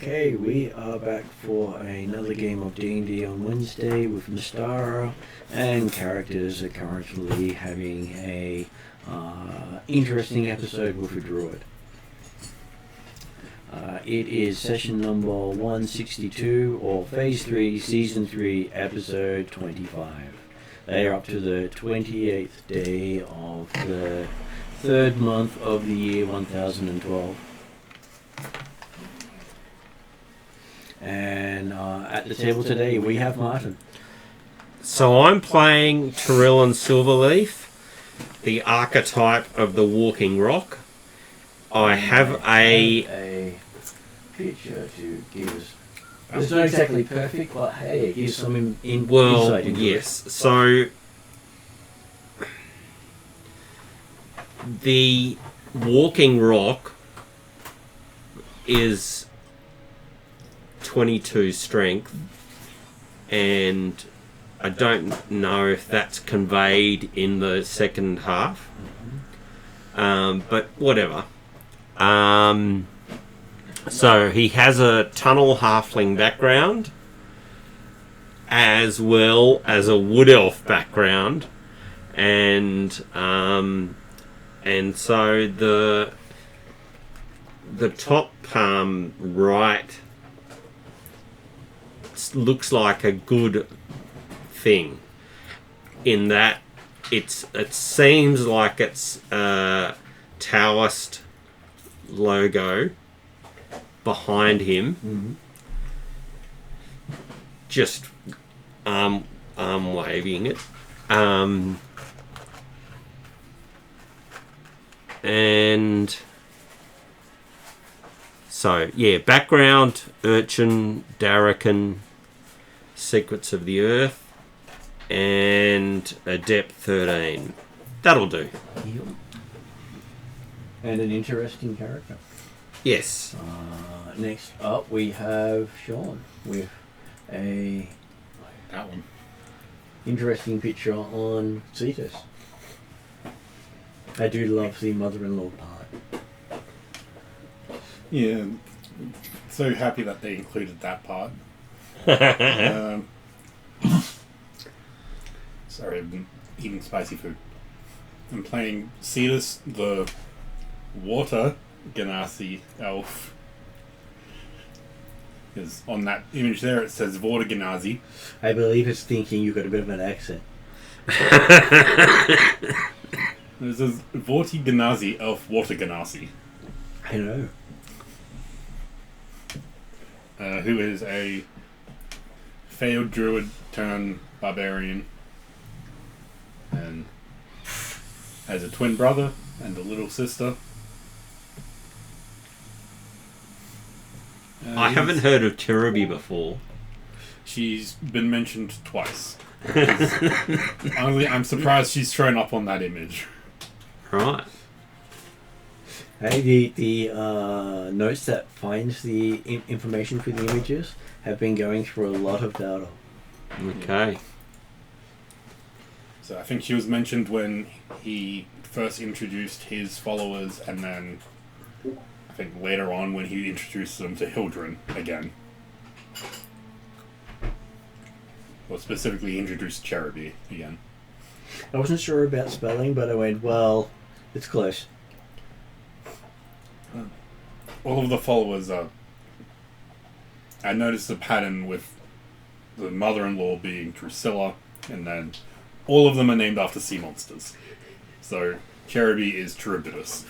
Okay, we are back for another game of D&D on Wednesday with Mystara, and characters are currently having a interesting episode with a druid. It is session number 162, or Phase 3, Season 3, Episode 25. They are up to the 28th day of the third month of the year 1012. And at the table today we have Martin. So I'm playing Atruaghin Silverleaf, the archetype of the walking rock. I have a picture to give us. It's not exactly perfect, but hey, it gives some insight into yes. it. So the walking rock is 22 strength, and I don't know if that's conveyed in the second half, but whatever. So he has a tunnel halfling background as well as a wood elf background, and so the top right looks like a good thing in that it seems like it's a Taoist logo behind him, just arm waving it, and so yeah, background urchin, Darrakan, Secrets of the Earth, and Adept 13. That'll do. Yep. And an interesting character. Yes. Next up we have Sean with that one interesting picture on Cetus. I do love the mother-in-law part. Yeah, so happy that they included that part. Sorry, I've been eating spicy food. I'm playing Cetus, the water Genasi elf. Because on that image there it says Water Genasi. I believe it's thinking you've got a bit of an accent. It says Vorti Genasi elf Water Genasi. I know. Who is a failed druid turned barbarian, and has a twin brother and a little sister. I haven't heard of Cherubi before. She's been mentioned twice. Honestly, I'm surprised she's shown up on that image. Right. Hey, the notes that finds the information for the images have been going through a lot of data. Okay. So I think she was mentioned when he first introduced his followers, and then I think later on when he introduced them to Hildren again. Or specifically introduced Cherubi again. I wasn't sure about spelling, but I went, well, it's close. All of the followers are... I noticed a pattern with the mother-in-law being Drusilla, and then all of them are named after sea monsters. So Cherubi is Charybdis.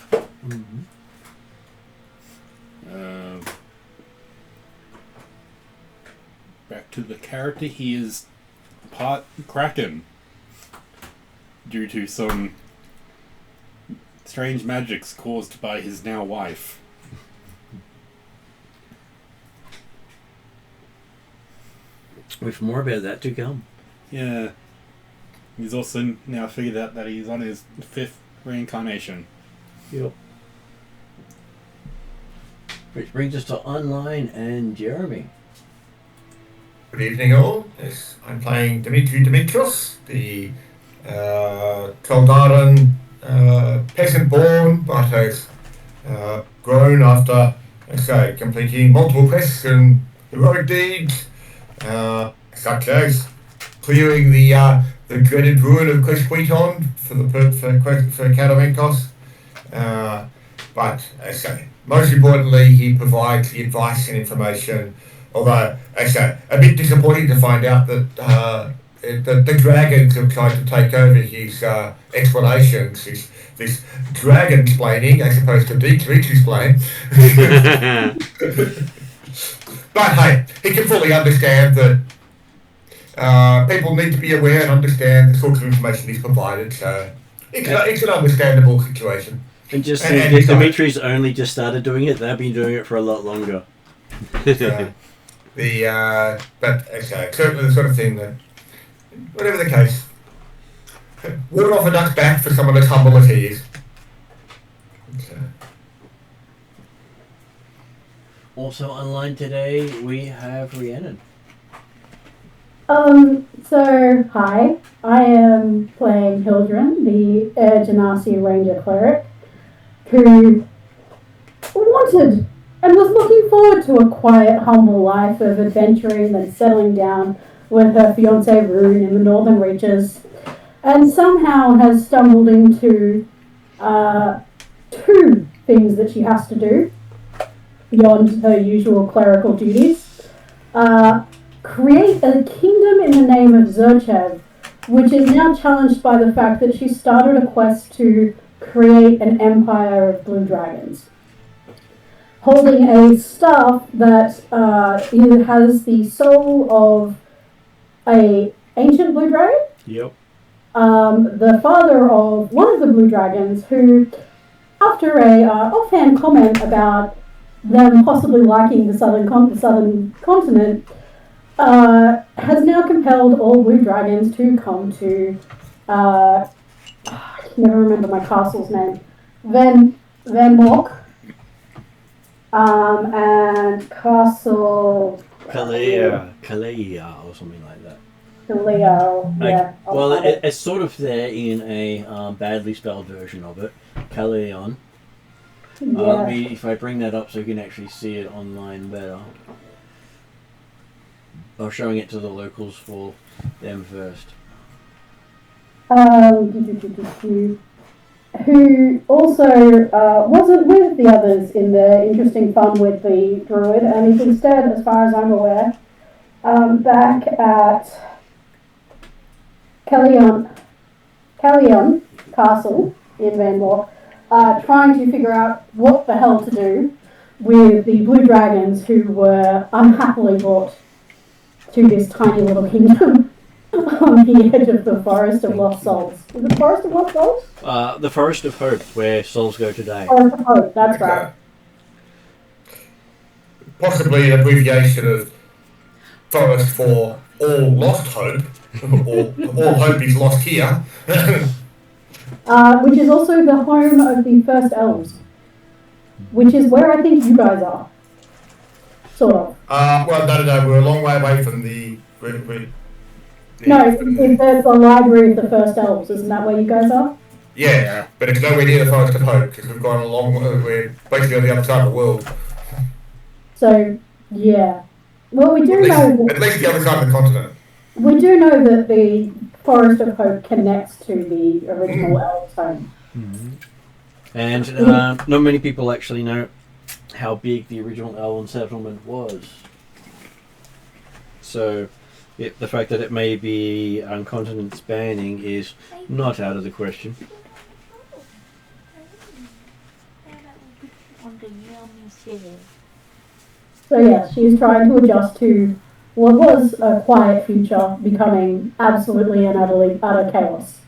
Back to the character, he is part Kraken due to some strange magics caused by his now wife. With more about that to come. Yeah. He's also now figured out that he's on his 5th reincarnation. Yep. Which brings us to online and Jeremy. Good evening all. Yes, I'm playing Dimitrios, the Teldaran peasant born, but has grown after so completing multiple quests and heroic deeds, such as clearing the dreaded ruin of Questqueton for Catamenkos. But so most importantly, he provides the advice and information. Although, so a bit disappointing to find out that the dragons have tried to take over his explanations. This dragon explaining as opposed to Dietrich explain. But hey, he can fully understand that people need to be aware and understand the sorts of information he's provided. So it's an understandable situation. And just think, Dimitri's only just started doing it. They've been doing it for a lot longer. But okay, certainly the sort of thing that, whatever the case, water off a duck's back for someone as humble as he is. So. Also online today, we have Rhiannon. So, hi. I am playing Hildren, the Genasi Ranger Cleric, who wanted and was looking forward to a quiet, humble life of adventuring and settling down with her fiancé Rune in the northern reaches, and somehow has stumbled into two things that she has to do beyond her usual clerical duties. Create a kingdom in the name of Zurchev, which is now challenged by the fact that she started a quest to create an empire of blue dragons, holding a staff that has the soul of a ancient blue dragon. Yep. The father of one of the blue dragons, who, after a offhand comment about them possibly liking the southern continent, has now compelled all blue dragons to come to, I can never remember my castle's name, Van Mork, and Castle... Kalea or something like that. Kaleo, yeah. Well, it's sort of there in a badly spelled version of it, Kaleon. Yeah. If I bring that up so you can actually see it online better. I was showing it to the locals for them first. Who also wasn't with the others in the interesting fun with the druid, and is instead, as far as I'm aware, back at Callion Castle in Vanmore, trying to figure out what the hell to do with the blue dragons who were unhappily brought to this tiny little kingdom on the edge of the Forest of Lost Souls. Is it the Forest of Lost Souls? The Forest of Hope, where souls go to die. Forest of Hope, that's right. Possibly an abbreviation of Forest for All Lost Hope, or All Hope is Lost Here. Which is also the home of the First Elves, which is where I think you guys are. Sort of. Well, no, we're a long way away from the... There's a library of the First Elves, isn't that where you guys are? Yeah, but it's nowhere near the Forest of Hope, because we've gone a long way, we're basically on the other side of the world. So, yeah. Well, we do know... At least the other side of the continent. We do know that the Forest of Hope connects to the original Elves' home. Mm-hmm. And not many people actually know how big the original Elven settlement was. So, the fact that it may be continent spanning is not out of the question. So yeah, she's trying to adjust to what was a quiet future becoming absolutely and utter chaos.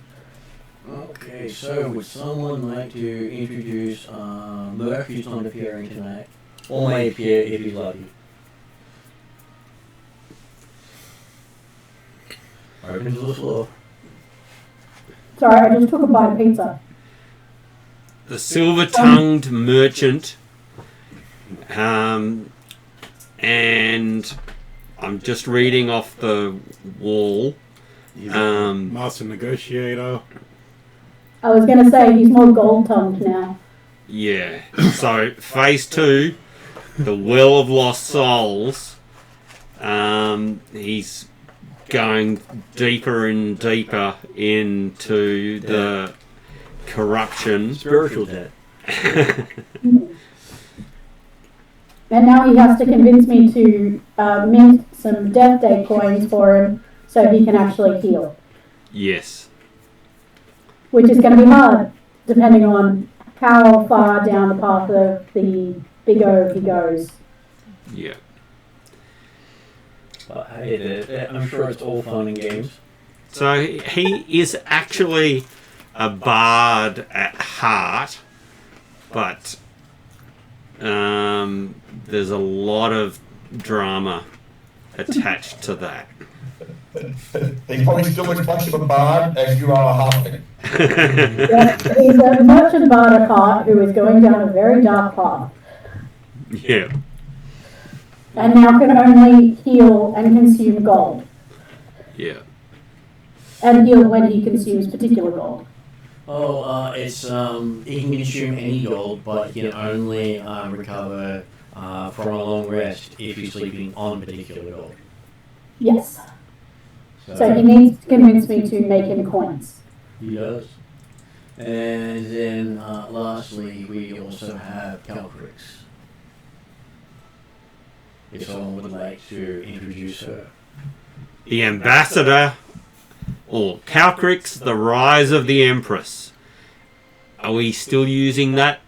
Okay, so would someone like to introduce Murph, who's not appearing tonight? Or may appear if he's lucky. Open to the floor. Sorry, I just took a bite of pizza. The silver-tongued merchant, and I'm just reading off the wall. Master negotiator. I was going to say he's more gold-tongued now. Yeah. So phase 2, the Well of Lost Souls. He's going deeper and deeper into the corruption. Spiritual debt. And now he has to convince me to mint some Death Day coins for him so he can actually heal. Yes. Which is going to be hard, depending on how far down the path of the Big O he goes. Yeah. But hey, I'm sure it's all fun and games. So he is actually a bard at heart, but there's a lot of drama attached to that. He's probably still as much of a bard as you are a halfling. Yes, he's a merchant bard at heart who is going down a very dark path. Yeah. And now can only heal and consume gold. Yeah. And heal when he consumes particular gold. It's he can consume any gold, but he can only recover from a long rest if he's sleeping on particular gold. Yes. So he needs to convince me to make him coins. He does. And then lastly, we also have Calcrix. If someone would like to introduce her. The Ambassador, or Calcrix, the Rise of the Empress. Are we still using that?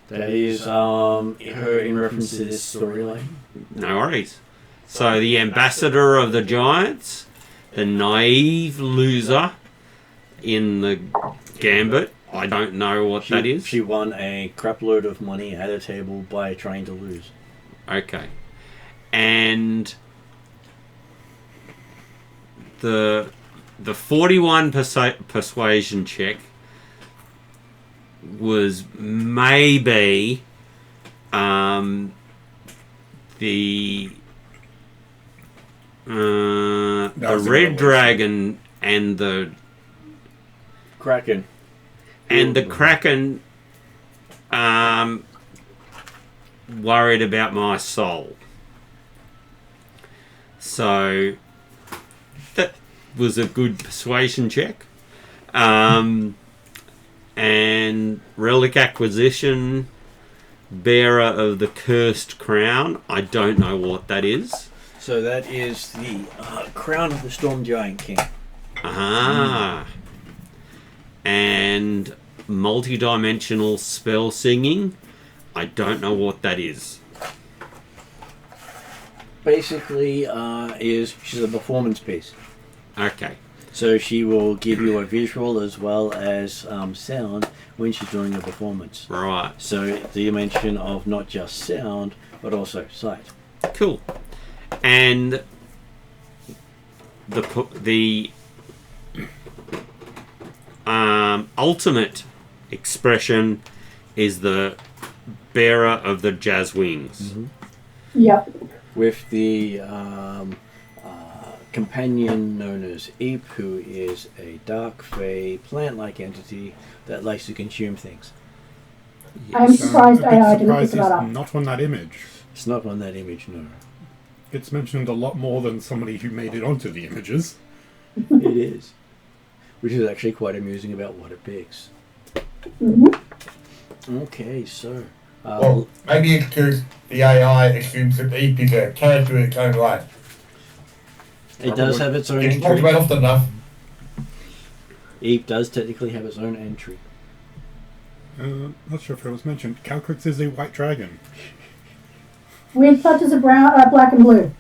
That is her in reference to this storyline. No worries. So the Ambassador of the Giants, the naive loser in the Gambit. I don't know what that is. She won a crapload of money at a table by trying to lose. Okay. And the 41 persuasion check was maybe the Red Dragon and the Kraken. And the Kraken worried about my soul. So that was a good persuasion check. And Relic Acquisition, Bearer of the Cursed Crown. I don't know what that is. So that is the Crown of the Storm Giant King. Ah. And multi-dimensional spell singing. I don't know what that is. Basically, she's a performance piece. Okay. So she will give you a visual as well as sound when she's doing a performance. Right. So the dimension of not just sound, but also sight. Cool. And the ultimate expression is the Bearer of the Jazz Wings. Mm-hmm. Yep. With the companion known as Eep, who is a dark fey plant-like entity that likes to consume things. I'm surprised a bit AI didn't pick surprised that up. he's not on that image. It's not on that image, no. It's mentioned a lot more than somebody who made it onto the images. It is. Which is actually quite amusing about what it picks. Mm-hmm. Okay, so... Well, maybe it's because the AI assumes that Eep is a character in its own right. it does have its own It's talked entry. about often enough. Eep does technically have its own entry. Not sure if it was mentioned. Calcrix is a white dragon. With touches of brown, black and blue.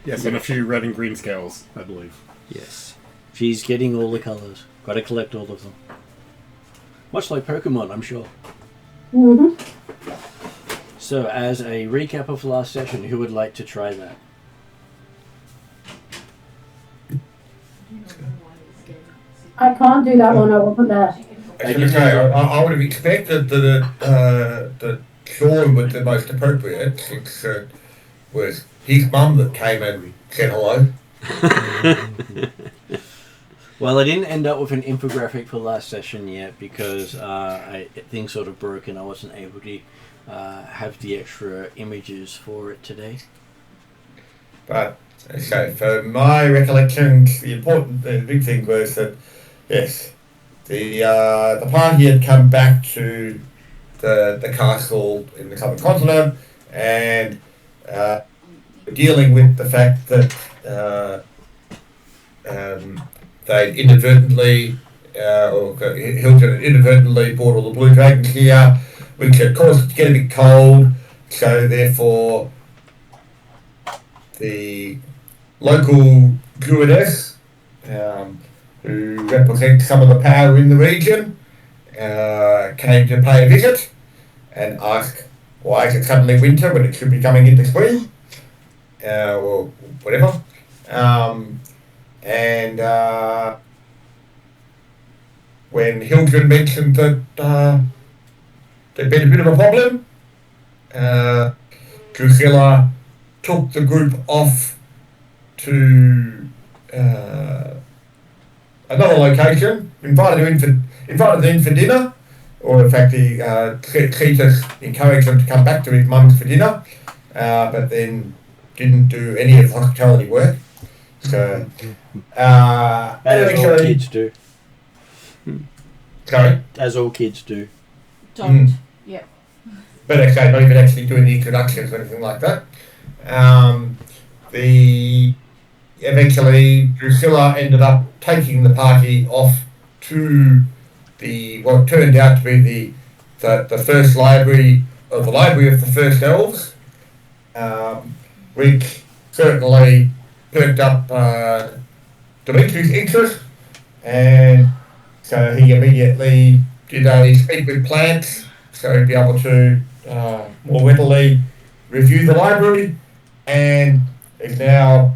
Yes, and a few red and green scales, I believe. Yes. She's getting all the colours. Got to collect all of them. Much like Pokemon, I'm sure. Mm-hmm. So, as a recap of last session, who would like to try that? I can't do that one, I wasn't there. I was going to say, I would have expected that Sean was the most appropriate, since it was his mum that came and said hello. Well, I didn't end up with an infographic for last session yet because things sort of broke and I wasn't able to have the extra images for it today. But so, for my recollection, the big thing was that yes, the party had come back to the castle in the southern continent, and dealing with the fact that they inadvertently, or Hilton had inadvertently brought all the blue dragons here, which had caused it to get a bit cold, so therefore the local druidess, who represents some of the power in the region, came to pay a visit and ask why is it suddenly winter when it should be coming into spring, or whatever. And when Hildren mentioned that there'd been a bit of a problem, Drusilla took the group off to another location, invited them in for dinner, or in fact, Cletus encouraged them to come back to his mum's for dinner, but then didn't do any of the hospitality work. So, As all kids do. Sorry? As all kids do. Don't. Yeah. But actually, not even actually doing the introductions or anything like that. Eventually, Drusilla ended up taking the party off to what turned out to be the first library, or the library of the first elves, which certainly perked up Dimitri's interest, and so he immediately did a speak with plants, so he'd be able to more readily review the library, and is now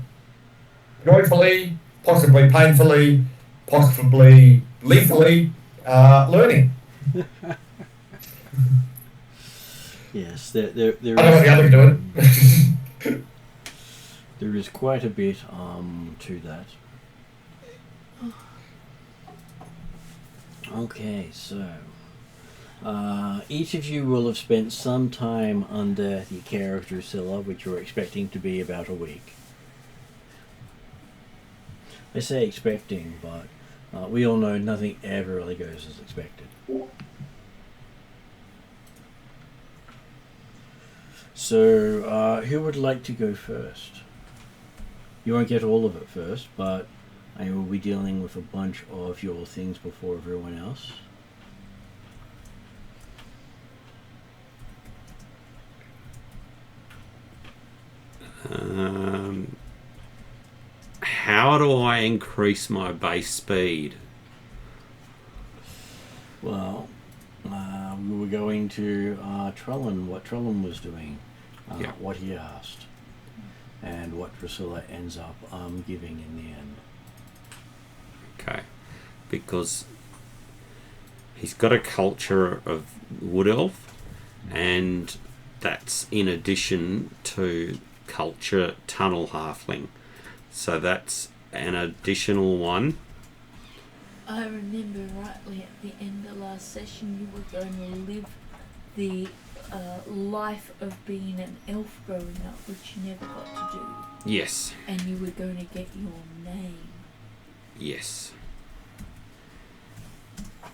joyfully, possibly painfully, possibly lethally learning. Yes, there I don't know what the others doing. there is quite a bit to that. Okay, so each of you will have spent some time under the care of Drusilla, which you're expecting to be about a week. I say expecting, but we all know nothing ever really goes as expected. So, who would like to go first? You won't get all of it first, but I will be dealing with a bunch of your things before everyone else. How do I increase my base speed? Well, we were going to Trellin, what Trellin was doing, Yeah. what he asked, and what Drusilla ends up giving in the end. Okay, because he's got a culture of wood elf, and that's in addition to culture tunnel halfling. So that's an additional one. I remember rightly at the end of last session you were going to live the life of being an elf growing up, which you never got to do. Yes. And you were going to get your name. Yes.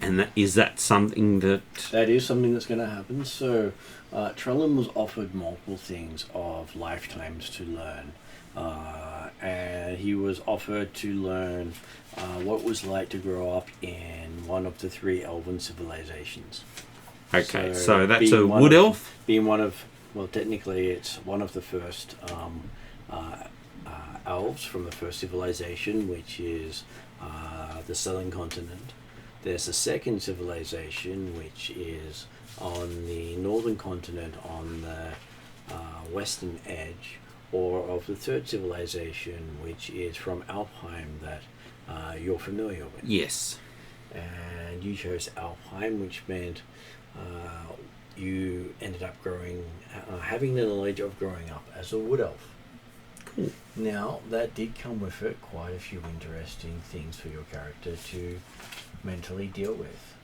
And is that something that... That is something that's going to happen. So, Trellin was offered multiple things of lifetimes to learn. And he was offered to learn what it was like to grow up in one of the 3 elven civilizations. Okay, so that's a wood elf? Being one of, well, technically it's one of the first elves from the first civilization, which is the Southern Continent. There's a second civilization, which is on the Northern Continent on the western edge, or of the third civilization, which is from Alfheim, that you're familiar with. Yes. And you chose Alfheim, which meant you ended up having the knowledge of growing up as a wood elf. Cool. Now, that did come with it quite a few interesting things for your character to mentally deal with.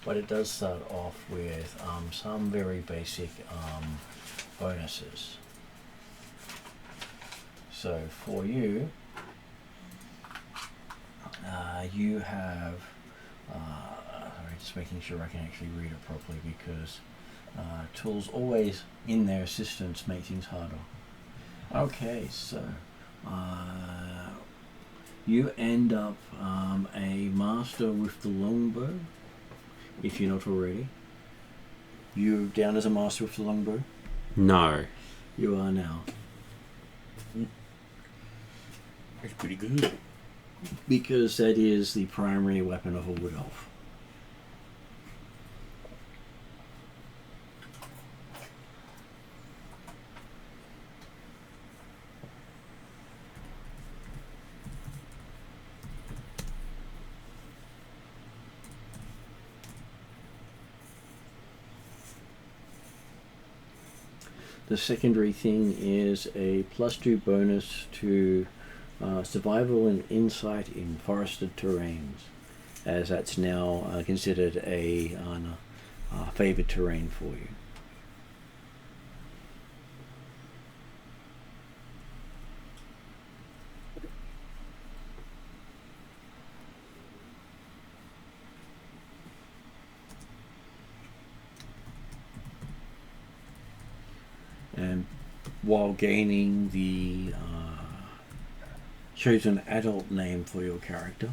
But it does start off with some very basic bonuses. So for you, you have, sorry, just making sure I can actually read it properly because tools always in their assistance make things harder. Okay, so you end up a master with the longbow, if you're not already. You down as a master with the longbow? No. You are now. That's pretty good. Because that is the primary weapon of a wood elf. The secondary thing is a +2 bonus to survival and insight in forested terrains, as that's now considered a favoured terrain for you. And while gaining the chosen adult name for your character,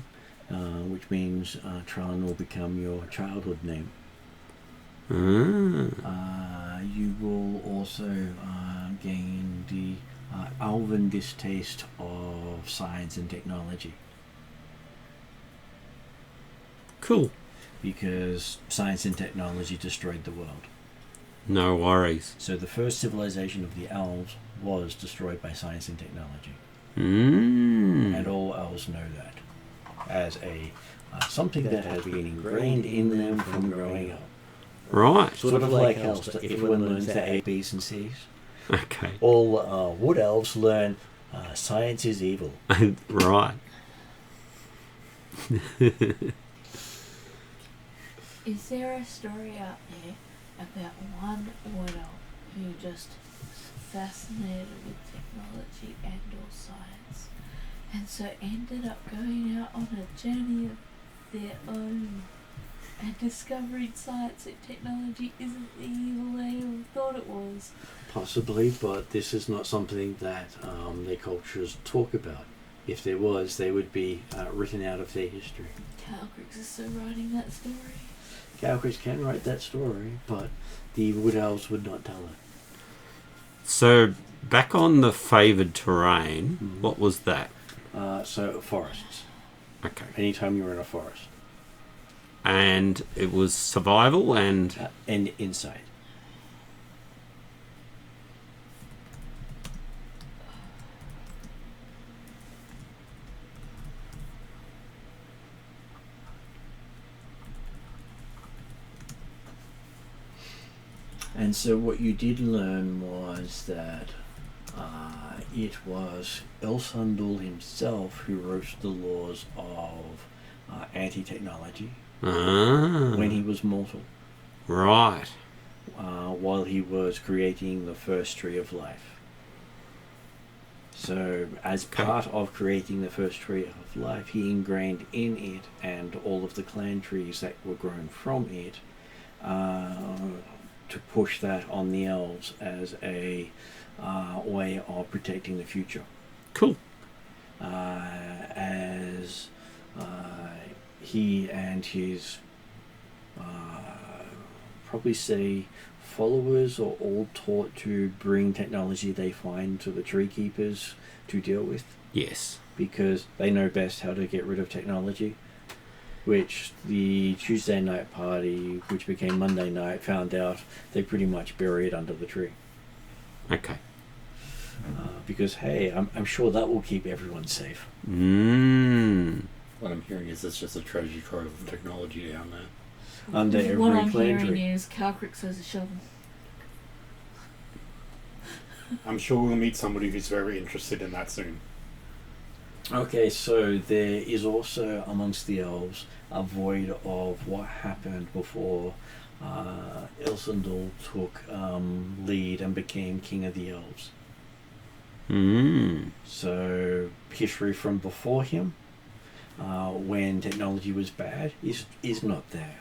which means Tron will become your childhood name. You will also gain the elven distaste of science and technology. Cool. Because science and technology destroyed the world. No worries. So the first civilization of the elves was destroyed by science and technology. And all elves know that as a something that has been ingrained in them from growing up. Right. Sort of like elves, everyone learns their A, B's and C's. Okay. All wood elves learn science is evil. Right. Is there a story out there about one wood elf who just fascinated with technology and or science, and so ended up going out on a journey of their own and discovering science and technology isn't the evil they thought it was? Possibly, but this is not something that their cultures talk about. If there was, they would be written out of their history. Calcrix is still writing that story. Calcrix can write that story, but the wood elves would not tell it. So, back on the favoured terrain, what was that? So, forests. Okay. Anytime you're in a forest. And it was survival and insight. And so what you did learn was that it was Elsundul himself who wrote the laws of anti-technology when he was mortal. Right. While he was creating the first tree of life. So as part of creating the first tree of life, he ingrained in it and all of the clan trees that were grown from it to push that on the elves as a way of protecting the future. Cool. As he and his probably say followers are all taught to bring technology they find to the tree keepers to deal with. Yes. Because they know best how to get rid of technology. Which the Tuesday night party, which became Monday night, found out they pretty much bury it under the tree. Okay. Because, hey, I'm sure that will keep everyone safe. What I'm hearing is it's just a treasure trove of technology down there. Under every what I'm clan hearing tree. is Calcrix has a shovel. I'm sure we'll meet somebody who's very interested in that soon. Okay, so there is also amongst the elves a void of what happened before Ilsendal took lead and became king of the elves. So history from before him, when technology was bad, is not there.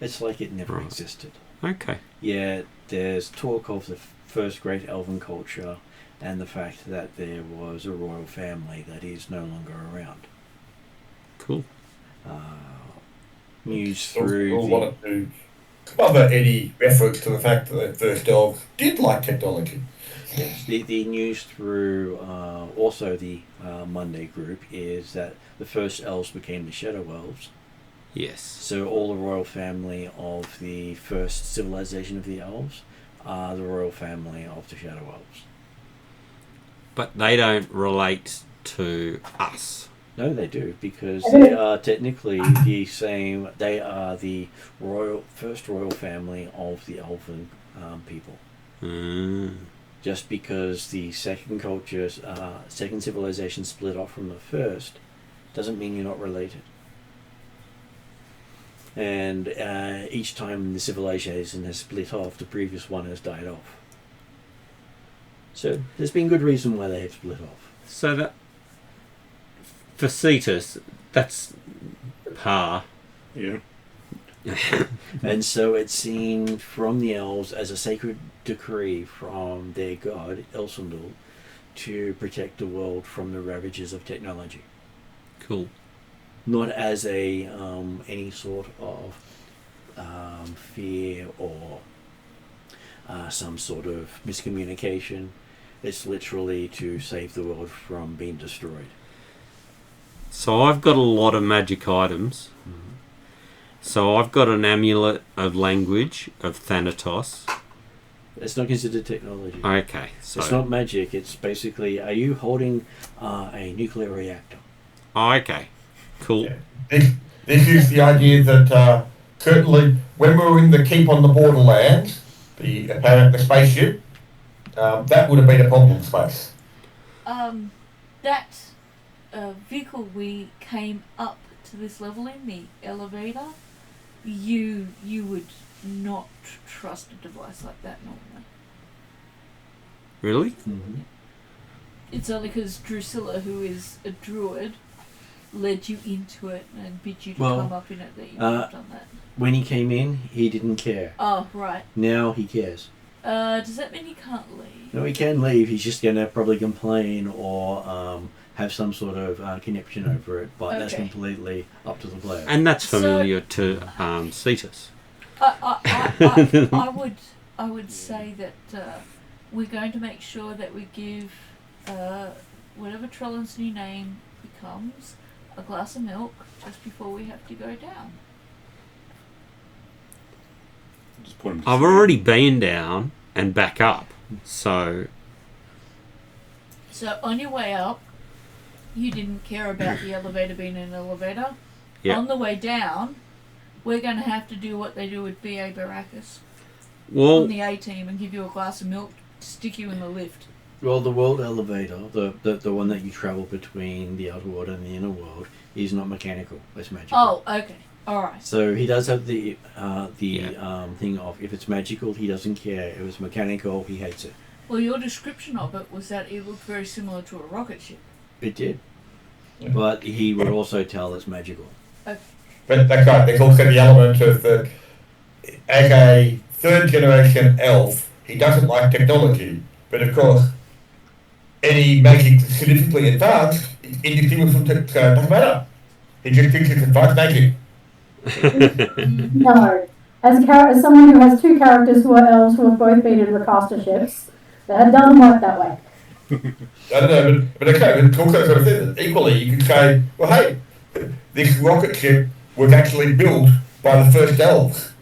It's like it never existed. Okay. Yeah, there's talk of the first great elven culture and the fact that there was a royal family that is no longer around. Cool. News through We'll want to cover any reference to the fact that the first elves did like technology. Yes, the news through also the Monday group is that the first elves became the Shadow Elves. Yes. So all the royal family of the first civilization of the elves are the royal family of the Shadow Elves. But they don't relate to us. No, they do, because they are technically the same. They are the first royal family of the elven people. Just because the second cultures, second civilization split off from the first, doesn't mean you're not related. And each time the civilization has split off, the previous one has died off. So there's been good reason why they have split off. So that for Cetus, that's par. Yeah. And so it's seen from the elves as a sacred decree from their god, Elsendal, to protect the world from the ravages of technology. Cool. Not as a any sort of fear or some sort of miscommunication. It's literally to save the world from being destroyed. So I've got a lot of magic items. So I've got an amulet of language of Thanatos. It's not considered technology. Okay, so It's not magic. It's basically, are you holding a nuclear reactor? okay, cool. Yeah. This is the idea that certainly when we were in the keep on the borderlands, the spaceship, that would have been a problem space. That vehicle we came up to this level in, the elevator, you would not trust a device like that normally. Really? Mm-hmm. It's only because Drusilla, who is a druid, led you into it and bid you to come up in it that you would have done that. When he came in, he didn't care. Oh, right. Now he cares. Does that mean he can't leave? No, he can leave. He's just going to probably complain or have some sort of conniption over it, but that's Okay. completely up to the player. And that's familiar to Cetus. I would say that we're going to make sure that we give whatever Trellan's new name becomes a glass of milk just before we have to go down. Just put him to I've sleep. already been down and back up, so So on your way up, you didn't care about the elevator being an elevator. yeah. On the way down, we're going to have to do what they do with B.A. Baracus Well, on the A team and give you a glass of milk to stick you in the lift. Well, the world elevator, the one that you travel between the outer world and the inner world, is not mechanical. It's magical. Oh, okay. Alright. So he does have the thing of, if it's magical, he doesn't care. If it's mechanical, he hates it. Well, your description of it was that it looked very similar to a rocket ship. It did. But he would also tell it's magical. Okay. But that's right, there's also the element of that, as a third generation elf, he doesn't like technology, but of course, any magic that's significantly advanced is indistinguishable from doesn't matter. He just thinks it's advanced magic. No. As someone who has two characters who are elves who have both been in recaster ships, that doesn't work that way. I don't know, but okay, but also sort of thing, equally, you could say, well, hey, this rocket ship was actually built by the first elves.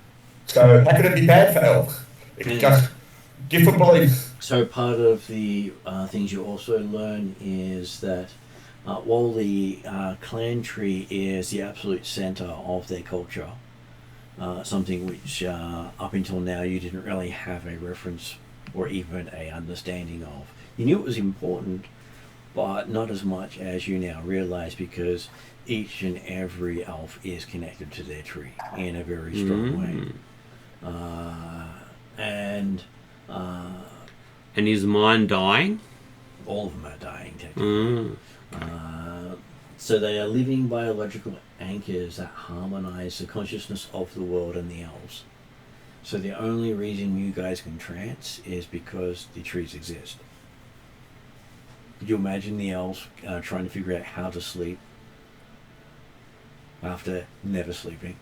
So how could it be bad for elves? It's just different beliefs. So part of the things you also learn is that while the clan tree is the absolute center of their culture, something which up until now you didn't really have a reference or even a understanding of. You knew it was important, but not as much as you now realize, because each and every elf is connected to their tree in a very strong way. And is mine dying? all of them are dying technically. So they are living biological anchors that harmonize the consciousness of the world and the elves. So the only reason you guys can trance is because the trees exist. Could you imagine the elves trying to figure out how to sleep after never sleeping?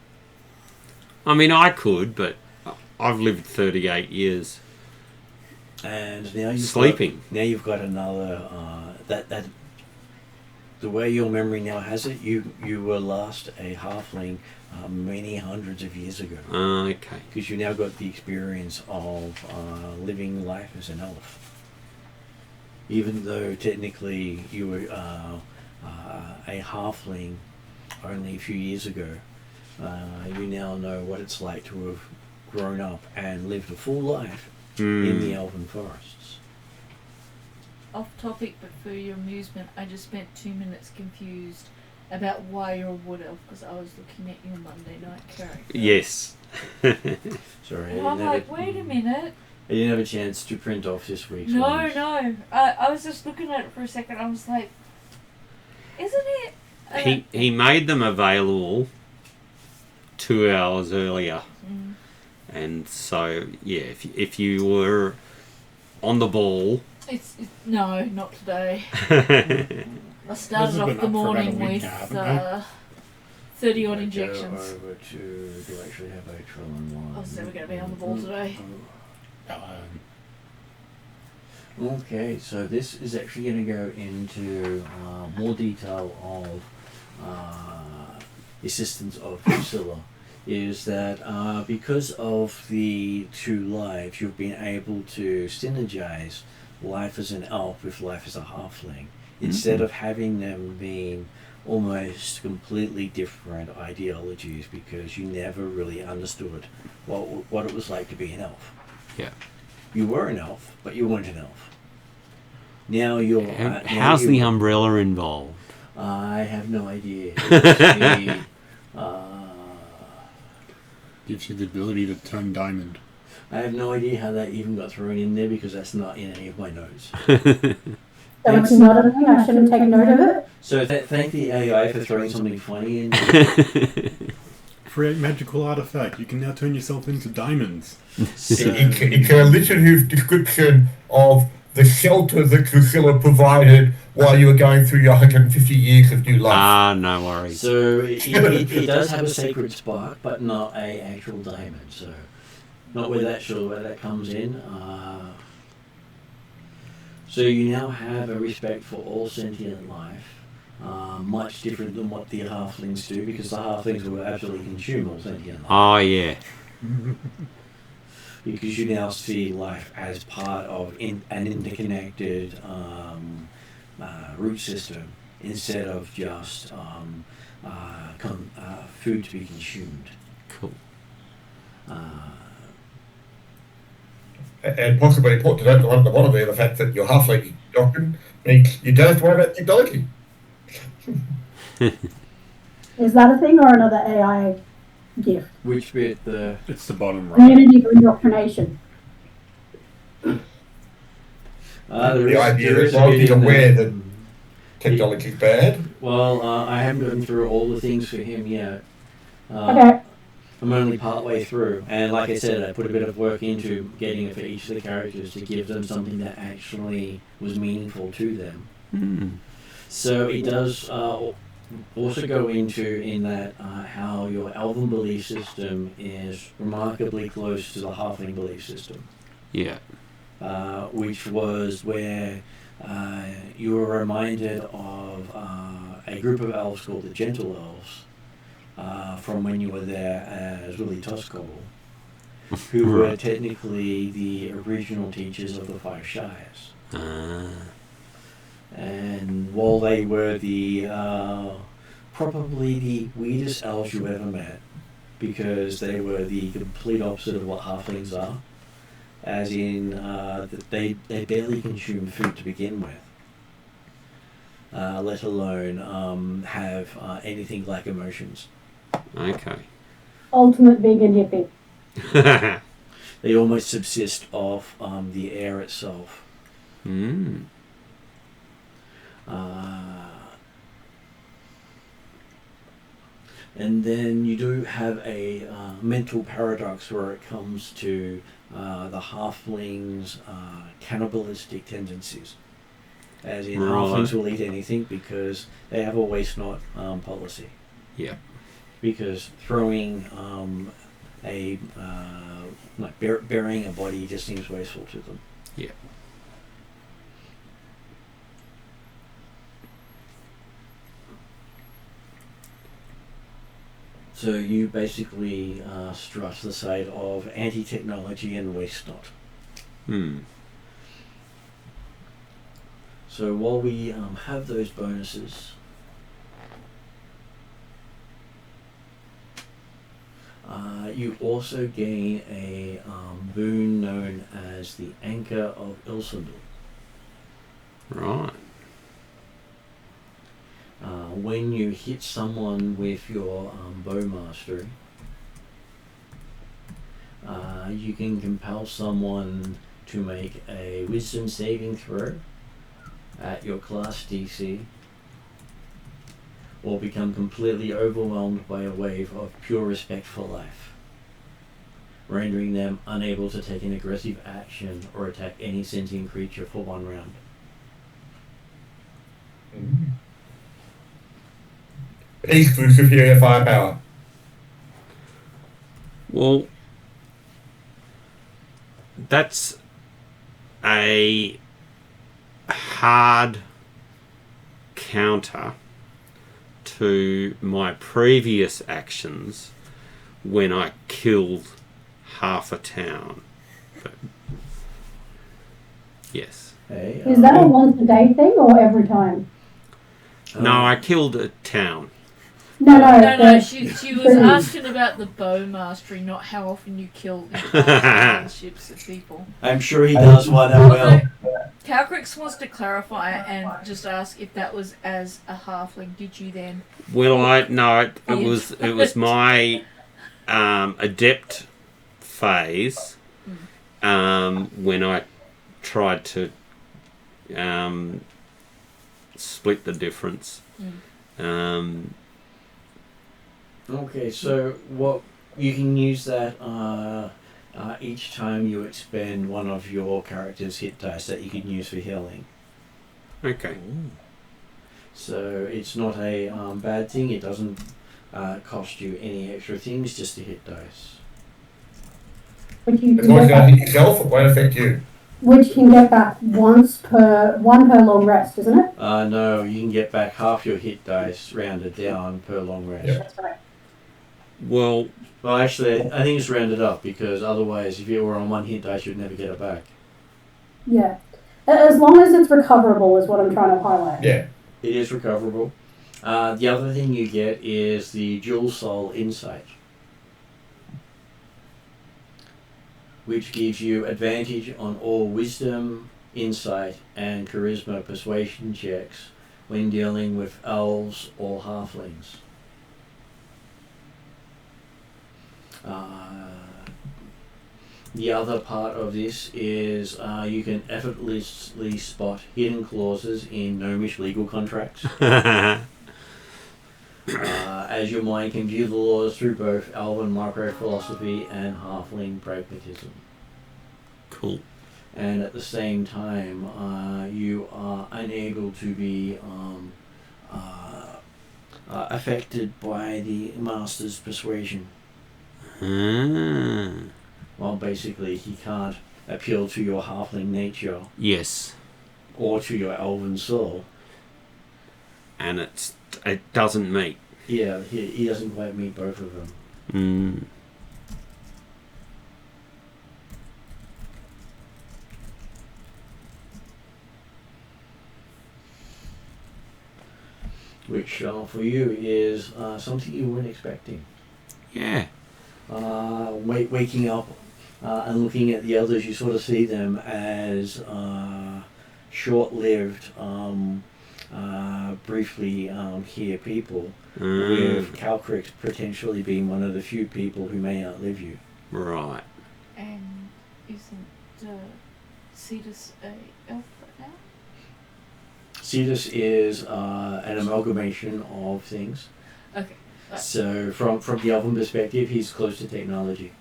I mean, I could, but I've lived 38 years And now you've sleeping. Now you've got another that the way your memory now has it, you were last a halfling many hundreds of years ago. Okay. Because you now got the experience of living life as an elf. Even though technically you were a halfling only a few years ago, you now know what it's like to have grown up and lived a full life in the elven forests. Off topic, but for your amusement, I just spent 2 minutes confused about why you're a wood elf, because I was looking at your Monday night character. Yes. Sorry, And I'm like, wait a minute. I didn't have a chance to print off this week's No. ones. I was just looking at it for a second. I was like, isn't it? He made them available 2 hours earlier. And so, yeah, if you were on the ball... No, not today. I started off the morning with 30 odd injections. Go over to, do I actually have Atruaghin one? I was never going to be on the ball today. Okay, so this is actually going to go into more detail of the assistance of Priscilla. Is that because of the 2 lives, you've been able to synergize life as an elf with life as a halfling, instead of having them being almost completely different ideologies, because you never really understood what it was like to be an elf. Yeah. You were an elf, but you weren't an elf. Now you're... how's the umbrella involved? I have no idea. It's Gives you the ability to turn diamond. I have no idea how that even got thrown in there, because that's not in any of my notes. So it's not a thing, I shouldn't take note of it. So thank the AI for throwing something funny in. Create magical artifact. You can now turn yourself into diamonds. It can listen to his description of the shelter that Drusilla provided while you were going through your 150 years of new life. No worries. So it does have a sacred spark, but not a actual diamond. So not where that comes in. So you now have a respect for all sentient life, much different than what the halflings do, because the halflings will absolutely consume all sentient life. Oh, yeah. Because you now see life as part of an interconnected root system, instead of just food to be consumed. Cool. And possibly important to note at the bottom there, the fact that your halfling doctrine means you don't have to worry about technology. Is that a thing or another AI gift? Which bit? It's the bottom right. Community indoctrination. The idea that while he's aware that technology is bad. Well, I haven't gotten through all the things for him yet. Okay. I'm only part way through, and like I said, I put a bit of work into getting it for each of the characters to give them something that actually was meaningful to them. So it does also go into in that how your elven belief system is remarkably close to the halfling belief system. Yeah. Which was where you were reminded of a group of elves called the Gentle Elves, from when you were there as Willie Toscol, who were technically the original teachers of the 5 Shires. And while they were the probably the weirdest elves you ever met, because they were the complete opposite of what halflings are, as in that they barely consume food to begin with. let alone have anything like emotions. Okay. Ultimate vegan hippie. They almost subsist off the air itself. Mm. And then you do have a mental paradox where it comes to the halflings' cannibalistic tendencies. As in, Right. halflings will eat anything because they have a waste not policy. Yeah. Because throwing burying a body just seems wasteful to them. Yeah. So you basically strut the side of anti-technology and waste not. Hmm. So while we have those bonuses, you also gain a boon known as the Anchor of Ilsendal. Right. When you hit someone with your bow mastery, you can compel someone to make a wisdom saving throw at your class DC, or become completely overwhelmed by a wave of pure respect for life, rendering them unable to take an aggressive action or attack any sentient creature for 1 round. Equal superior firepower. Well, that's a hard counter to my previous actions when I killed half a town. But yes. Hey, Is that a once a day thing or every time? No, I killed a town. No, No, she was asking about the bow mastery, not how often you kill ships of people. I'm sure he does one that well. Calcrix wants to clarify and just ask if that was as a halfling. Did you then? Well, it was my adept phase when I tried to split the difference. Okay, so what you can use that each time you expend one of your character's hit dice that you can use for healing. Okay. So it's not a bad thing. It doesn't cost you any extra things, just a hit dice. Which you As can long as get you don't hit back, yourself, it won't affect you. which can get back one per long rest, isn't it? No, you can get back half your hit dice rounded down per long rest. Yeah. That's right. Well, Well, actually, I think it's rounded up because otherwise, if you were on 1 hit dice, you'd never get it back. Yeah. As long as it's recoverable is what I'm trying to highlight. Yeah. It is recoverable. The other thing you get is the Dual Soul Insight, which gives you advantage on all Wisdom, Insight, and Charisma Persuasion checks when dealing with elves or halflings. The other part of this is you can effortlessly spot hidden clauses in gnomish legal contracts, as your mind can view the laws through both elven micro-philosophy and halfling pragmatism. cool. And at the same time, you are unable to be affected by the master's persuasion. Well, basically, he can't appeal to your halfling nature Yes. or to your elven soul. And it doesn't meet. Yeah, he doesn't quite meet both of them. Which for you is something you weren't expecting. Yeah. Waking up and looking at the others, you sort of see them as short-lived briefly hear people, with Calcrix potentially being one of the few people who may outlive you. Right. And isn't Cetus a elf right now? Cetus is an amalgamation of things. Okay. So from the elven perspective, he's close to technology.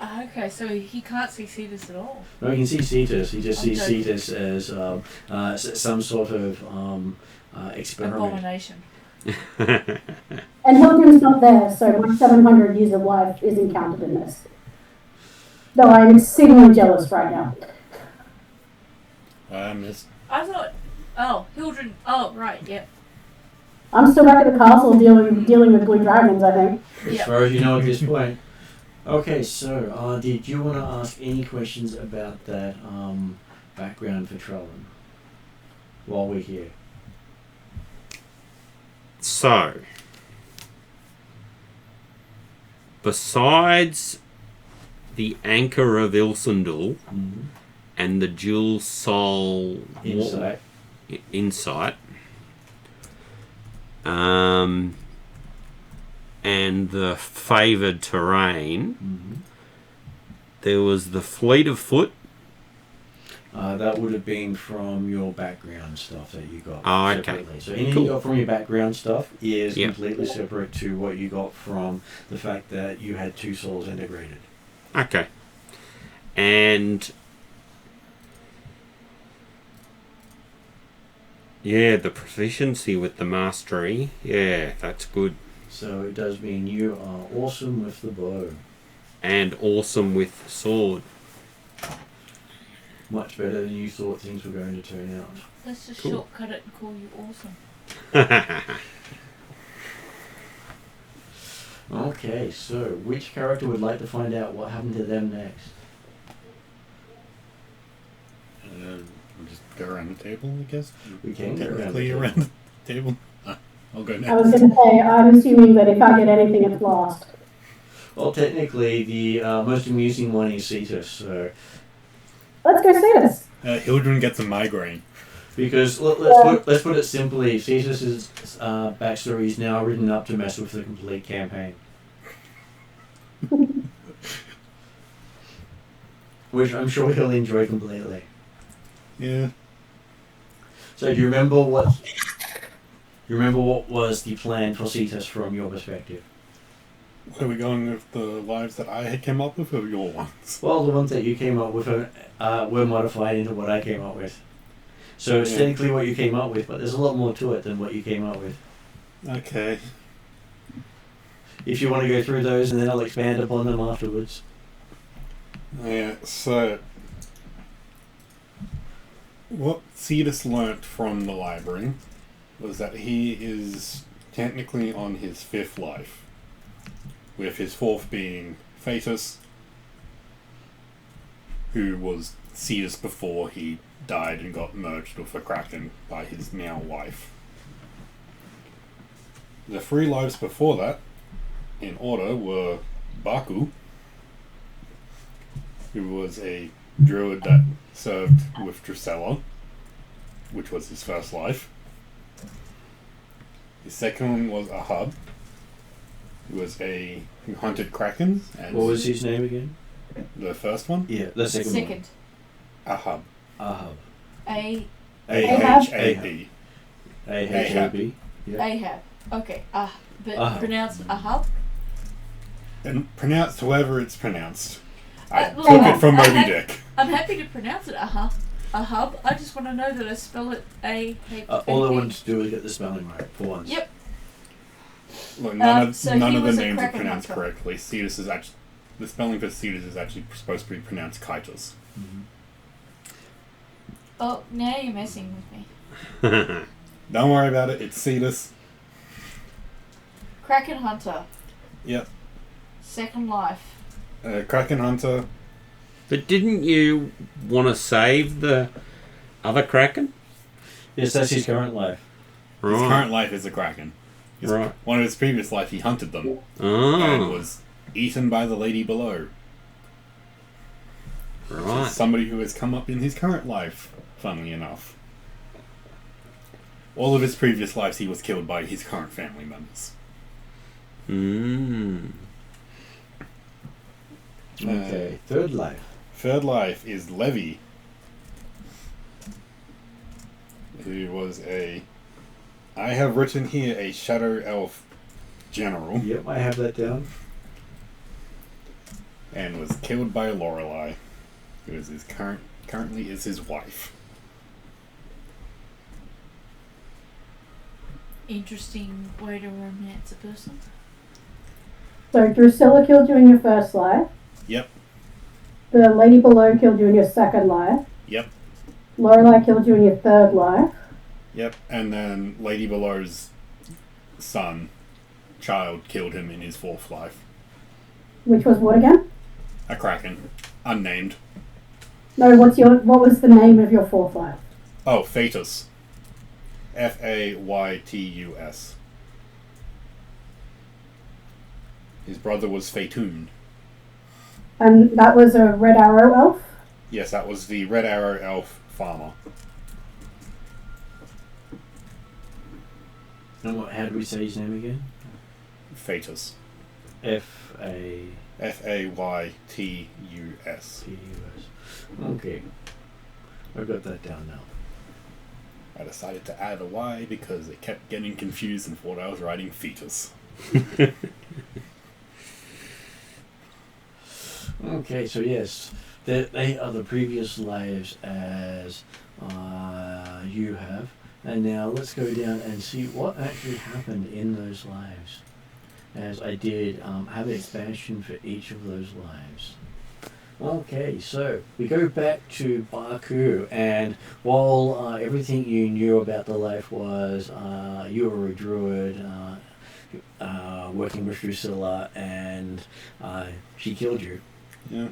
Okay, so he can't see Cetus at all. No, he can see Cetus. He just sees Okay. Cetus as some sort of experiment. Abomination. And Hildren's not there, so my 700 years of life isn't counted in this. Though I am exceedingly jealous right now. I missed. I thought. Oh, Hildren. Oh, right. Yep. I'm still back at the castle dealing with blue dragons, I think. As Yep. far as you know at this point. Okay, so did you want to ask any questions about that background for Trellin while we're here? So, besides the Anchor of Ilsendal and the Dual Soul Insight, and the Favoured Terrain, there was the Fleet of Foot. That would have been from your background stuff that you got Oh, okay. separately. So anything Cool. you got from your background stuff is Yep. completely separate to what you got from the fact that you had two souls integrated. Okay. And yeah, the proficiency with the mastery. Yeah, that's good. So it does mean you are awesome with the bow. And awesome with the sword. Much better than you thought things were going to turn out. Let's just Cool. shortcut it and call you awesome. Okay, so which character would like to find out what happened to them next? We'll just go around the table, I guess. We can go around the Technically table. around the table. I'll go I was next. going to say, I'm assuming that if I get anything, it's lost. Well, technically, the most amusing one is Cetus, so... Let's go see this. Hildren gets a migraine. Because let's put it simply, Cetus's backstory is now written up to mess with the complete campaign. Which I'm sure he'll enjoy completely. Yeah. So do you remember what was the plan for Cetus from your perspective? Are we going with the lives that I had came up with or your ones? Well, the ones that you came up with were modified into what I came up with. So it's Yeah. technically what you came up with, but there's a lot more to it than what you came up with. Okay. If you want to go through those, and then I'll expand upon them afterwards. Yeah, so what Cetus learnt from the library was that he is technically on his 5th life, with his 4th being Phaetus, who was Cetus before he died and got merged with the Kraken by his now wife. The 3 lives before that, in order, were Baku, who was a druid that served with Drusilla, which was his first life. His second one was Ahab, who hunted krakens. And What was his name again? the first one? Yeah, the second one. Second. Ahab. Ahab. A-H-A-B. A-H-A-B. Yeah. Ahab. Okay. But Ahab. pronounced Ahab. And pronounced however it's pronounced. I Well, took it from I'm Moby happy- Dick. I'm happy to pronounce it Ahab. I just want to know that I spell it A-H-A-B. All I wanted to do was get the spelling right for once. Yep. Look, none so of he the was a names are Kraken pronounced hunter. correctly. Cetus is actually... The spelling for Cetus is actually supposed to be pronounced Kitus. Mhm. Oh, now you're messing with me. Don't worry about it, it's Cetus. Kraken Hunter. Yep. Second life. Kraken Hunter. But didn't you want to save the other Kraken? Yes, that's his current life. His current life is a Kraken. Right. One of his previous life, he hunted them and Oh, was eaten by the lady below. right. Somebody who has come up in his current life, funnily enough. All of his previous lives, he was killed by his current family members. Okay, third life. Third life is Levi, who was I have written here a shadow elf general, Yep, I have that down. and was killed by Lorelei, who is currently is his wife. Interesting way to romance a person. So Drusilla killed you in your first life. Yep. The lady below killed you in your second life. Yep. Lorelei killed you in your third life. Yep. And then Lady Below's child, killed him in his fourth life. Which was what again? A kraken, unnamed. No, what was the name of your fourth life? Oh, Fatus. Faytus. His brother was Phaetun. And that was a Red Arrow elf? Yes, that was the Red Arrow elf farmer. And how do we say his name again? Fatus. F-A... Faytus. P-U-S. Okay. I've got that down now. I decided to add a Y because it kept getting confused and thought I was writing fetus. Okay, so yes, they are the previous lives as you have. And now let's go down and see what actually happened in those lives. As I did have an expansion for each of those lives. Okay, so we go back to Baku, and while everything you knew about the life was you were a druid working with Drusilla, and she killed you. Yeah.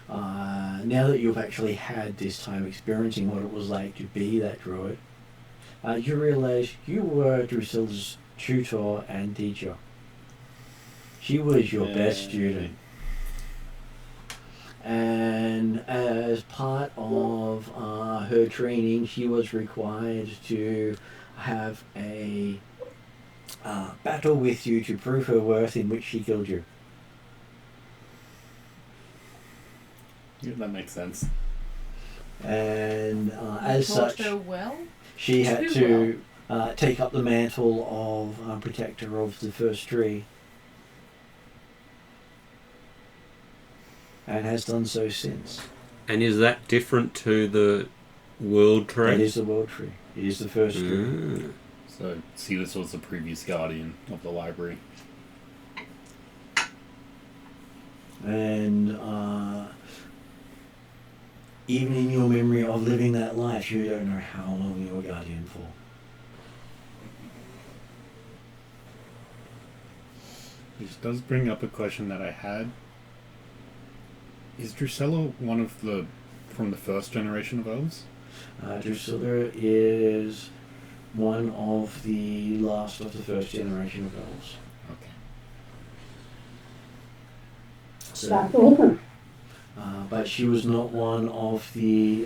Now that you've actually had this time experiencing what it was like to be that druid, you realise you were Drusilla's tutor and teacher. She was your best student. And as part of her training, she was required to have a battle with you to prove her worth, in which she killed you. Yeah, that makes sense. And as such, her well? she had Too to take up the mantle of protector of the first tree. And has done so since. And is that different to the world tree? That is the world tree. It is the first tree. Mm. So, Cetus was the previous guardian of the library. And even in your memory of living that life, you don't know how long you were guardian for. This does bring up a question that I had. Is Drusilla one of from the first generation of elves? Drusilla is one of the last of the first generation of elves. Okay. So, That's awesome. but she was not one of the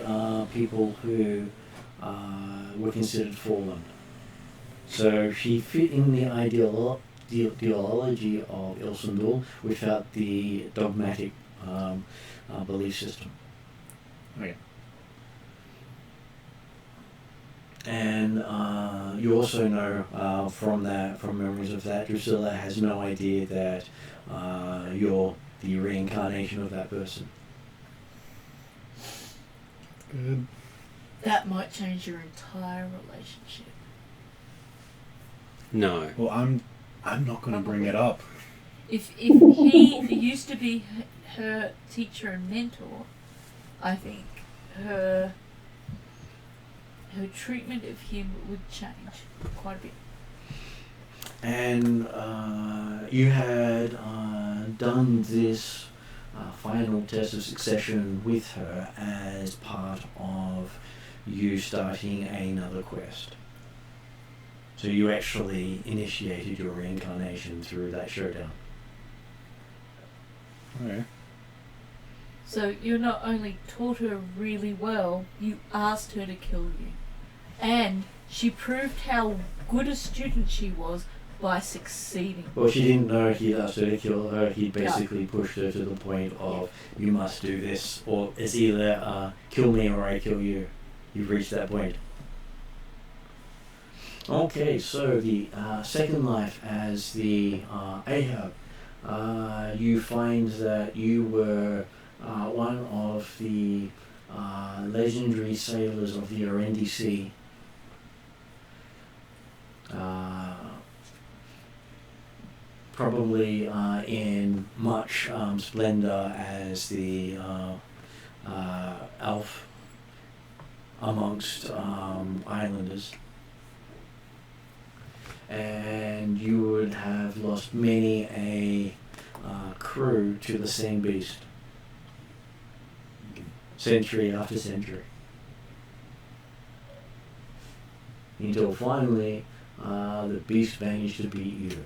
people who were considered fallen. So she fit in the ideology of Ilsendal without the dogmatic belief system. Okay. And you also know from memories of that, Drusilla has no idea that you're the reincarnation of that person. Good. That might change your entire relationship. No. Well, I'm not going to bring it up. If he used to be her teacher and mentor, I think her treatment of him would change quite a bit. And you had done this final test of succession with her as part of you starting another quest. So you actually initiated your reincarnation through that showdown. Okay. So you not only taught her really well, you asked her to kill you. And She proved how good a student she was by succeeding. Well, she didn't know he asked her to kill her. He basically pushed her to the point of, you must do this, or it's either kill me or I kill you. You've reached that point. Okay, so the second life as the Ahab, you find that you were one of the legendary sailors of the Arendi Sea. Probably in much splendor as the elf amongst islanders. And you would have lost many a crew to the same beast, century after century, until finally the beast managed to beat you.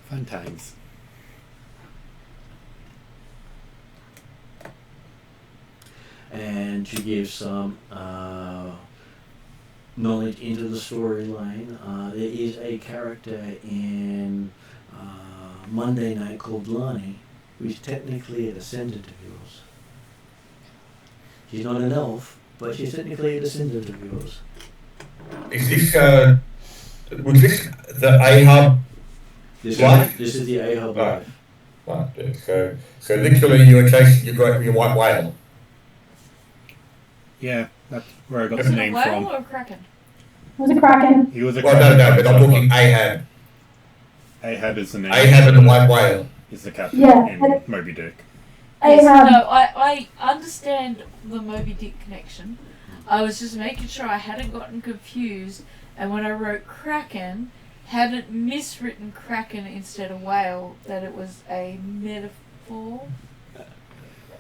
Fun times. And to give some knowledge into the storyline, there is a character in Monday Night called Lani, who's technically a descendant of yours. She's not an elf, but she's technically a descendant of yours. Is this, was this the Ahab? This is the Ahab Right. life. Right, so literally you were chasing your white whale. Yeah, that's where I got Was the it a name whale from. or a kraken? It was a kraken. He was a Well, no, but I'm talking Ahab. Ahab is the name. Ahab and the white whale. Is the captain Yeah, in Moby Dick. Yes, Ahab. no, I understand the Moby Dick connection. I was just making sure I hadn't gotten confused, and when I wrote kraken, hadn't miswritten kraken instead of whale, that it was a metaphor.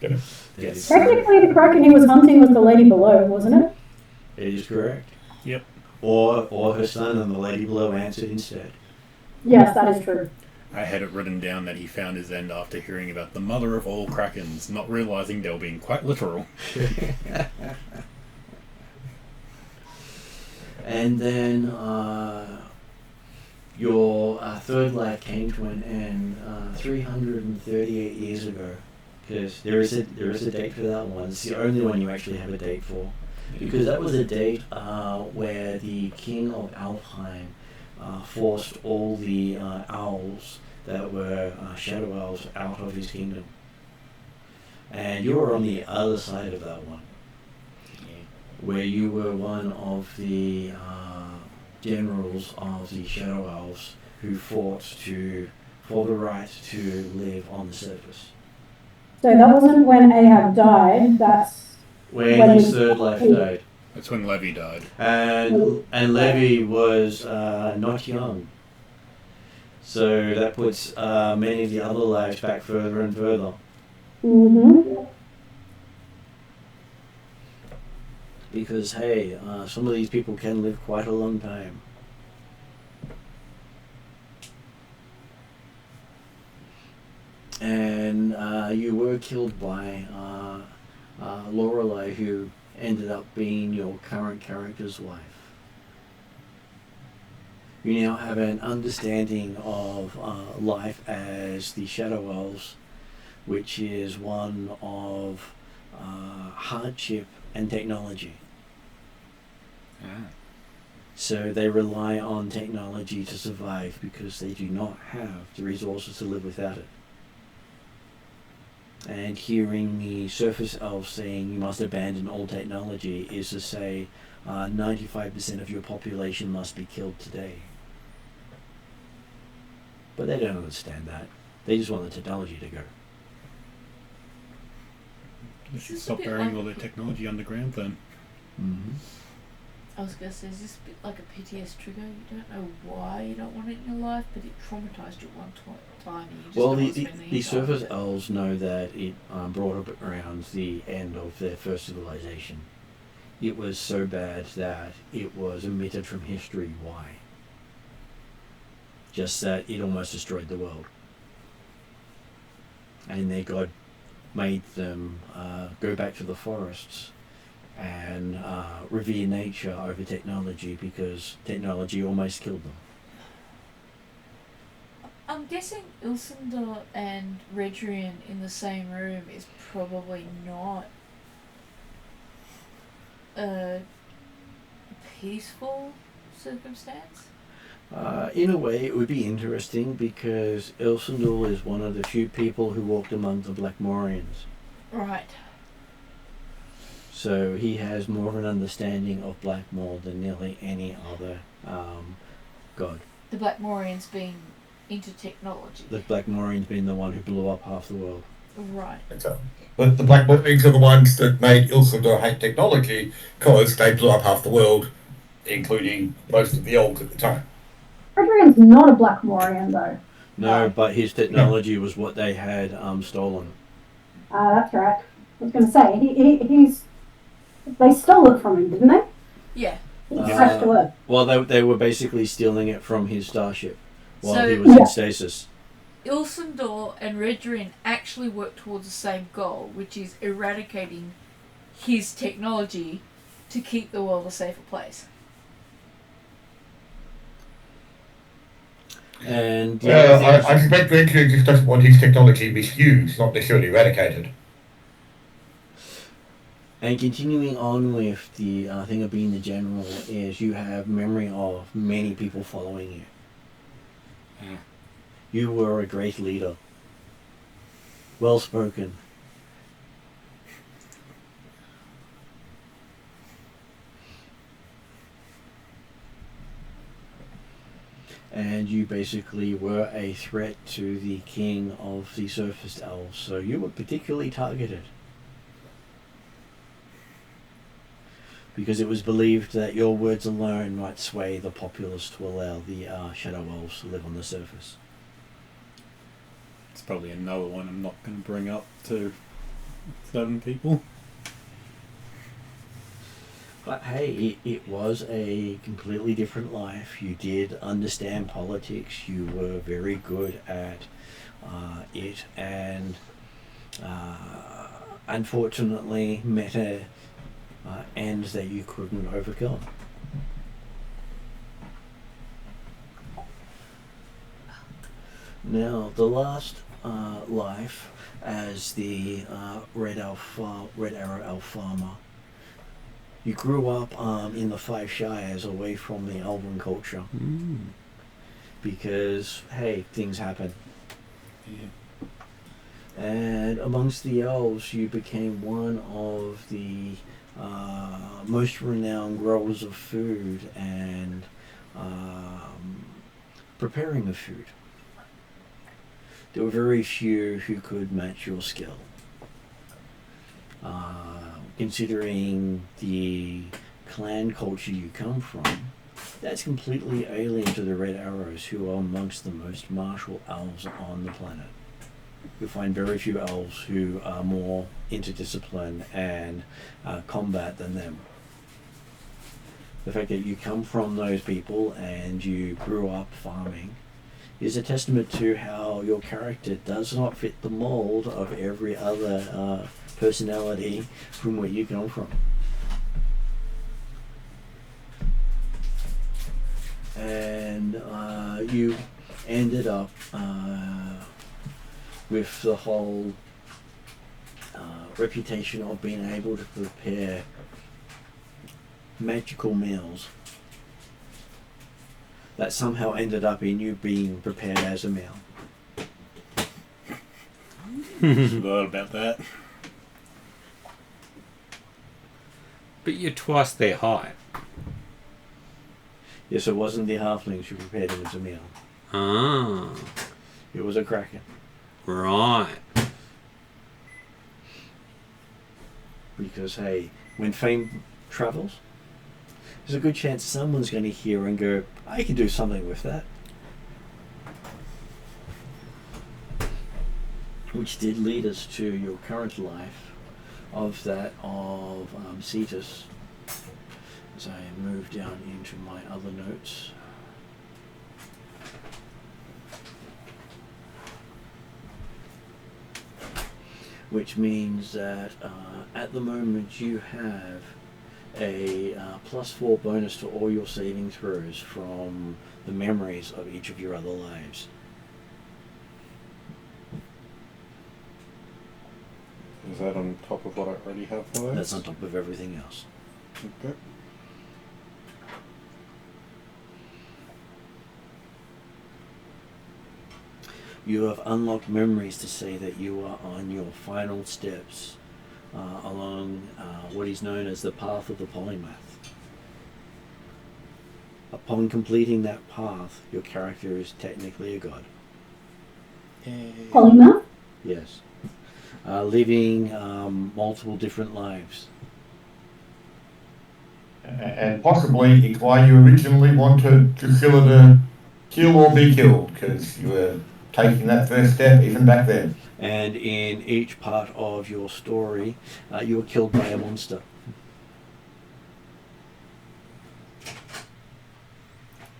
Yes. Technically, the kraken he was hunting was the lady below, wasn't it? It is correct. Yep. Or her son, and the lady below answered instead. Yes, that is true. I had it written down that he found his end after hearing about the mother of all krakens, not realizing they were being quite literal. And then your third life came to an end 338 years ago, because there is a date for that one. It's the only one you actually have a date for, because that was a date where the king of Alfheim forced all the owls that were shadow elves out of his kingdom, and you were on the other side of that one, where you were one of the generals of the Shadow Elves who fought for the right to live on the surface. So that wasn't when Ahab died. That's When his third life died. That's when Levi died. And Levi was not young. So that puts many of the other lives back further and further. mm-hmm. Because, hey, some of these people can live quite a long time. And you were killed by Lorelei, who ended up being your current character's wife. You now have an understanding of life as the Shadow Elves, which is one of hardship and technology. So they rely on technology to survive because they do not have the resources to live without it. And hearing the surface elves saying you must abandon all technology is to say 95% of your population must be killed today. But they don't understand that. They just want the technology to go. They should It's a stop bit burying like- all their technology underground then. Mm-hmm. I was going to say, is this a bit like a PTS trigger? You don't know why you don't want it in your life, but it traumatized you at one time and you just Well, don't the, want to the, spend any the time surface with it. elves know that it brought up around the end of their first civilization. It was so bad that it was omitted from history. Why? Just that it almost destroyed the world. And their god made them go back to the forests and revere nature over technology because technology almost killed them. I'm guessing Ilsandor and Redrian in the same room is probably not a peaceful circumstance. In a way, it would be interesting because Ilsandor is one of the few people who walked among the Blackmorians. Right. So he has more of an understanding of Blackmore than nearly any other god. The Blackmorians being into technology. The Blackmorians being the one who blew up half the world. Right. But the Black Mornings are the ones that made Ilsandor hate technology because they blew up half the world, including most of the elves at the time. Adrian's not a Blackmorian, though. No, but his technology was what they had stolen. That's right. I was going to say, he's... They stole it from him, didn't they? Yeah. He crashed to Earth. Well, they were basically stealing it from his starship while So- he was in stasis. Ilsandor and Redrian actually work towards the same goal, which is eradicating his technology to keep the world a safer place. And the Well, other thing I suspect Adrian just doesn't want his technology misused, not necessarily eradicated. And continuing on with the thing of being the general is you have memory of many people following you. Yeah. You were a great leader. Well spoken. And you basically were a threat to the king of the surface elves, so you were particularly targeted. Because it was believed that your words alone might sway the populace to allow the shadow elves to live on the surface. It's probably another one I'm not going to bring up to certain people. But hey, it was a completely different life. You did understand politics. You were very good at it, and unfortunately met a ends that you couldn't overcome. Now, the last life as the Red Arrow Elf Farmer, you grew up in the Five Shires away from the Elven culture. Because, hey, things happen. Yeah. And amongst the elves, you became one of the most renowned growers of food and preparing of food. There were very few who could match your skill. Considering the clan culture you come from, that's completely alien to the Red Arrows, who are amongst the most martial elves on the planet. You'll find very few elves who are more interdiscipline and combat than them. The fact that you come from those people and you grew up farming is a testament to how your character does not fit the mold of every other personality from where you come from. And you ended up with the whole reputation of being able to prepare magical meals that somehow ended up in you being prepared as a meal. Forgot about that. But you're twice their height. Yes, it wasn't the halflings who prepared him as a meal. Ah, It was a kraken. right. Because, hey, when fame travels, there's a good chance someone's going to hear and go, I can do something with that. Which did lead us to your current life of that of Cetus. As I move down into my other notes. which means that at the moment you have a +4 bonus to all your saving throws from the memories of each of your other lives. Is that on top of what I already have for those? That's on top of everything else. Okay. You have unlocked memories to say that you are on your final steps along what is known as the path of the polymath. Upon completing that path, your character is technically a god. Polymath? Yes. Living multiple different lives. And possibly it's why you originally wanted Drusilla to kill or be killed, because you were taking that first step even back then. And in each part of your story, you were killed by a monster.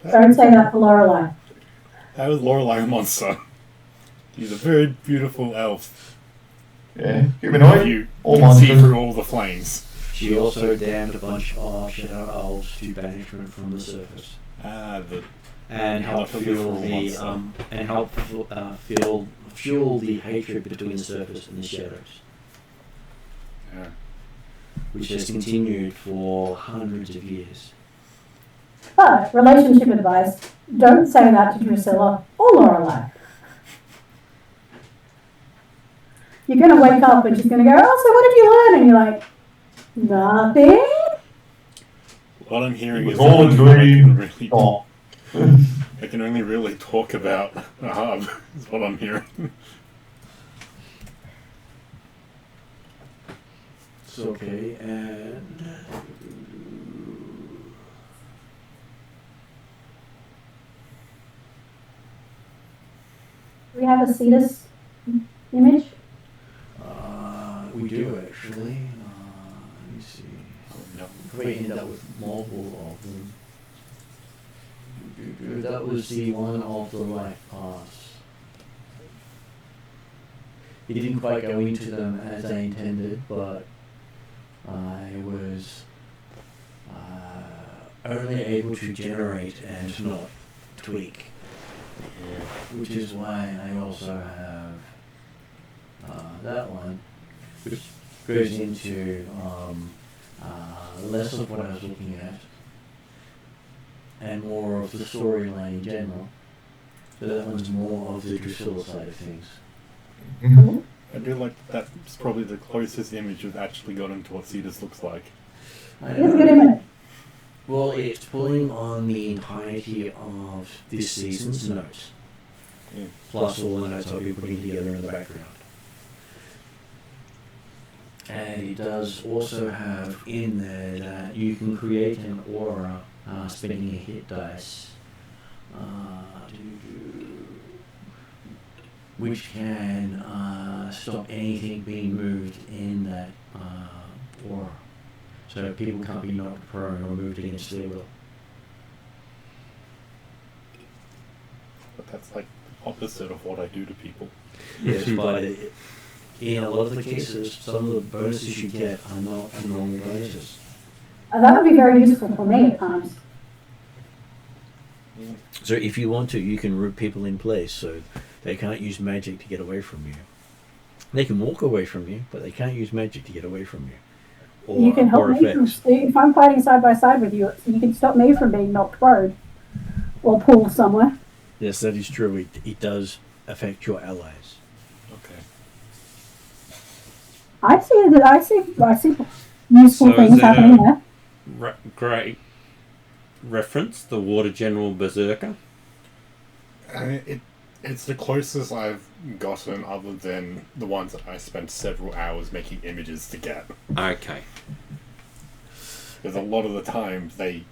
Don't say that for Lorelei. How is Lorelei a monster? She's a very beautiful elf. Yeah, humanoid, You all can see monsters. through all the flames. She also damned a bunch of shadow elves to banishment from the surface, and helped Not a fuel literal the monster. fuel the hatred between the surface and the shadows, Yeah. which has continued for hundreds of years. But, relationship advice, don't say that to Drusilla or Lorelei. You're going to wake up and she's going to go, oh, so what did you learn? And you're like, nothing. What I'm hearing It is was all a dream. Oh. I can only really talk about a hub, is what I'm hearing. It's okay, and Do we have a Cetus image? we do actually. Let me see. If we end up with multiple of them. That was the one of the life paths. He didn't quite go into them as I intended, but I was only able to generate and not tweak. Which is why I also have that one, which goes into less of what I was looking at and more of the storyline in general. So that one's more of the Drusilla side of things. Mhm. I do like that's probably the closest image we've actually gotten to what Cetus looks like. It's a good image. Well, it's pulling on the entirety of this season's notes, Yeah. plus all the notes I'll be putting together in the background. And it does also have in there that you can create an aura spending a hit dice, which can stop anything being moved in that aura. So people can't be knocked prone or moved against their will. But that's like the opposite of what I do to people. Yes, but in a lot of the cases, some of the bonuses you get are not normal bonuses. That would be very useful for me at times. So if you want to, you can root people in place so they can't use magic to get away from you. They can walk away from you, but they can't use magic to get away from you. Or, You can help or me from, effects. if I'm fighting side by side with you, you can stop me from being knocked prone or pulled somewhere. Yes, that is true. It does affect your allies. Okay. I see useful So is things that happening there. Great reference, the Water General Berserker. It's the closest I've gotten other than the ones that I spent several hours making images to get. Okay. Because a lot of the time they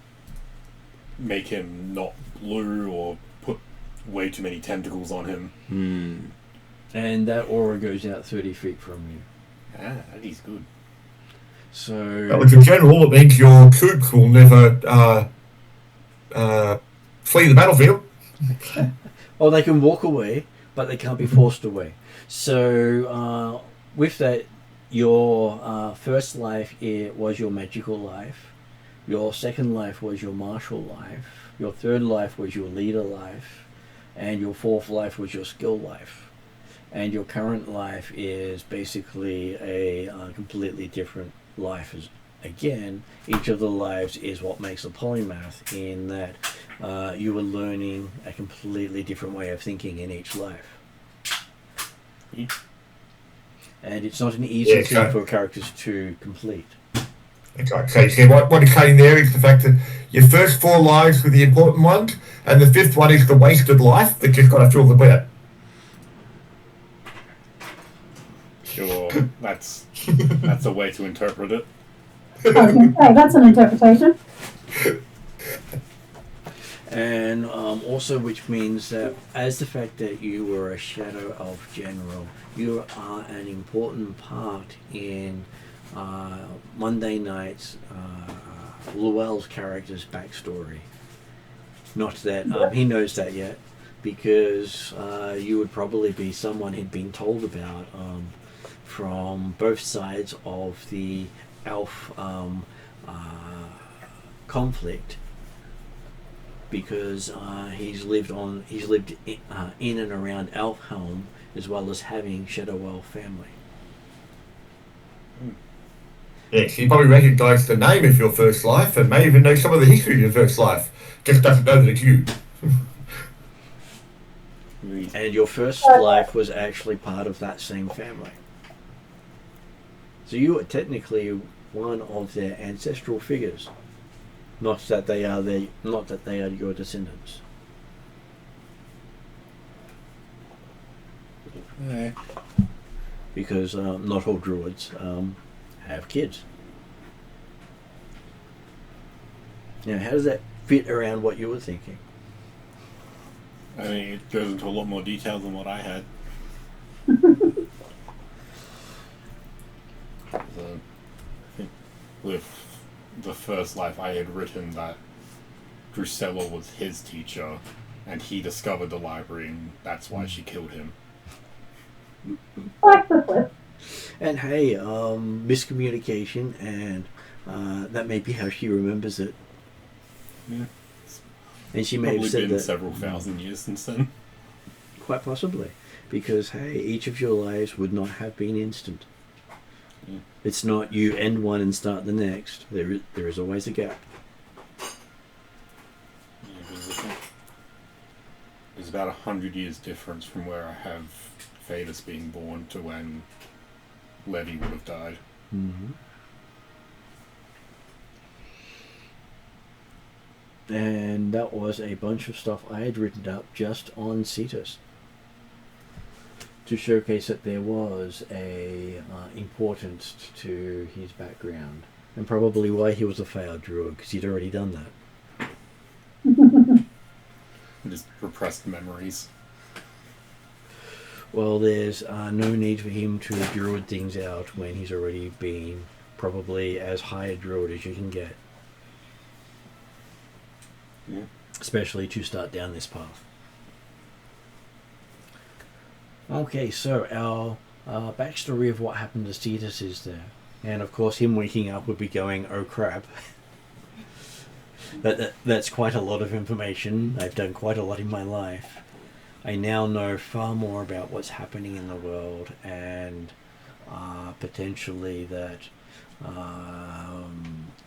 make him not blue or put way too many tentacles on him. And that aura goes out 30 feet from you. Ah, that is good. So Well, in general, it means your troops will never flee the battlefield. they can walk away, but they can't be forced away. So with that, your first life was your magical life. Your second life was your martial life. Your third life was your leader life. And your fourth life was your skill life. And your current life is basically a completely different life. Again, each of the lives is what makes a polymath, in that you are learning a completely different way of thinking in each life. Yeah. And it's not an easy thing for characters to complete. Okay, so you see what is saying there is the fact that your first 4 lives were the important ones, and the 5th one is the wasted life that just got to fill the bit. Sure, that's a way to interpret it. I was going to say, that's an interpretation. And also, which means that as the fact that you were a Shadow Elf General, you are an important part in Monday night's Llewell's character's backstory. Not that he knows that yet, because you would probably be someone he'd been told about from both sides of the elf conflict, because he's lived in and around Elfhelm, as well as having Shadow Elf family. Yes, he probably recognised the name of your first life and may even know some of the history of your first life. Just doesn't know that it's you. And your first life was actually part of that same family. So you are technically one of their ancestral figures. Not that they are your descendants. Yeah. Because not all druids have kids. Now, how does that fit around what you were thinking? I mean, it goes into a lot more detail than what I had. I think with the first life, I had written that Drusilla was his teacher, and he discovered the library, and that's why she killed him. And hey, miscommunication, and that may be how she remembers it. Yeah. And she may Probably have said been that several thousand years since then. quite possibly, because hey, each of your lives would not have been instant. Yeah. It's not you end one and start the next. There is always a gap. Yeah, there's about 100 years difference from where I have Phaedus being born to when Levi would have died. Mm-hmm. And that was a bunch of stuff I had written up just on Cetus, to showcase that there was a importance to his background, and probably why he was a failed druid, because he'd already done that. Just repressed memories. Well, there's no need for him to druid things out when he's already been probably as high a druid as you can get. Yeah. Especially to start down this path. Okay, so our backstory of what happened to Cetus is there. And of course him waking up would be going, oh crap. That's quite a lot of information. I've done quite a lot in my life. I now know far more about what's happening in the world, and potentially that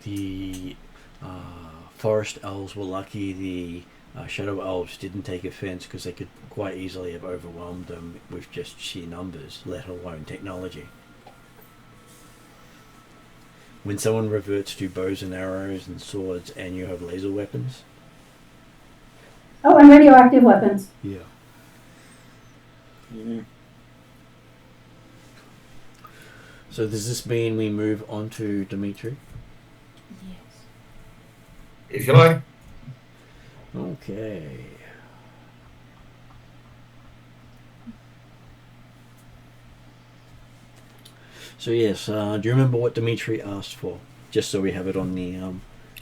the forest elves were lucky the shadow elves didn't take offense, because they could quite easily have overwhelmed them with just sheer numbers, let alone technology. When someone reverts to bows and arrows and swords and you have laser weapons. Oh, and radioactive weapons. Yeah. Yeah. So does this mean we move on to Dimitri? Yes. If you like. Okay. So yes, do you remember what Dimitri asked for? Just so we have it on the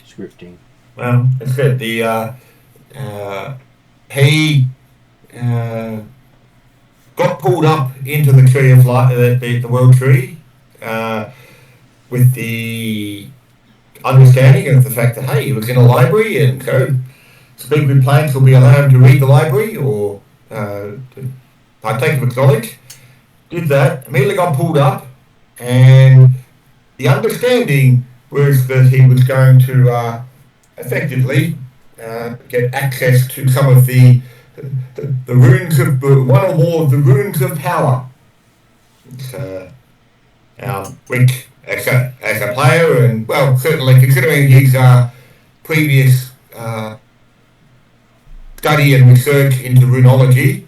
scripting. Well, it's good. He got pulled up into the tree of life, the world tree, with the understanding of the fact that, hey, he was in a library and so speak with plants will be allowed to read the library or partake of its knowledge. Did that, immediately got pulled up, and the understanding was that he was going to effectively get access to some of the runes of one or more of the runes of power. Which as a player, and well, certainly considering his previous study and research into runology,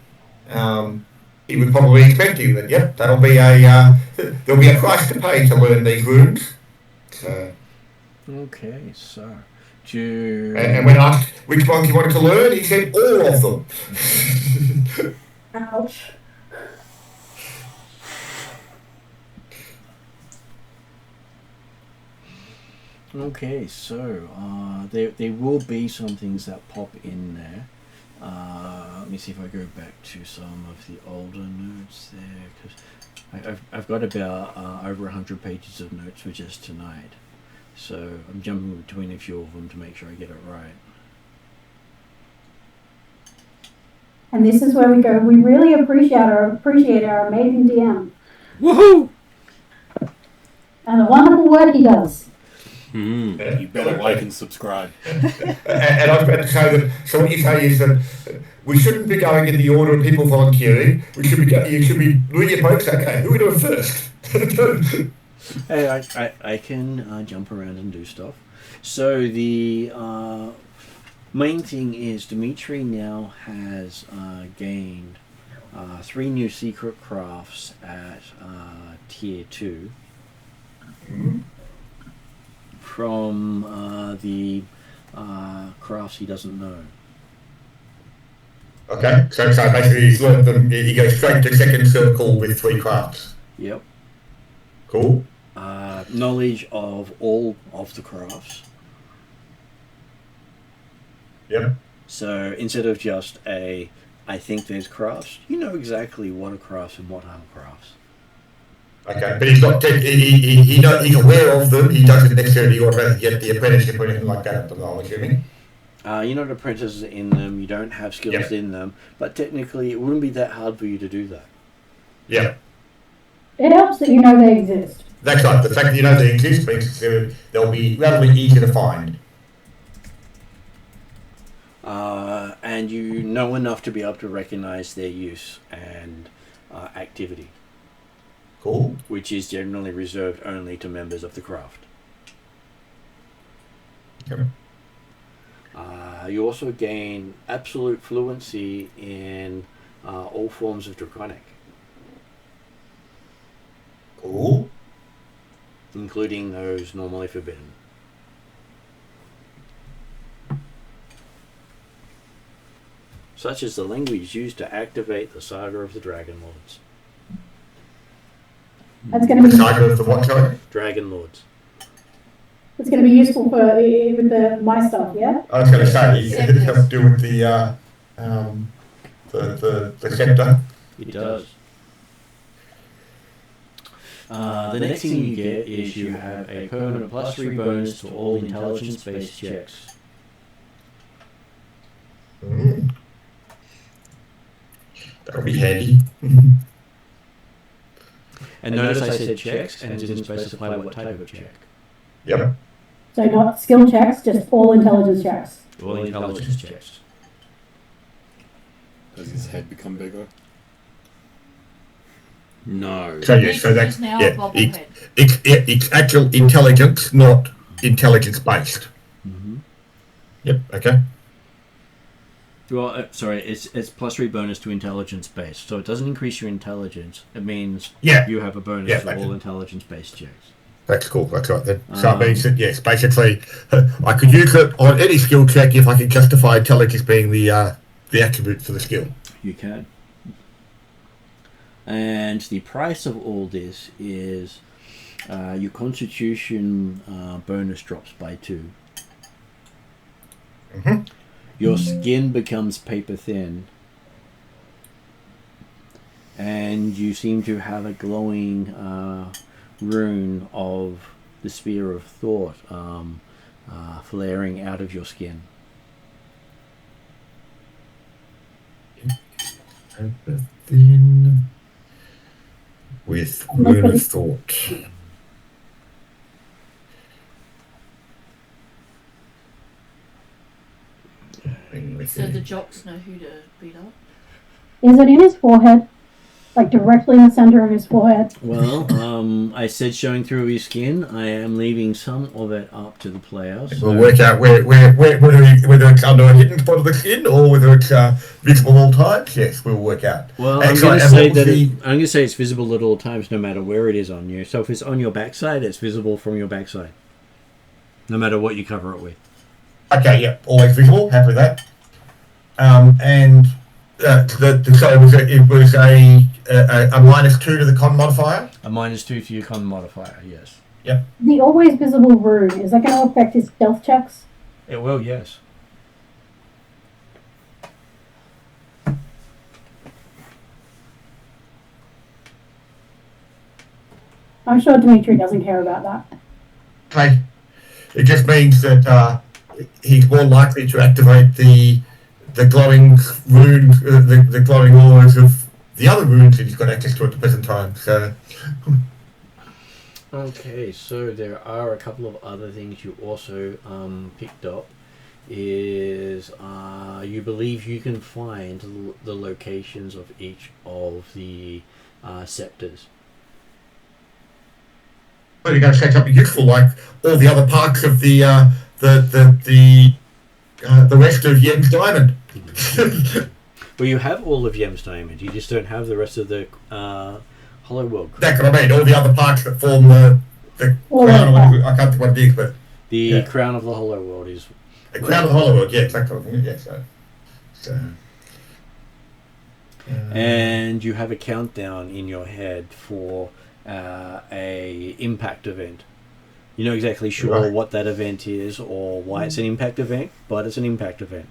he was probably expecting that. Yep, that'll be there'll be a price to pay to learn these runes. Okay, so do And when asked which ones he wanted to learn, he said all of them. Ouch. Okay, so there will be some things that pop in there. Let me see if I go back to some of the older notes there, because I've got about over 100 pages of notes for just tonight. So I'm jumping between a few of them to make sure I get it right. And this is where we go. We really appreciate our amazing DM Woohoo! and the wonderful work he does. You better like and subscribe. And I was about to say that, so what you say is that we shouldn't be going in the order of people volunteering. You should be doing your folks. Okay, who are we doing first? Hey, I can jump around and do stuff. So the main thing is Dimitri now has gained 3 new secret crafts at tier 2 from the crafts he doesn't know. Okay, so basically he's learned them. He goes straight to second circle with 3 crafts. Yep. Cool. Knowledge of all of the crafts. Yep. So instead of just I think there's crafts, you know exactly what are crafts and what aren't crafts. Okay, but he's not. He's aware of them. He doesn't necessarily automatically get the apprenticeship or anything like that at the moment, I'm assuming. You're not apprentices in them, you don't have skills in them, but technically it wouldn't be that hard for you to do that. Yeah. It helps that you know they exist. That's right. The fact that you know they exist means they'll be relatively easy to find. And you know enough to be able to recognize their use and activity. Cool. Which is generally reserved only to members of the craft. Yep. You also gain absolute fluency in all forms of Draconic. Cool. Including those normally forbidden. Such as the language used to activate the Saga of the Dragon Lords. That's going to be Saga of the what, sorry? Dragon Lords. It's going to be useful for with my stuff, yeah? I was going to say, it has to do with the scepter. It does. The next thing you get is you have a permanent +3 bonus to all intelligence-based checks. That'll be handy. And notice I said checks and didn't specify what type of check. Yep. So not skill checks, just all intelligence checks. All intelligence checks. Does his head become bigger? No. So yeah, so that's now a bobblehead. it's actual intelligence, not intelligence based. Mm-hmm. Yep. Okay. Well, sorry, it's +3 bonus to intelligence based, so it doesn't increase your intelligence. It means you have a bonus to all intelligence based checks. That's cool. That's right then. So it means that yes, basically, I could use it on any skill check if I can justify intelligence being the attribute for the skill. You can. And the price of all this is your Constitution bonus drops by 2. Mm-hmm. Your skin becomes paper thin, and you seem to have a glowing rune of the Spear of Thought flaring out of your skin. Thin with Rune of Thought. So the jocks know who to beat up. Is it in his forehead? Like directly in the center of his forehead? Well, I said showing through his skin. I am leaving some of it up to the players. We'll work out whether it's under a hidden spot of the skin or whether it's visible all times. Yes, we'll work out. Well, I'm going to say it's visible at all times, no matter where it is on you. So if it's on your backside, it's visible from your backside, no matter what you cover it with. Okay, yeah, always visible. Happy with that. And so it was a -2 to the con modifier. A -2 to your con modifier. Yes. Yep. The always visible rune, is that going to affect his stealth checks? It will. Yes. I'm sure Dimitri doesn't care about that. Okay. It just means that he's more likely to activate the glowing runes, the glowing auras of the other runes that he's got access to at the present time. So. Okay, so there are a couple of other things you also picked up. Is you believe you can find the locations of each of the scepters. Well, you're going to say something useful, like all the other parts of the rest of Yem's diamond. Well, you have all of Yem's diamond. You just don't have the rest of the Hollow World. That's what I mean. All the other parts that form the crown. I can't think what it is, but the crown of the Hollow World is the crown of the Hollow World. Yeah, exactly. Yeah, so. And you have a countdown in your head for a impact event. You're not exactly sure what that event is or why it's an impact event, but it's an impact event.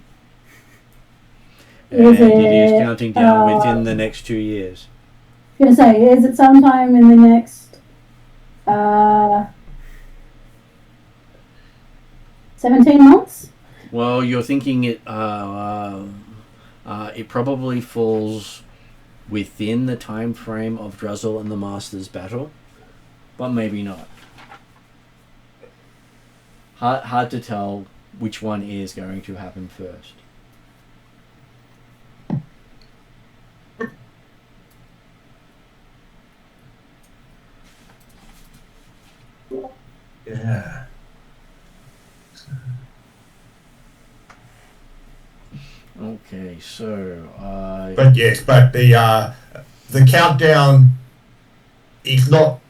And it is counting down within the next 2 years. I was going to say, is it sometime in the next 17 months? Well, you're thinking it probably falls within the time frame of Druzzle and the Masters battle, but maybe not. Hard to tell which one is going to happen first. Yeah. Okay, so But yes, but the countdown is not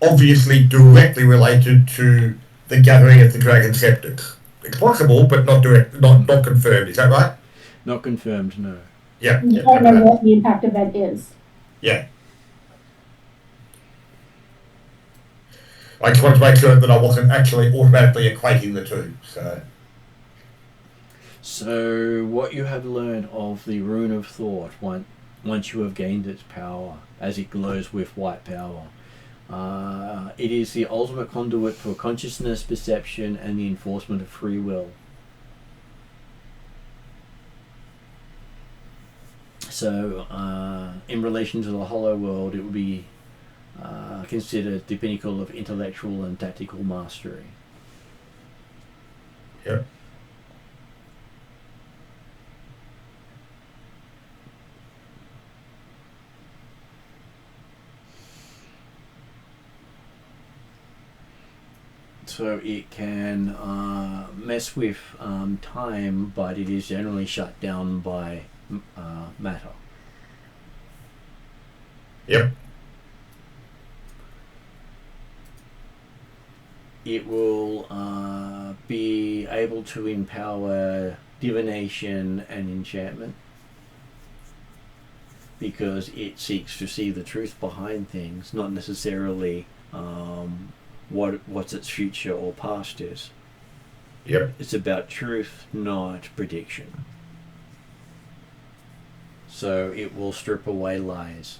obviously directly related to the gathering of the Dragon Scepters. It's possible, but not direct, not confirmed. Is that right? not confirmed, no. Yeah. You don't know what the impact event is. Yeah. I just wanted to make sure that I wasn't actually automatically equating the two. So what you have learned of the Rune of Thought once you have gained its power, as it glows with white power, it is the ultimate conduit for consciousness, perception, and the enforcement of free will. So, in relation to the Hollow World, it would be considered the pinnacle of intellectual and tactical mastery. Yep. So it can mess with time, but it is generally shut down by matter. Yep. It will be able to empower divination and enchantment, because it seeks to see the truth behind things, not necessarily what's its future or past is. Yep. It's about truth, not prediction. So it will strip away lies.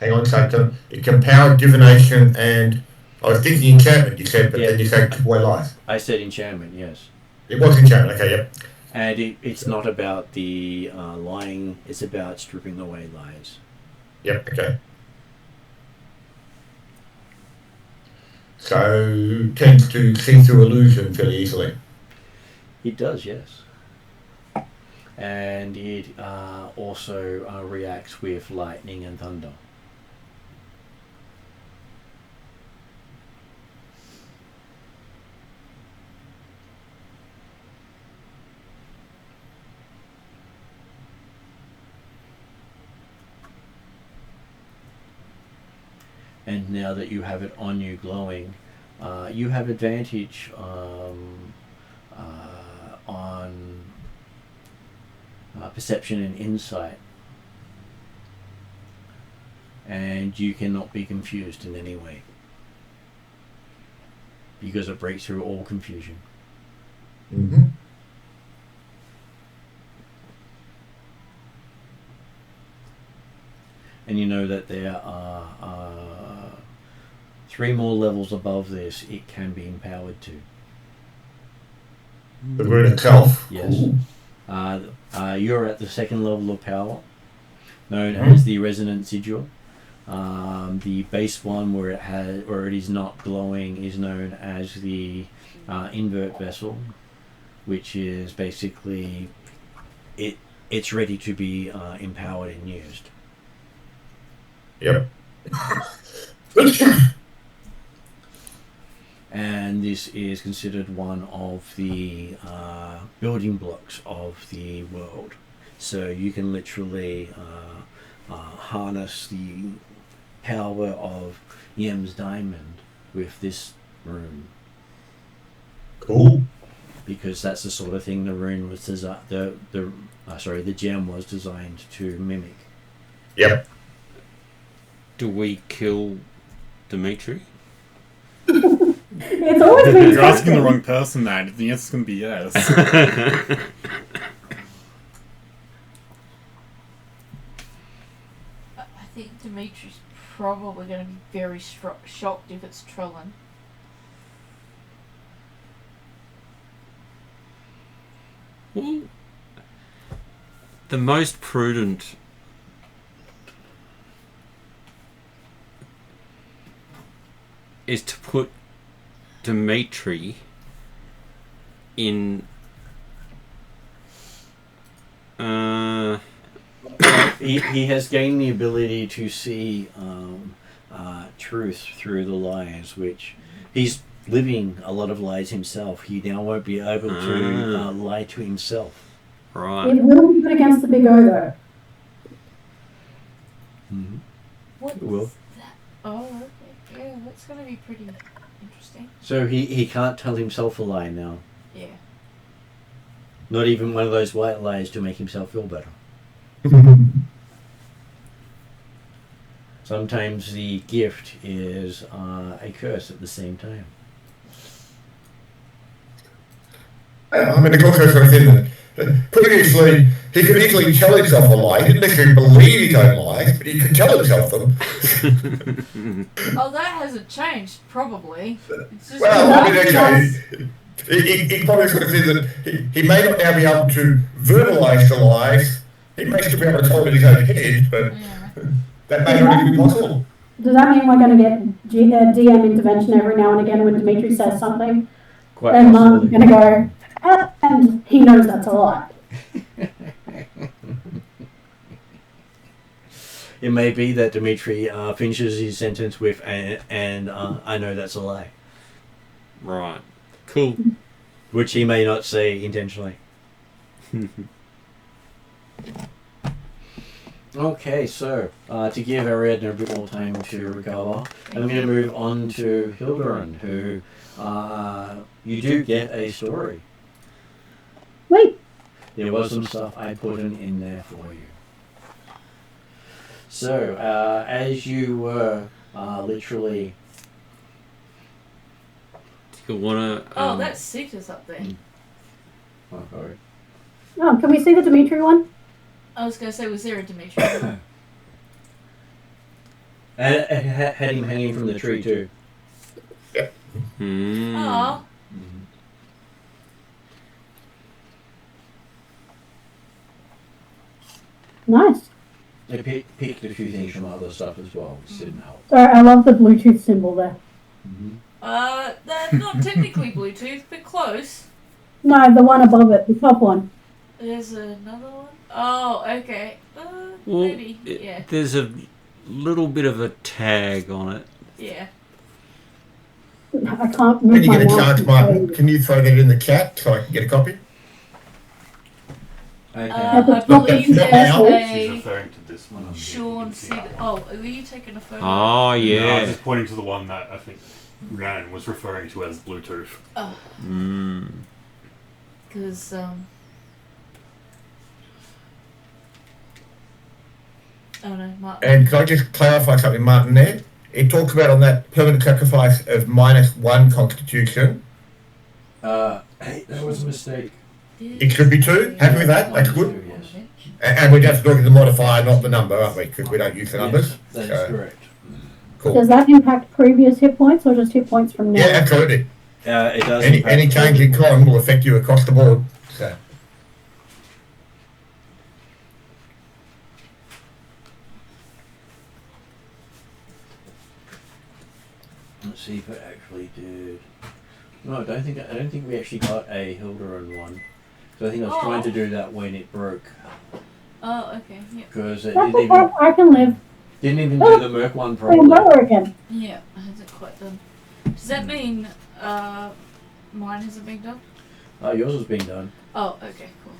Hang on, so it can power divination and... I was thinking enchantment, you said, but Yeah. then you said white lies. I said enchantment, yes. It was enchantment, okay, yep. And it's not about the lying, it's about stripping away lies. Yep, okay. So, tends to see through illusion fairly easily. It does, yes. And it also reacts with lightning and thunder. And now that you have it on you glowing, you have advantage on perception and insight. And you cannot be confused in any way. Because it breaks through all confusion. Mm-hmm. And you know that there are 3 more levels above this it can be empowered to. The rune itself? Yes. You're at the 2nd level of power, known as the Resonant Sigil. The base one where it is not glowing is known as the Invert Vessel, which is basically it's ready to be empowered and used. Yep. And this is considered one of the building blocks of the world. So you can literally harness the power of Yem's diamond with this rune. Cool. Because that's the sort of thing the rune was the gem was designed to mimic. Yep. Do we kill Dimitri? It's always been You're asking the tested. wrong person, man. The answer's going to be yes. I think Dimitri's probably going to be very shocked if it's Trellin. Well, the most prudent is to put Dimitri in He has gained the ability to see truth through the lies, which he's living a lot of lies himself. He now won't be able to lie to himself. right. It will be good against the big O though. Mm-hmm. What It will. is that? Oh, okay. Yeah, that's going to be pretty interesting. So he can't tell himself a lie now. Yeah. Not even one of those white lies to make himself feel better. Sometimes the gift is a curse at the same time. I mean, of course, that's what I said. Previously, he could easily tell himself a lie. He didn't necessarily believe his own lies, but he could tell himself them. Oh, that hasn't changed, probably. It's just Well, I mean, okay. He probably could have said that he may not now be able to verbalise the lies. He may still be able to tell them in his own head, but yeah. that may not even be possible. Does that mean we're going to get DM intervention every now and again when Dimitri says something? Quite Then Mom's possibly. going to go, "Ah," and he knows that's a lie. It may be that Dimitri finishes his sentence with, and I know that's a lie. Right. Cool. Which he may not say intentionally. Okay, so to give Ariadne a bit more time to recover, I'm going to move on to Hildebrand, who you do get a story. Wait, There was some stuff I put in there for you. So, as you were literally... Do you want to... Oh, that's Sita's up there. Oh, sorry. oh, can we see the Dimitri one? I was going to say, was there a Dimitri? And it had him hanging from the tree too. Aw. Nice. They picked a few things from other stuff as well, which didn't help. Sorry, I love the Bluetooth symbol there. They're not technically Bluetooth, but close. No, the one above it, the top one. There's another one? Oh, okay. Well, Maybe, yeah. There's a little bit of a tag on it. Yeah. I can't move When you my get a mouse chance, and Martin, play. can you throw that in the chat so I can get a copy? Okay. I Not believe that there's now. She's a referring to this one. Sean Cedar. Oh, are you taking a photo? Oh, No, I was yeah. just pointing to the one that I think Ryan was referring to as Bluetooth. Oh, Mm. because, oh no, Martin. And can I just clarify something, Martin, there? It talks about on that permanent sacrifice of -1 constitution. Hey, that was a mistake. It should be 2. Happy with that? That's good. Yes. And we're just talking the modifier, not the number, aren't we? Because we don't use the numbers. Yes, that is So, correct. cool. Does that impact previous hit points or just hit points from now? Yeah, absolutely. It does. Any impact- change in con will affect you across the board. So. Let's see if it actually did. No, I don't think we actually got a Hilderan one. So I think I was trying to do that when it broke Oh, okay, yeah. because it That's didn't okay, even, I can live. didn't even do the Merc one I'll properly. go again. Yeah, it hasn't quite done. Does that mean, mine hasn't been done? Yours was being done. Oh, okay, cool.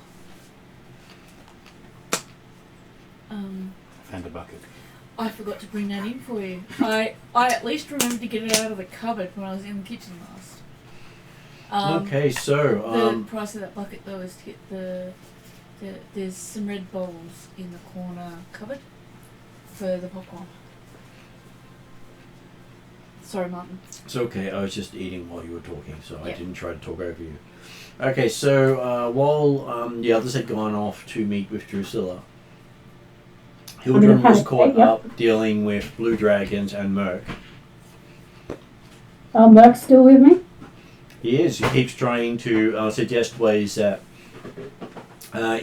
And a bucket. I forgot to bring that in for you. I at least remembered to get it out of the cupboard when I was in the kitchen last. Okay, The so price of that bucket though is to get the there's some red bowls in the corner cupboard for the popcorn. Sorry, Martin. it's okay. I was just eating while you were talking, so I Yeah. didn't try to talk over you. Okay, so while the others had gone off to meet with Drusilla, Hildren was caught up dealing with blue dragons and Merc. Merc's still with me? He is. He keeps trying to suggest ways that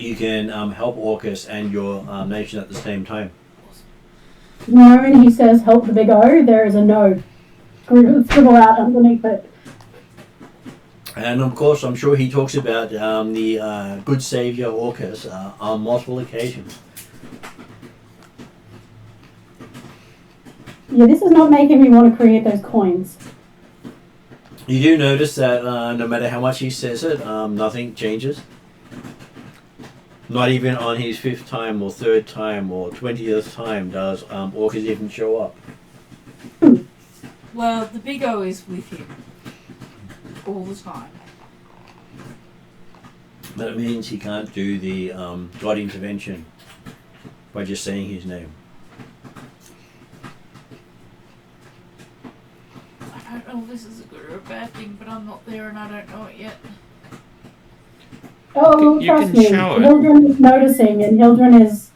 you can help Orcus and your nation at the same time. The moment he says help the big O, there is a no. Scribble out underneath it. And of course, I'm sure he talks about the good savior Orcus on multiple occasions. Yeah, this is not making me want to create those coins. You do notice that no matter how much he says it, nothing changes. Not even on his 5th time or 3rd time or 20th time does Orcus even show up. Well, the big O is with him all the time. But it means he can't do the God intervention by just saying his name. I don't know if this is a good or a bad thing, but I'm not there and I don't know it yet. Oh, You trust can me. show it. Hildren is noticing, and Hildren is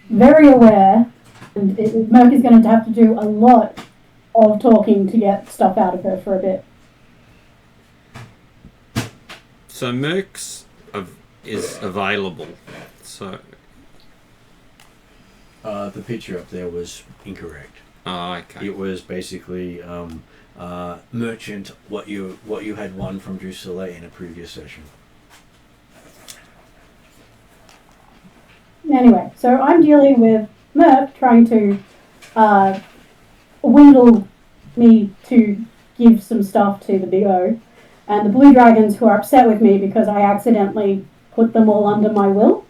very aware. And Merc is going to have to do a lot of talking to get stuff out of her for a bit. So Mercs is available. So, The picture up there was incorrect. okay. It was basically merchant what you had won from Drusilla in a previous session. Anyway, so I'm dealing with Merc trying to wheedle me to give some stuff to the Big O, and the Blue Dragons who are upset with me because I accidentally put them all under my will.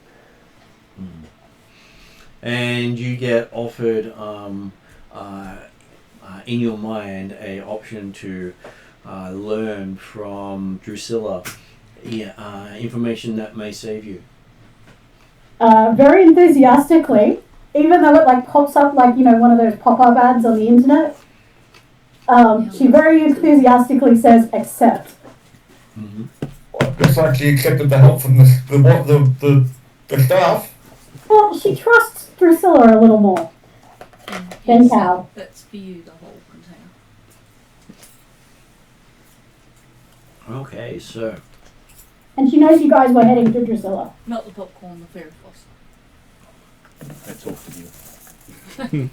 And you get offered in your mind a option to learn from Drusilla information that may save you. Very enthusiastically, even though it like pops up like, you know, one of those pop-up ads on the internet. She very enthusiastically says accept. Mm-hmm. Just like she accepted the help from the staff. Well, she trusts Drusilla a little more than Yes, Cal. that's for you, the whole container. Okay, so And she knows you guys were heading to Drusilla. Not the popcorn, the fairy floss. That's all for you.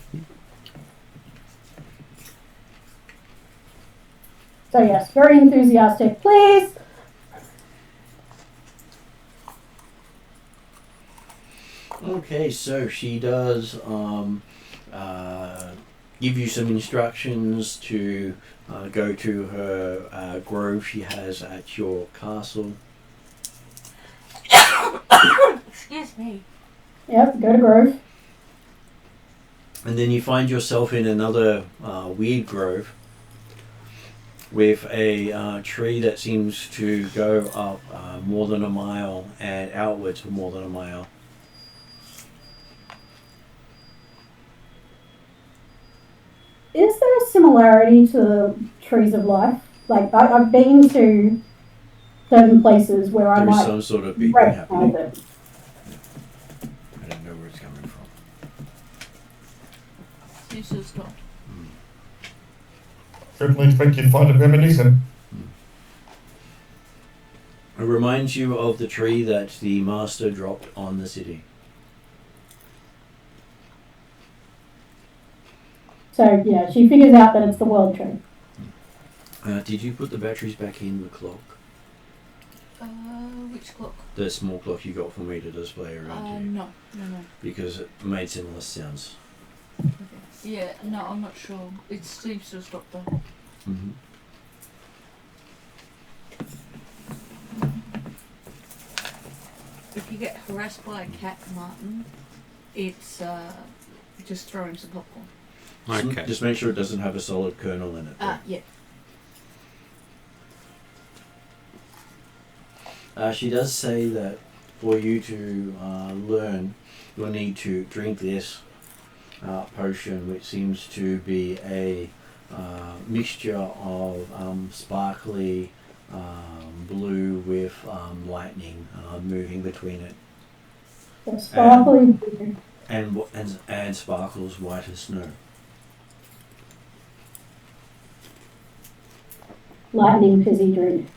So yes, very enthusiastic. Please! okay, so she does give you some instructions to go to her grove she has at your castle. Excuse me. Yep, go to Grove. And then you find yourself in another weird grove with a tree that seems to go up more than a mile and outwards for more than a mile. Is there a similarity to the trees of life? Like, I've been to certain places where I There is might some sort of beeping recognize happening. it. I don't know where it's coming from. Seems to have stopped. Certainly expect you'd find it reminiscent. It reminds you of the tree that the master dropped on the city. So, yeah, she figures out that it's the world tree. Did you put the batteries back in the clock? Which clock? The small clock you got for me to display around you? No. Because it made similar sounds. Okay. Yeah, no, I'm not sure. It seems to have stopped though. Mm-hmm. If you get harassed by a cat, Martin, it's just throwing some popcorn. Okay. Just make sure it doesn't have a solid kernel in it. Yeah. She does say that for you to learn, you'll need to drink this potion, which seems to be a mixture of sparkly blue with lightning moving between it, So sparkly blue. and sparkles white as snow. Lightning fizzy drink.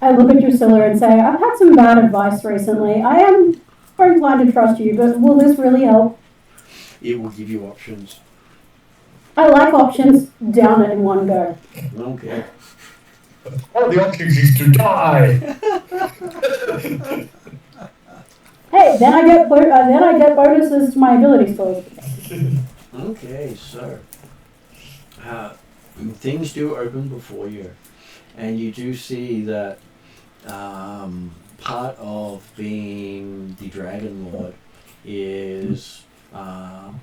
I look at Drusilla and say, I've had some bad advice recently. I am very inclined to trust you, but will this really help? It will give you options. I like options. Down it in one go. Okay. All the options is to die. Hey, then I get bonuses to my ability scores. Okay, so things do open before you, and you do see that part of being the Dragon Lord is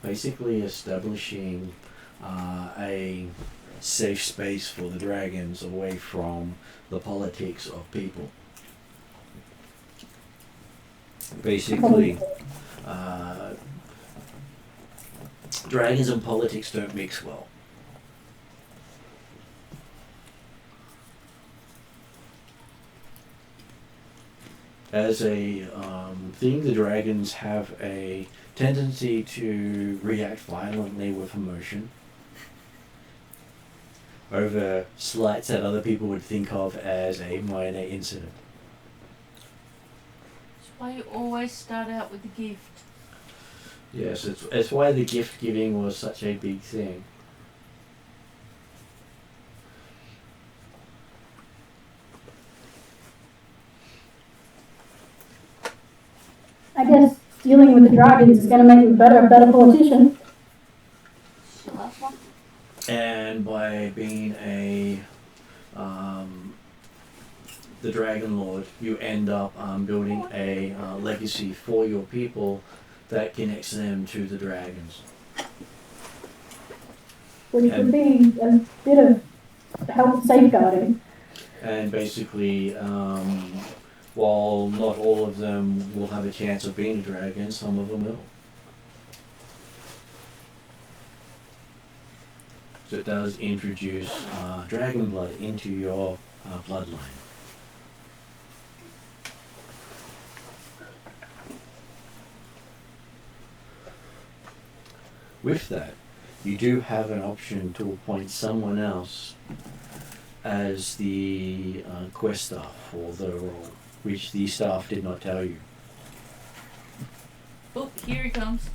basically establishing a safe space for the dragons away from the politics of people. Basically, dragons and politics don't mix well. As a thing, the dragons have a tendency to react violently with emotion over slights that other people would think of as a minor incident. That's why you always start out with a gift. Yes, it's why the gift giving was such a big thing. I guess dealing with the dragons is going to make me a better politician. So that's one. And by being the Dragon Lord, you end up building a legacy for your people that connects them to the dragons. Which would be a bit of help safeguarding. And basically, while not all of them will have a chance of being a dragon, some of them will. So it does introduce dragon blood into your bloodline. With that, you do have an option to appoint someone else as the quest staff for the role, which the staff did not tell you. Oh, here he comes.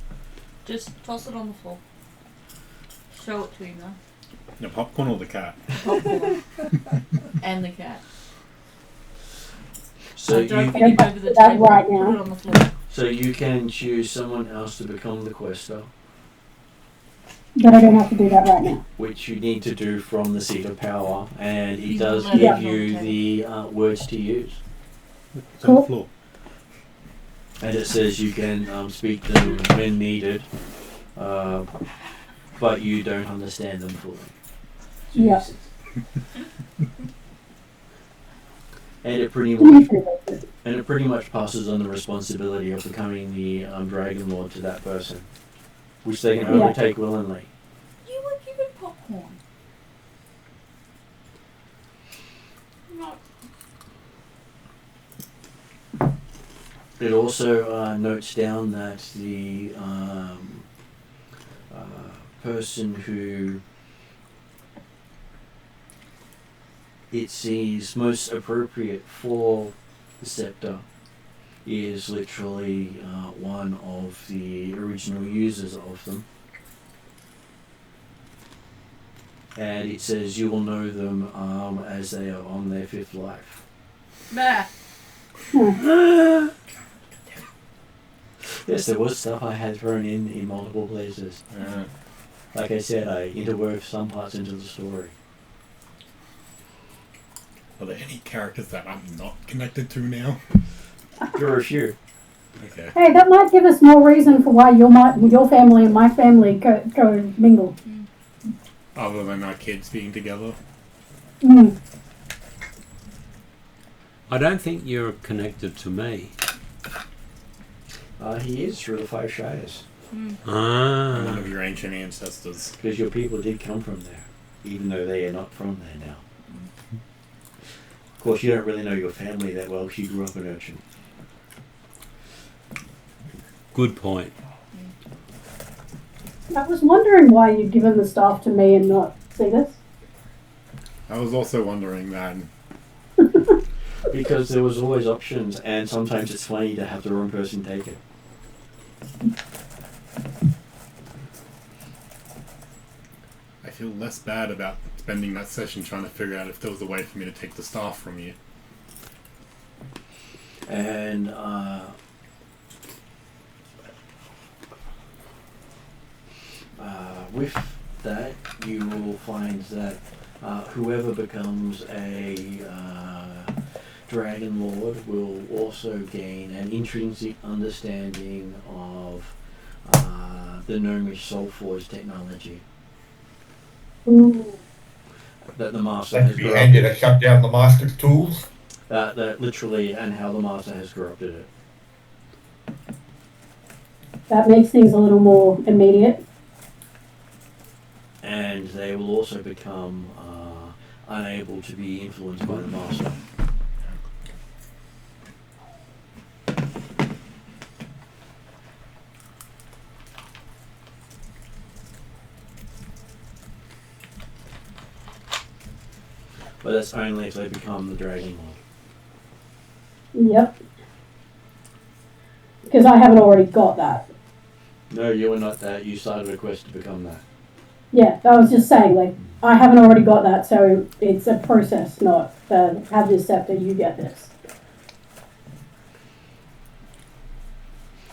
Just toss it on the floor. Show it to him though. The popcorn or the cat? Popcorn. And the cat. So don't you, pick it over the That table. right Put now. it on the floor. so you can choose someone else to become the quest staff, But I don't have to do that right now. which you need to do from the seat of power, and it You does let it give on you the the words to use. It's on the Cool. floor. And it says you can speak them when needed, but you don't understand them fully. Yeah. And it pretty You much do this. and it pretty much passes on the responsibility of becoming the Dragon Lord to that person, which they can Yeah. undertake willingly. You were given popcorn. No. It also notes down that the person who it sees most appropriate for the scepter is literally one of the original users of them. And it says you will know them as they are on their fifth life. Bah. Yes, there was stuff I had thrown in multiple places. Like I said, I interwove some parts into the story. Are there any characters that I'm not connected to now? There are a few. Okay. Hey, that might give us more reason for why your family and my family go mingle. Other than our kids being together. Mm. I don't think you're connected to me. He is through the Five Shires. One Ah. of your ancient ancestors. Because your people did come from there, even though they are not from there now. Of course, you don't really know your family that well because you grew up in Urchin. Good point. I was wondering why you'd given the staff to me and not Segus. I was also wondering that. Because there was always options, and sometimes it's funny to have the wrong person take it. I feel less bad about spending that session trying to figure out if there was a way for me to take the staff from you. And with that, you will find that whoever becomes a Dragon Lord will also gain an intrinsic understanding of the Gnomish Soulforge technology Ooh. that the Master That has could be corrupted. handy to shut down the master's tools. That literally, and how the Master has corrupted it. That makes things a little more immediate. And they will also become unable to be influenced by the Master. But that's only if they become the Dragon Lord. Yep. Because I haven't already got that. No, you are not that. You started a quest to become that. Yeah, I was just saying, like, I haven't already got that, so it's a process, not have this scepter, you get this.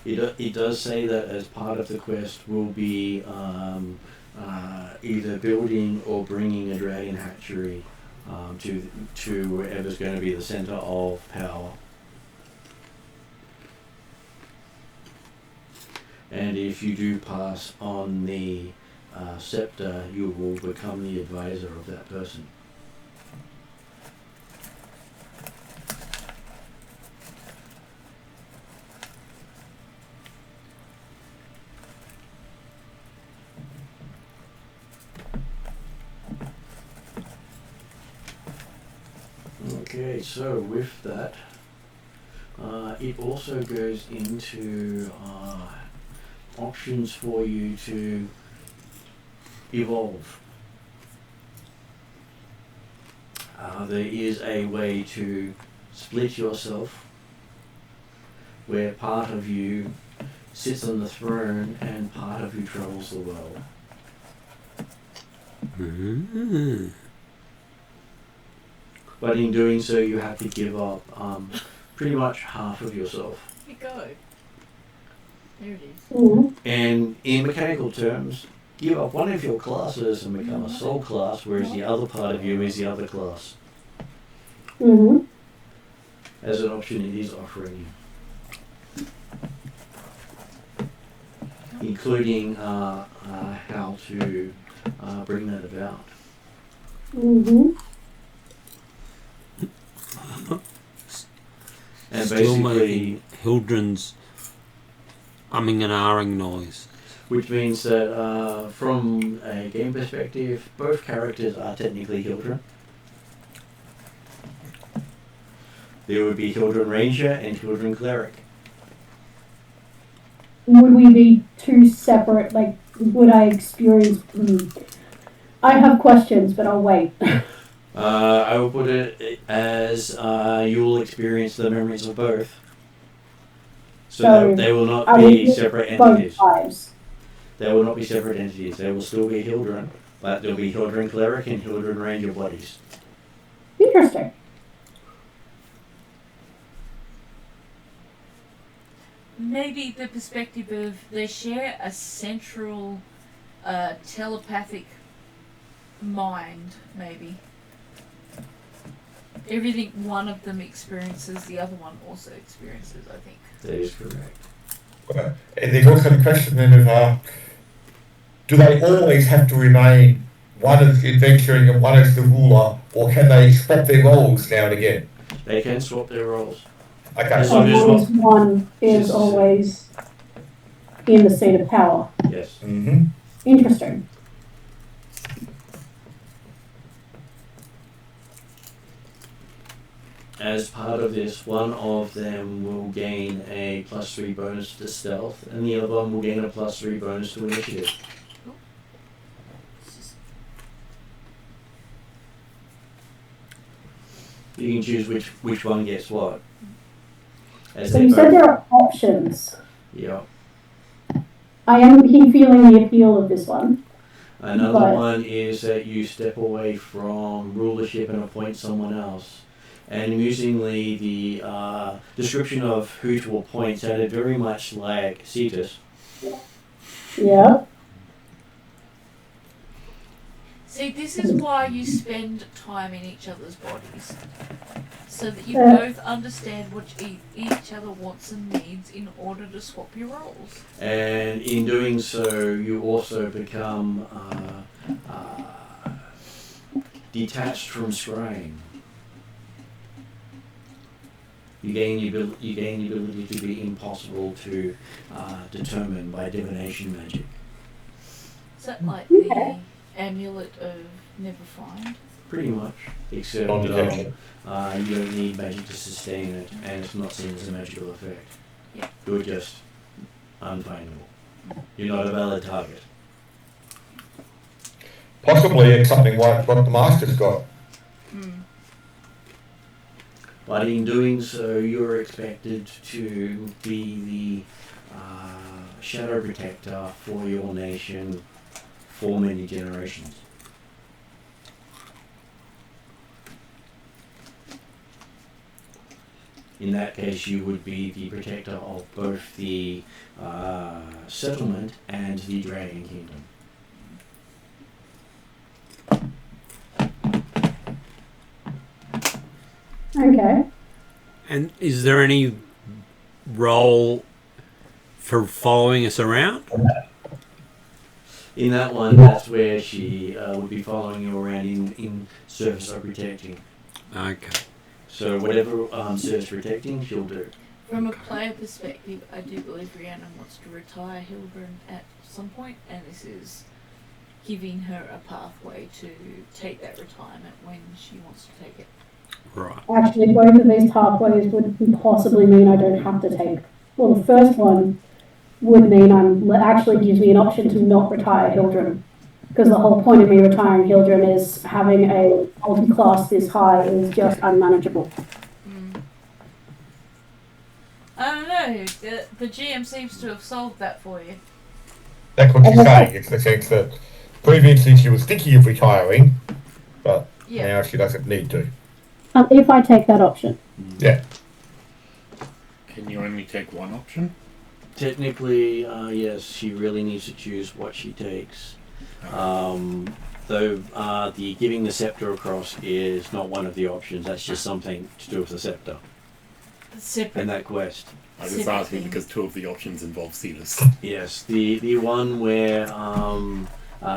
It does say that as part of the quest will be either building or bringing a dragon hatchery to wherever's going to be the center of power. And if you do pass on the scepter, you will become the advisor of that person. Okay, so with that, it also goes into options for you to evolve. There is a way to split yourself where part of you sits on the throne and part of you travels the world. Mm. But in doing so, you have to give up pretty much half of yourself. Here you go. There it is. Mhm. And in mechanical terms, give up one of your classes and become a soul class, whereas the other part of you is the other class. Mhm. As an option, it is offering you. Including how to bring that about. Mhm. And Still basically, making Hildren's umming and ahhing noise. which means that from a game perspective, both characters are technically Hildren. There would be Hildren Ranger and Hildren Cleric. Would we be two separate, like, would I experience... I have questions, but I'll wait. I will put it as you will experience the memories of both. So So, they will not I will be get separate both entities. lives. They will not be separate entities. They will still be Hildren, but there'll be Hildren Cleric and Hildren Ranger bodies. Interesting. Maybe the perspective of they share a central telepathic mind, maybe. Everything one of them experiences, the other one also experiences, I think. That is correct. Well, and there's also the question then of do they always have to remain one is adventuring and one is the ruler, or can they swap their roles now and again? They can swap their roles. Okay. As As long as long as one is Yes. always in the seat of power. Yes. Mm-hmm. Interesting. As part of this, one of them will gain a +3 bonus to stealth, and the other one will gain a +3 bonus to initiative. You can choose which one gets what. As So they you said both- there are options. Yeah. I am feeling the appeal of this one. Another But- one is that you step away from rulership and appoint someone else. And amusingly, the description of who to appoint sounded very much like Cetus. Yeah. See, this is why you spend time in each other's bodies. So that you Uh. both understand what each other wants and needs in order to swap your roles. And in doing so, you also become detached from scrying. You gain the ability to be impossible to determine by divination magic. Is that like Okay. the amulet of never find? Pretty much, except Non-detection. you don't need magic to sustain it, and it's not seen as a magical effect. Yeah. You're just unfindable. You're not a valid target. Possibly it's something like what the Master's got. But in doing so, you're expected to be the shadow protector for your nation for many generations. In that case, you would be the protector of both the settlement and the Dragon Kingdom. Okay. And is there any role for following us around? In that one, that's where she would be following you around in service of protecting. Okay. So whatever service protecting, she'll do. From a player perspective, I do believe Rhiannon wants to retire Hildren at some point, and this is giving her a pathway to take that retirement when she wants to take it. Right. Actually, both of these pathways would possibly mean I don't have to take. Well, the first one would mean actually gives me an option to not retire Hildren. Because the whole point of me retiring Hildren is having a multi-class this high is just unmanageable. I don't know. The GM seems to have solved that for you. That's what she's saying. It's the sense that previously she was thinking of retiring, but now she doesn't need to. If I take that option. Yeah. Can you only take one option? Technically, yes, she really needs to choose what she takes. Though the giving the scepter across is not one of the options. That's just something to do with the scepter Separate. and that quest. I was asking because two of the options involve Cetus. Yes, the one where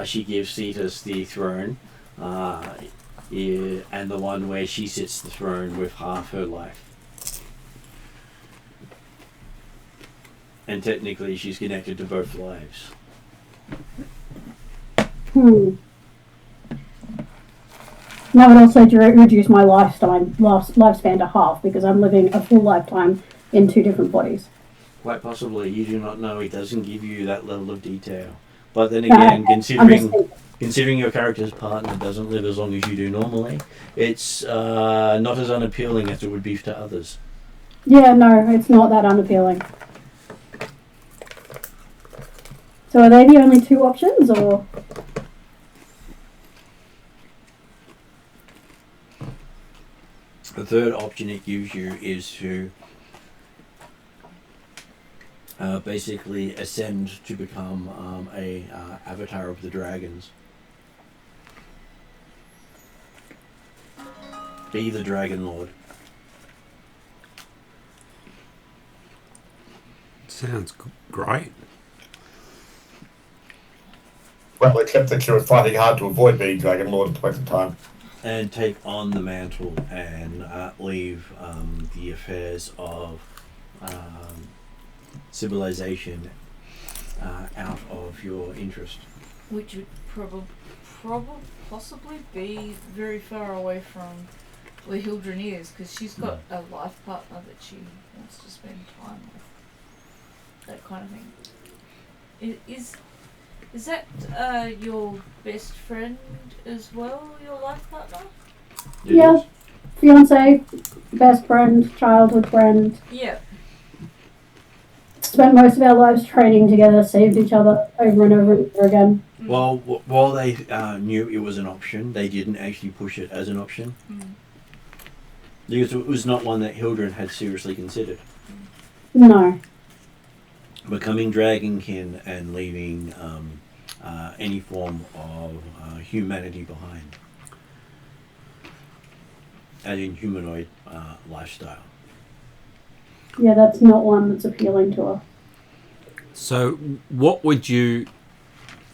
she gives Cetus the throne, and the one where she sits the throne with half her life. And technically, she's connected to both lives. That would also reduce my lifespan to half because I'm living a full lifetime in two different bodies. Quite possibly, you do not know. It doesn't give you that level of detail. But then again, considering your character's partner doesn't live as long as you do normally, it's not as unappealing as it would be to others. Yeah, no, it's not that unappealing. So are they the only two options, or...? The third option it gives you is to basically ascend to become a avatar of the dragons. Be the Dragon Lord. Sounds great. Well, except that she was finding it hard to avoid being Dragon Lord at the present time. And take on the mantle and leave the affairs of civilization out of your interest. Which would possibly be very far away from where Hildren is, because she's got a life partner that she wants to spend time with. That kind of thing. Is that your best friend as well, your life partner? Yeah. Fiance, best friend, childhood friend. Yeah. Spent most of our lives training together, saved each other over and over again. Well, while they knew it was an option, they didn't actually push it as an option. Because it was not one that Hildren had seriously considered. No. Becoming dragonkin and leaving any form of humanity behind. As in humanoid lifestyle. Yeah, that's not one that's appealing to her. So, what would you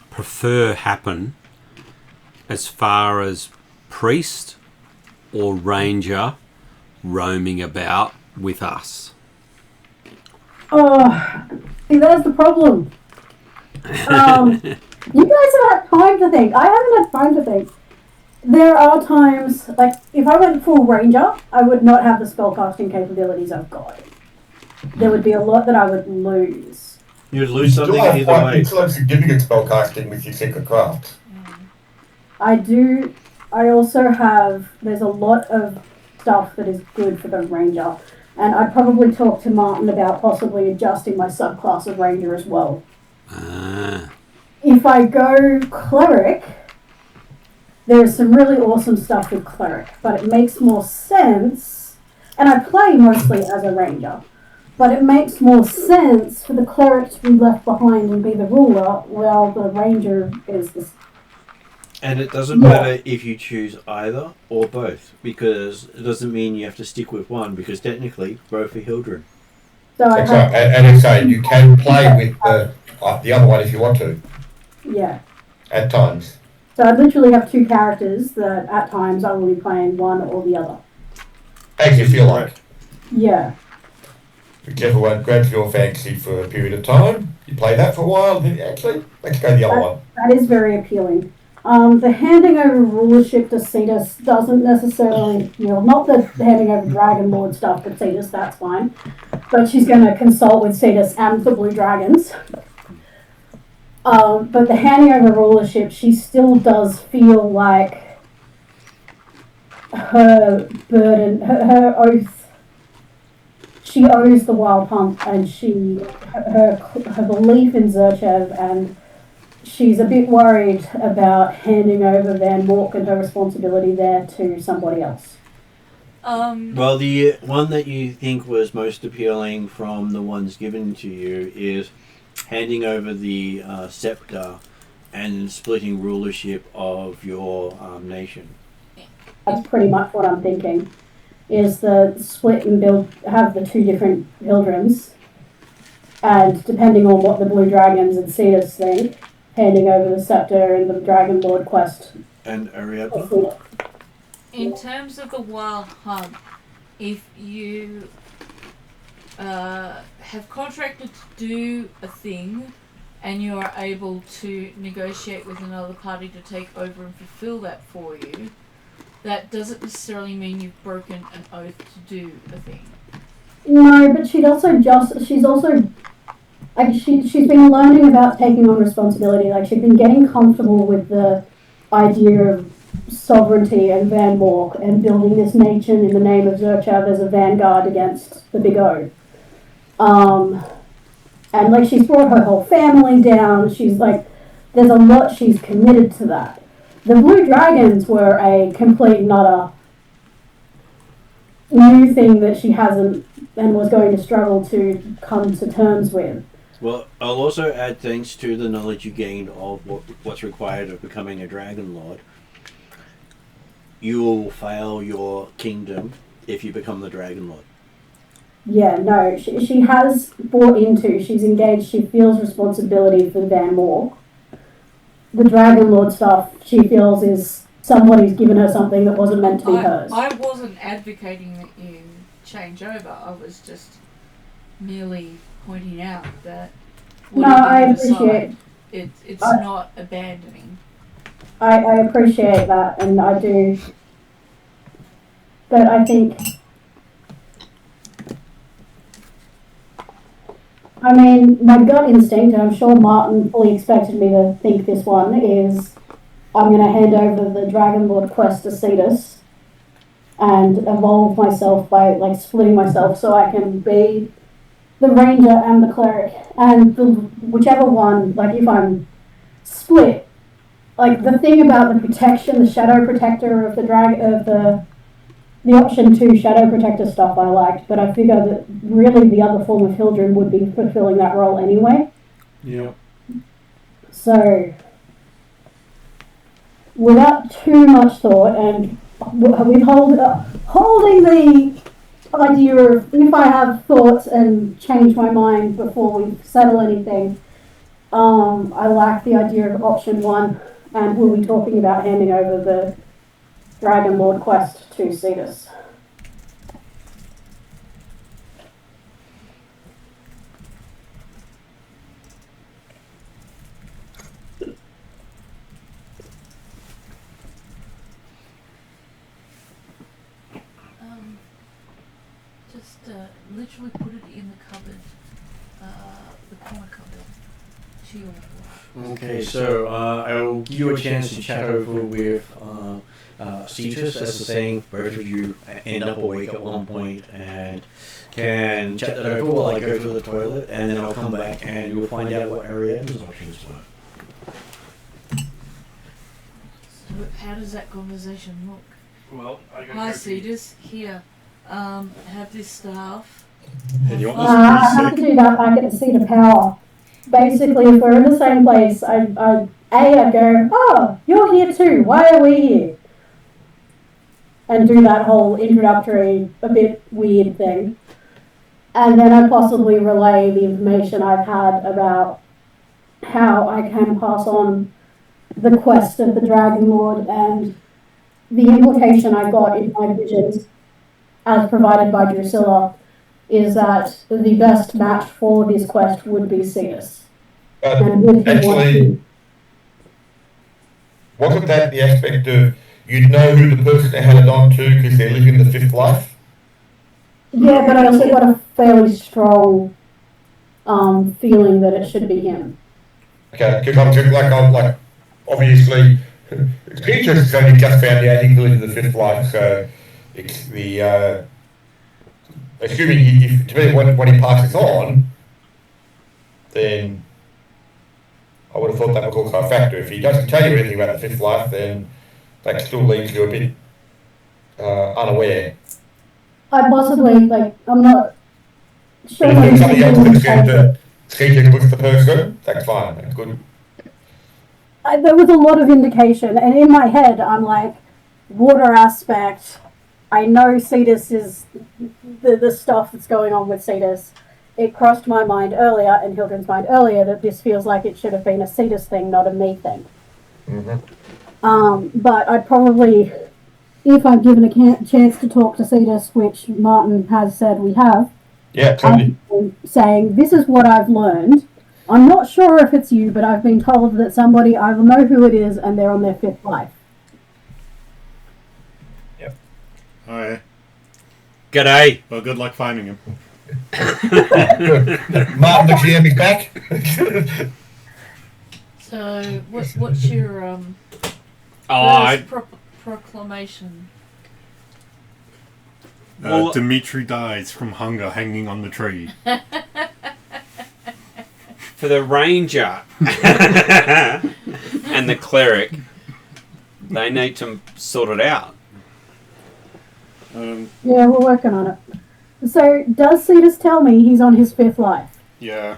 prefer happen as far as priest or ranger roaming about with us? Oh, see, there's the problem. You guys have had time to think. I haven't had time to think. There are times, like, if I went full ranger, I would not have the spellcasting capabilities I've got. There would be a lot that I would lose. You'd lose something You either still have quite way. excellent significant spellcasting with your secret craft. I do. I also have. There's a lot of stuff that is good for the ranger, and I'd probably talk to Martin about possibly adjusting my subclass of ranger as well. If I go cleric, there's some really awesome stuff with cleric, but it makes more sense. And I play mostly as a ranger. But it makes more sense for the cleric to be left behind and be the ruler, while the ranger is the... And it doesn't matter if you choose either or both, because it doesn't mean you have to stick with one, because technically both are Hildren. So I That's right. And it's saying you can play with the other one if you want to. Yeah. At times. So I literally have two characters that at times I will be playing one or the other. As you feel like. Yeah. Whichever one grabs your fancy for a period of time, you play that for a while, then actually, let's go the other one. That is very appealing. The handing over rulership to Cetus doesn't necessarily, not the handing over Dragon Lord stuff to Cetus, that's fine. But she's going to consult with Cetus and the Blue Dragons. But the handing over rulership, she still does feel like her burden, her oath, she owes the Wild Hunt, and her belief in Zurchev, and she's a bit worried about handing over Van Mork and her responsibility there to somebody else. Well, the one that you think was most appealing from the ones given to you is handing over the scepter and splitting rulership of your nation. That's pretty much what I'm thinking. Is the split and have the two different Hildrens, and depending on what the Blue Dragons and Cetus think, handing over the scepter and the Dragon Lord quest. And Ariadne? In terms of the Wild Hunt, if you have contracted to do a thing and you are able to negotiate with another party to take over and fulfill that for you, that doesn't necessarily mean you've broken an oath to do a thing. No, but she's been learning about taking on responsibility. Like, she's been getting comfortable with the idea of sovereignty and Van Mork and building this nation in the name of Zurchev as a vanguard against the Big O. And like, she's brought her whole family down. She's like, there's a lot she's committed to that. The Blue Dragons were a complete and utter new thing that she hasn't and was going to struggle to come to terms with. Well, I'll also add, thanks to the knowledge you gained of what's required of becoming a Dragon Lord, you will fail your kingdom if you become the Dragon Lord. Yeah, no, she has bought into, she's engaged, she feels responsibility for Van Mork. The Dragon Lord stuff, she feels, is somebody's given her something that wasn't meant to be hers. I wasn't advocating that you change over. I was just merely pointing out that I appreciate it's not abandoning. I appreciate that, and I do. But I think, I mean, my gut instinct, and I'm sure Martin fully expected me to think this one, is I'm going to hand over the Dragon Lord quest to Cetus and evolve myself by, like, splitting myself so I can be the ranger and the cleric. And whichever one, like, if I'm split, like, the thing about the protection, the shadow protector of the option 2 shadow protector stuff I liked, but I figure that really the other form of Hildren would be fulfilling that role anyway. Yeah. So, without too much thought, and holding the idea of if I have thoughts and change my mind before we settle anything, I like the idea of option 1, and we'll be talking about handing over the Dragon Lord quest to Cetus. Literally put it in the cupboard, the corner cupboard, to your left. Okay, so I'll give you a chance to chat over with Cetus. As the saying, both of you end up awake at one point and can chat that over while I go to the toilet, and then I'll come back and you'll find out what Ariadne's options were. So how does that conversation look? Well, Hi, Cetus. Here, have this staff. And you want I have to do that back at the seat of power. Basically, if we're in the same place, I'd go, oh, you're here too, why are we here? And do that whole introductory, a bit weird thing. And then I'd possibly relay the information I've had about how I can pass on the quest of the Dragon Lord and the implication I got in my visions, as provided by Drusilla, is that the best match for this quest would be Cetus. And would he want to? wasn't that the aspect of you'd know who the person they had it on to because they're living the fifth life? Yeah, but I also got a fairly strong feeling that it should be him. Okay, because I'm just like, obviously, Petrus has only just found out he's living the fifth life, so it's the, assuming if depending on what he passes on, then I would have thought that was also a factor. If he doesn't tell you anything about the fifth life, then that still leaves you a bit unaware. I possibly, I'm not sure. But if somebody else could have said that Petrus was the person, that's fine, that's good. There was a lot of indication, and in my head, I'm like, water aspect. I know Cetus is the stuff that's going on with Cetus. It crossed my mind earlier, and Hildren's mind earlier, that this feels like it should have been a Cetus thing, not a me thing. Mm-hmm. But I'd probably, if I'm given a chance to talk to Cetus, which Martin has said we have, Yeah, totally. I'm saying, this is what I've learned. I'm not sure if it's you, but I've been told that somebody, I will know who it is, and they're on their fifth life. Yep. Alright. G'day. Well, good luck finding him. Martin the GM is back. So, what's your proclamation? Well, Dimitri dies from hunger hanging on the tree. for the ranger and the cleric, they need to sort it out. Yeah, we're working on it. So, does Cetus tell me he's on his fifth life? Yeah.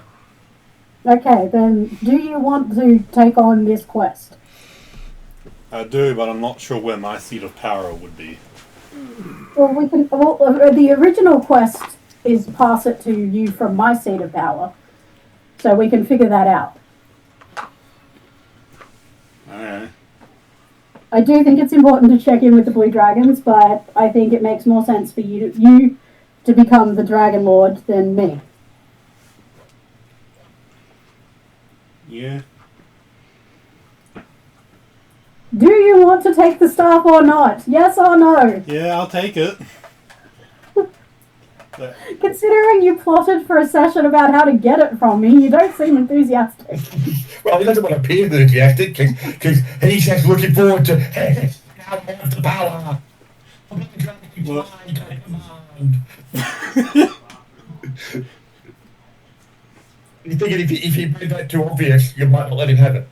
Okay, then do you want to take on this quest? I do, but I'm not sure where my seat of power would be. Well, we can. Well, the original quest is pass it to you from my seat of power, so we can figure that out. Alright. I do think it's important to check in with the Blue Dragons, but I think it makes more sense for you to become the Dragon Lord than me. Yeah. Do you want to take the staff or not? Yes or no? Yeah, I'll take it. Considering you plotted for a session about how to get it from me, you don't seem enthusiastic. Well, he doesn't want to appear enthusiastic because he's just looking forward to the power. Well, You think if he made that too obvious, you might not let him have it.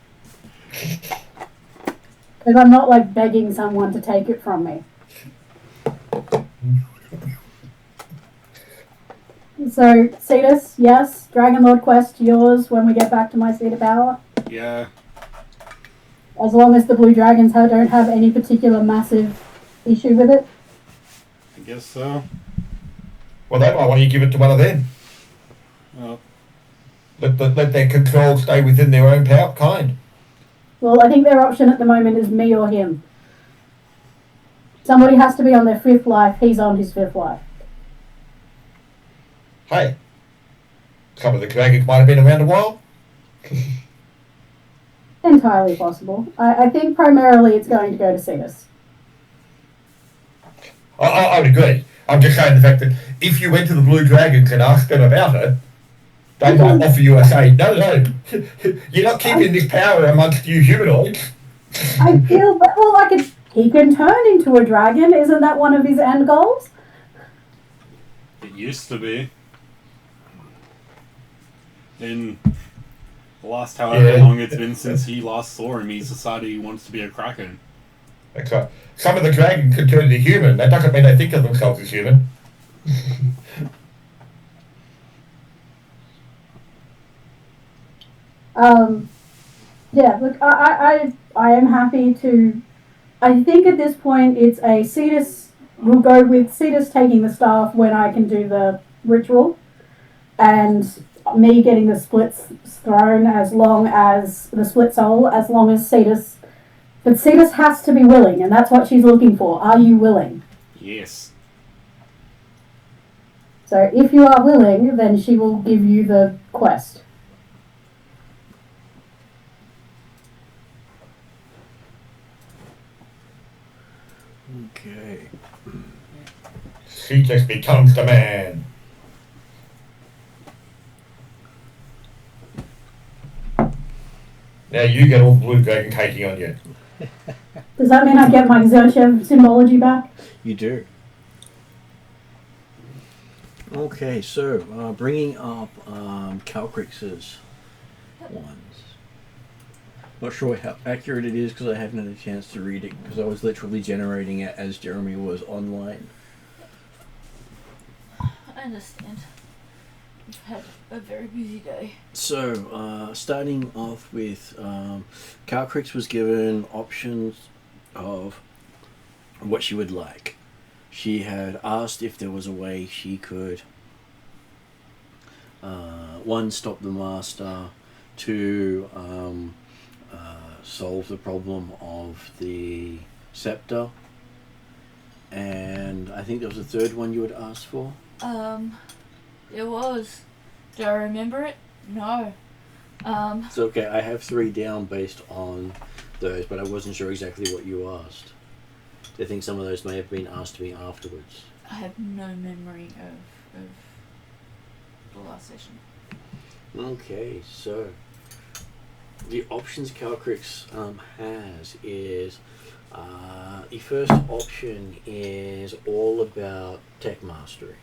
Because I'm not like begging someone to take it from me. So, Cetus, yes, Dragon Lord quest, yours when we get back to my seat of power. yeah. As long as the Blue Dragons don't have any particular massive issue with it. I guess so. Well, they might want you to give it to one of them. Well, Let their control stay within their own power kind. Well, I think their option at the moment is me or him. Somebody has to be on their fifth life, he's on his fifth life. Hey, some of the dragons might have been around a while. Entirely possible. I think primarily it's going to go to Cetus. I would agree. I'm just saying the fact that if you went to the Blue Dragons and asked them about it, they might offer you a say, no, you're not keeping this power amongst you humanoids. I feel, well, like he can turn into a dragon. Isn't that one of his end goals? it used to be. In the last however long it's been since he last saw him, he's decided he wants to be a kraken. That's right. Some of the dragons can turn into human. That doesn't mean they think of themselves as human. Yeah, look, I am happy to. I think at this point it's a Cetus. We'll go with Cetus taking the staff when I can do the ritual, and me getting the splits thrown as long as the split soul, as long as Cetus. But Cetus has to be willing, and that's what she's looking for. Are you willing? Yes. So if you are willing, then she will give you the quest. Okay. She just becomes the man. Now you get all the blue dragon caking on you. Does that mean I get my Xerxes symbology back? You do. Okay, so bringing up Calcrix's ones. Not sure how accurate it is because I haven't had a chance to read it because I was literally generating it as Jeremy was online. I understand. We've had a very busy day. So, starting off with, Calcrix was given options of what she would like. She had asked if there was a way she could, one, stop the Master, two, solve the problem of the scepter, and I think there was a third one you had asked for. It was. Do I remember it? No. It's okay, I have 3 down based on those, but I wasn't sure exactly what you asked. I think some of those may have been asked to me afterwards. I have no memory of the last session. Okay, so the options Calcrix has is the first option is all about tech mastery.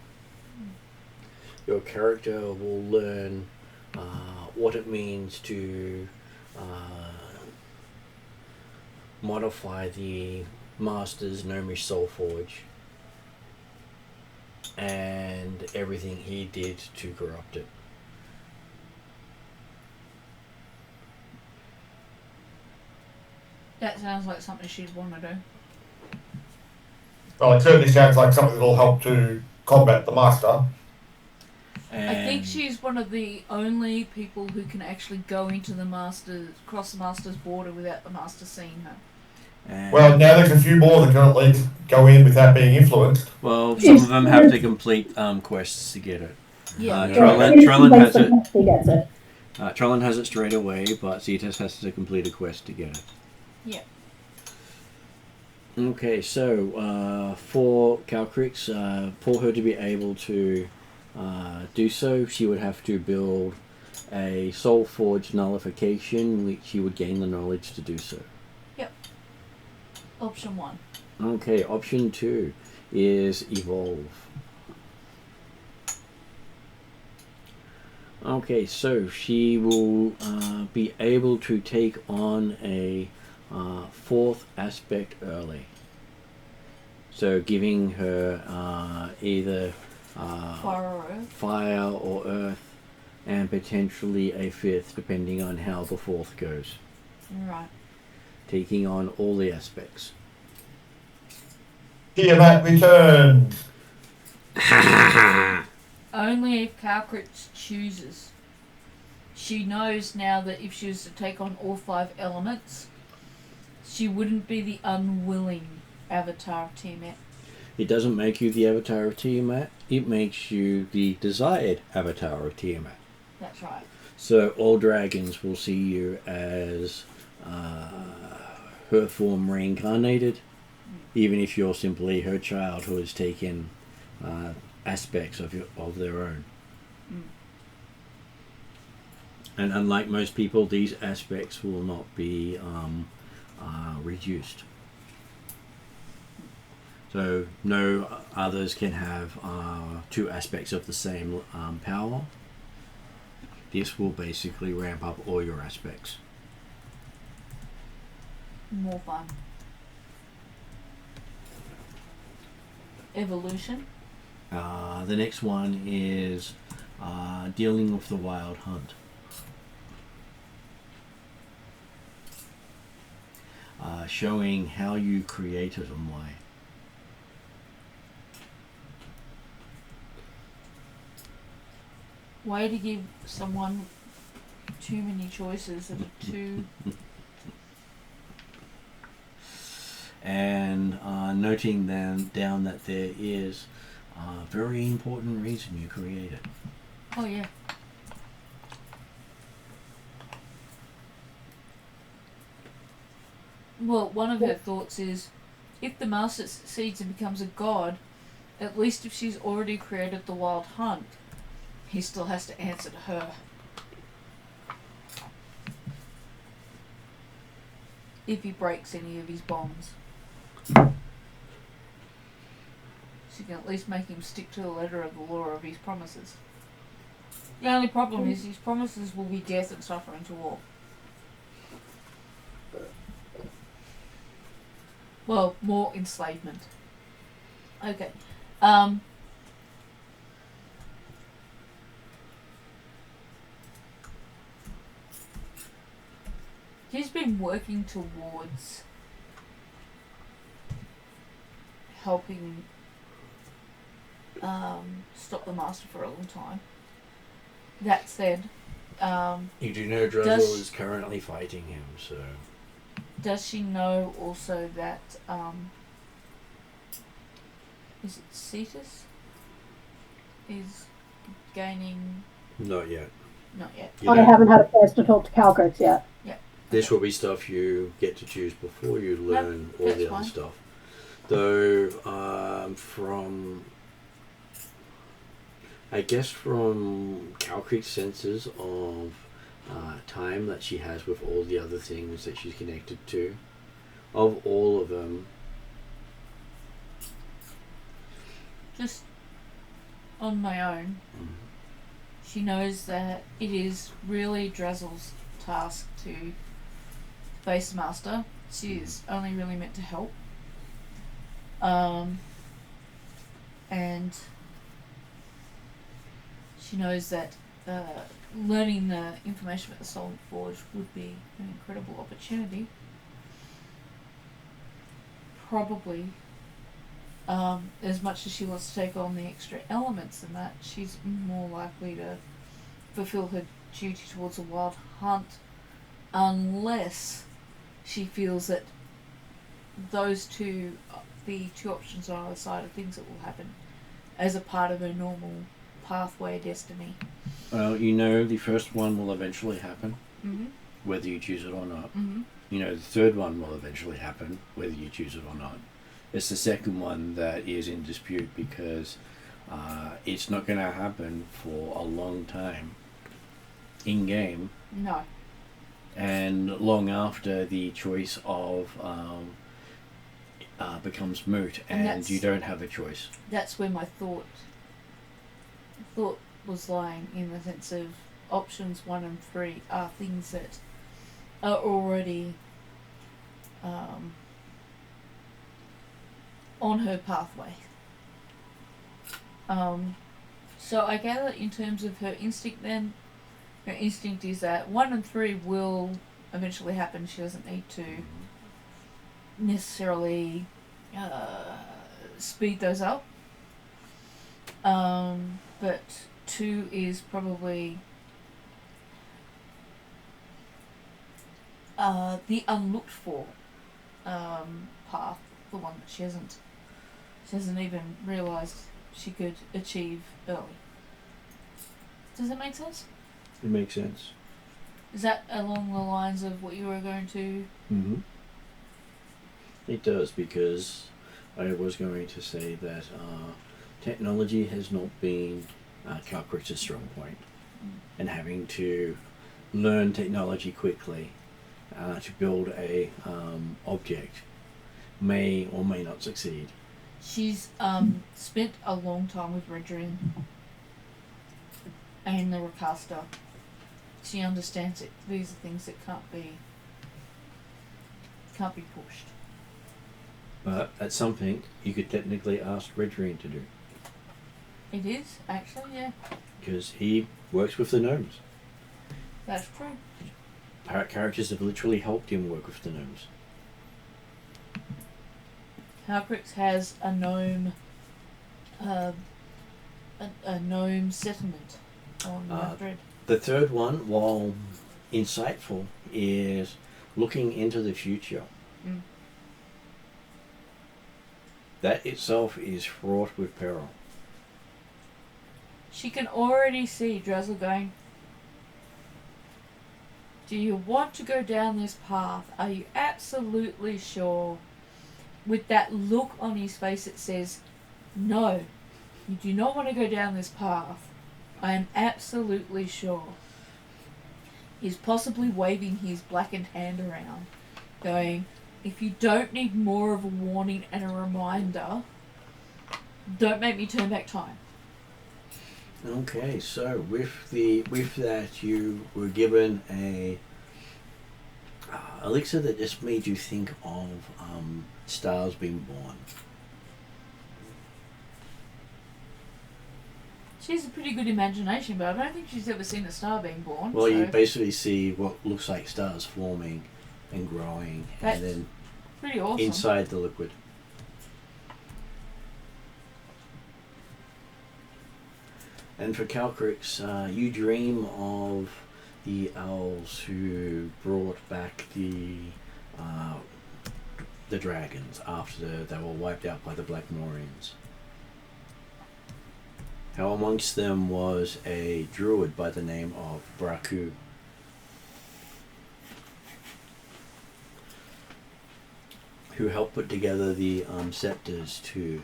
Your character will learn what it means to modify the Master's Gnomish Soulforge and everything he did to corrupt it. That sounds like something she'd want to do. Well, it certainly sounds like something that will help to combat the Master. And I think she's one of the only people who can actually go into the cross the Master's border without the Master seeing her. Well, now there's a few more that can at least go in without being influenced. well, some of them have to complete quests to get it. Yeah. Trellin has it. He gets it. Trellin has it straight away, but Zetas has to complete a quest to get it. Yeah. Okay, so for Calcrix, for her to be able to do so, she would have to build a Soulforge nullification, which she would gain the knowledge to do so. Option 1. Okay, option 2 is evolve. Okay, so she will be able to take on a 4th aspect early. So giving her either fire or earth, and potentially a 5th, depending on how the 4th goes. Right. Taking on all the aspects. Tiamat returns. Only if Calcrix chooses. She knows now that if she was to take on all 5 elements, she wouldn't be the unwilling avatar of Tiamat. It doesn't make you the avatar of Tiamat, it makes you the desired avatar of Tiamat. That's right. So all dragons will see you as her form reincarnated, even if you're simply her child who has taken aspects of their own. And unlike most people, these aspects will not be reduced. So no others can have 2 aspects of the same power. This will basically ramp up all your aspects. More fun. Evolution. The next one is dealing with the wild hunt. Showing how you create it and why. Way to give someone too many choices that are too... And noting then down that there is a very important reason you create it. Oh yeah. Well, one of her thoughts is if the master succeeds and becomes a god, at least if she's already created the wild hunt, he still has to answer to her. If he breaks any of his bonds. She can at least make him stick to the letter of the law of his promises. The only problem is his promises will be death and suffering to all. Well, more enslavement. Okay. He's been working towards helping stop the master for a long time. That said, You do know Drizzle is currently fighting him, so... does she know also that, is it Cetus? Is gaining... Not yet. Not yet. You I don't- haven't had a chance to talk to Calcrix yet. This will be stuff you get to choose before you learn all that's the other fine. stuff. Though, from... I guess from Calcrick's senses of time that she has with all the other things that she's connected to, of all of them, Just on my own, she knows that it is really Drazel's task to face the master. She is only really meant to help. And she knows that learning the information about the Soul Forge would be an incredible opportunity. Probably, as much as she wants to take on the extra elements and that, she's more likely to fulfill her duty towards a wild hunt unless she feels that those two, the two options on either side, are things that will happen as a part of her normal pathway destiny. well, you know the first one will eventually happen, Mm-hmm. whether you choose it or not. Mm-hmm. You know the third one will eventually happen, whether you choose it or not. It's the second one that is in dispute because it's not going to happen for a long time in-game No. and long after the choice of becomes moot And and that's- you don't have a choice. That's where my thought was lying, in the sense of options 1 and 3 are things that are already on her pathway. So I gather in terms of her instinct then, her instinct is that 1 and 3 will eventually happen. She doesn't need to necessarily speed those up. But 2 is probably the unlooked for path, the one that she hasn't even realised she could achieve early. Does that make sense? It makes sense. Is that along the lines of what you were going to? Mm-hmm. It does, because I was going to say that technology has not been Calcrix's strong point, and having to learn technology quickly to build a object may or may not succeed. She's spent a long time with Redrin and the Recaster. She understands it. These are things that can't be pushed. But that's something you could technically ask Redrin to do, It is, actually, yeah. because he works with the gnomes. That's true. Characters have literally helped him work with the gnomes. Calcrix has a gnome, a gnome settlement on Madrid. The third one, while insightful, is looking into the future. Mm. That itself is fraught with peril. She can already see Drazel going, do you want to go down this path? Are you absolutely sure with that look on his face that says, "No, you do not want to go down this path. I am absolutely sure." He's possibly waving his blackened hand around, going, "If you don't need more of a warning and a reminder, don't make me turn back time." Okay, so with that, you were given a elixir that just made you think of stars being born. She has a pretty good imagination, but I don't think she's ever seen a star being born. Well, so you basically see what looks like stars forming and growing, That's and then pretty awesome. inside the liquid. And for Calcrix, you dream of the elves who brought back the dragons after they were wiped out by the Blackmorians. How amongst them was a druid by the name of Braku. Who helped put together the scepters to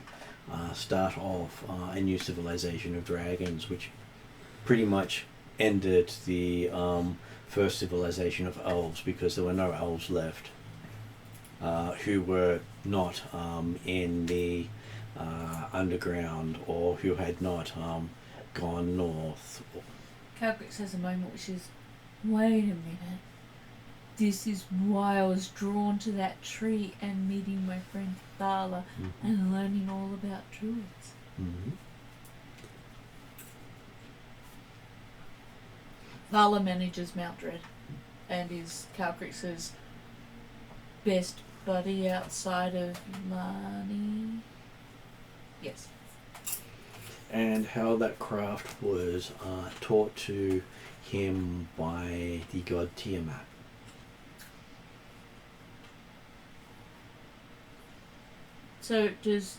start off a new civilization of dragons, which pretty much ended the first civilization of elves, because there were no elves left who were not in the underground, or who had not gone north. Calcrix has a moment which is, "Wait a minute. This is why I was drawn to that tree and meeting my friend Thala and learning all about druids." Mm-hmm. Thala manages Mount Dread and is Calcrix's best buddy outside of money. Yes. And how that craft was taught to him by the god Tiamat. So does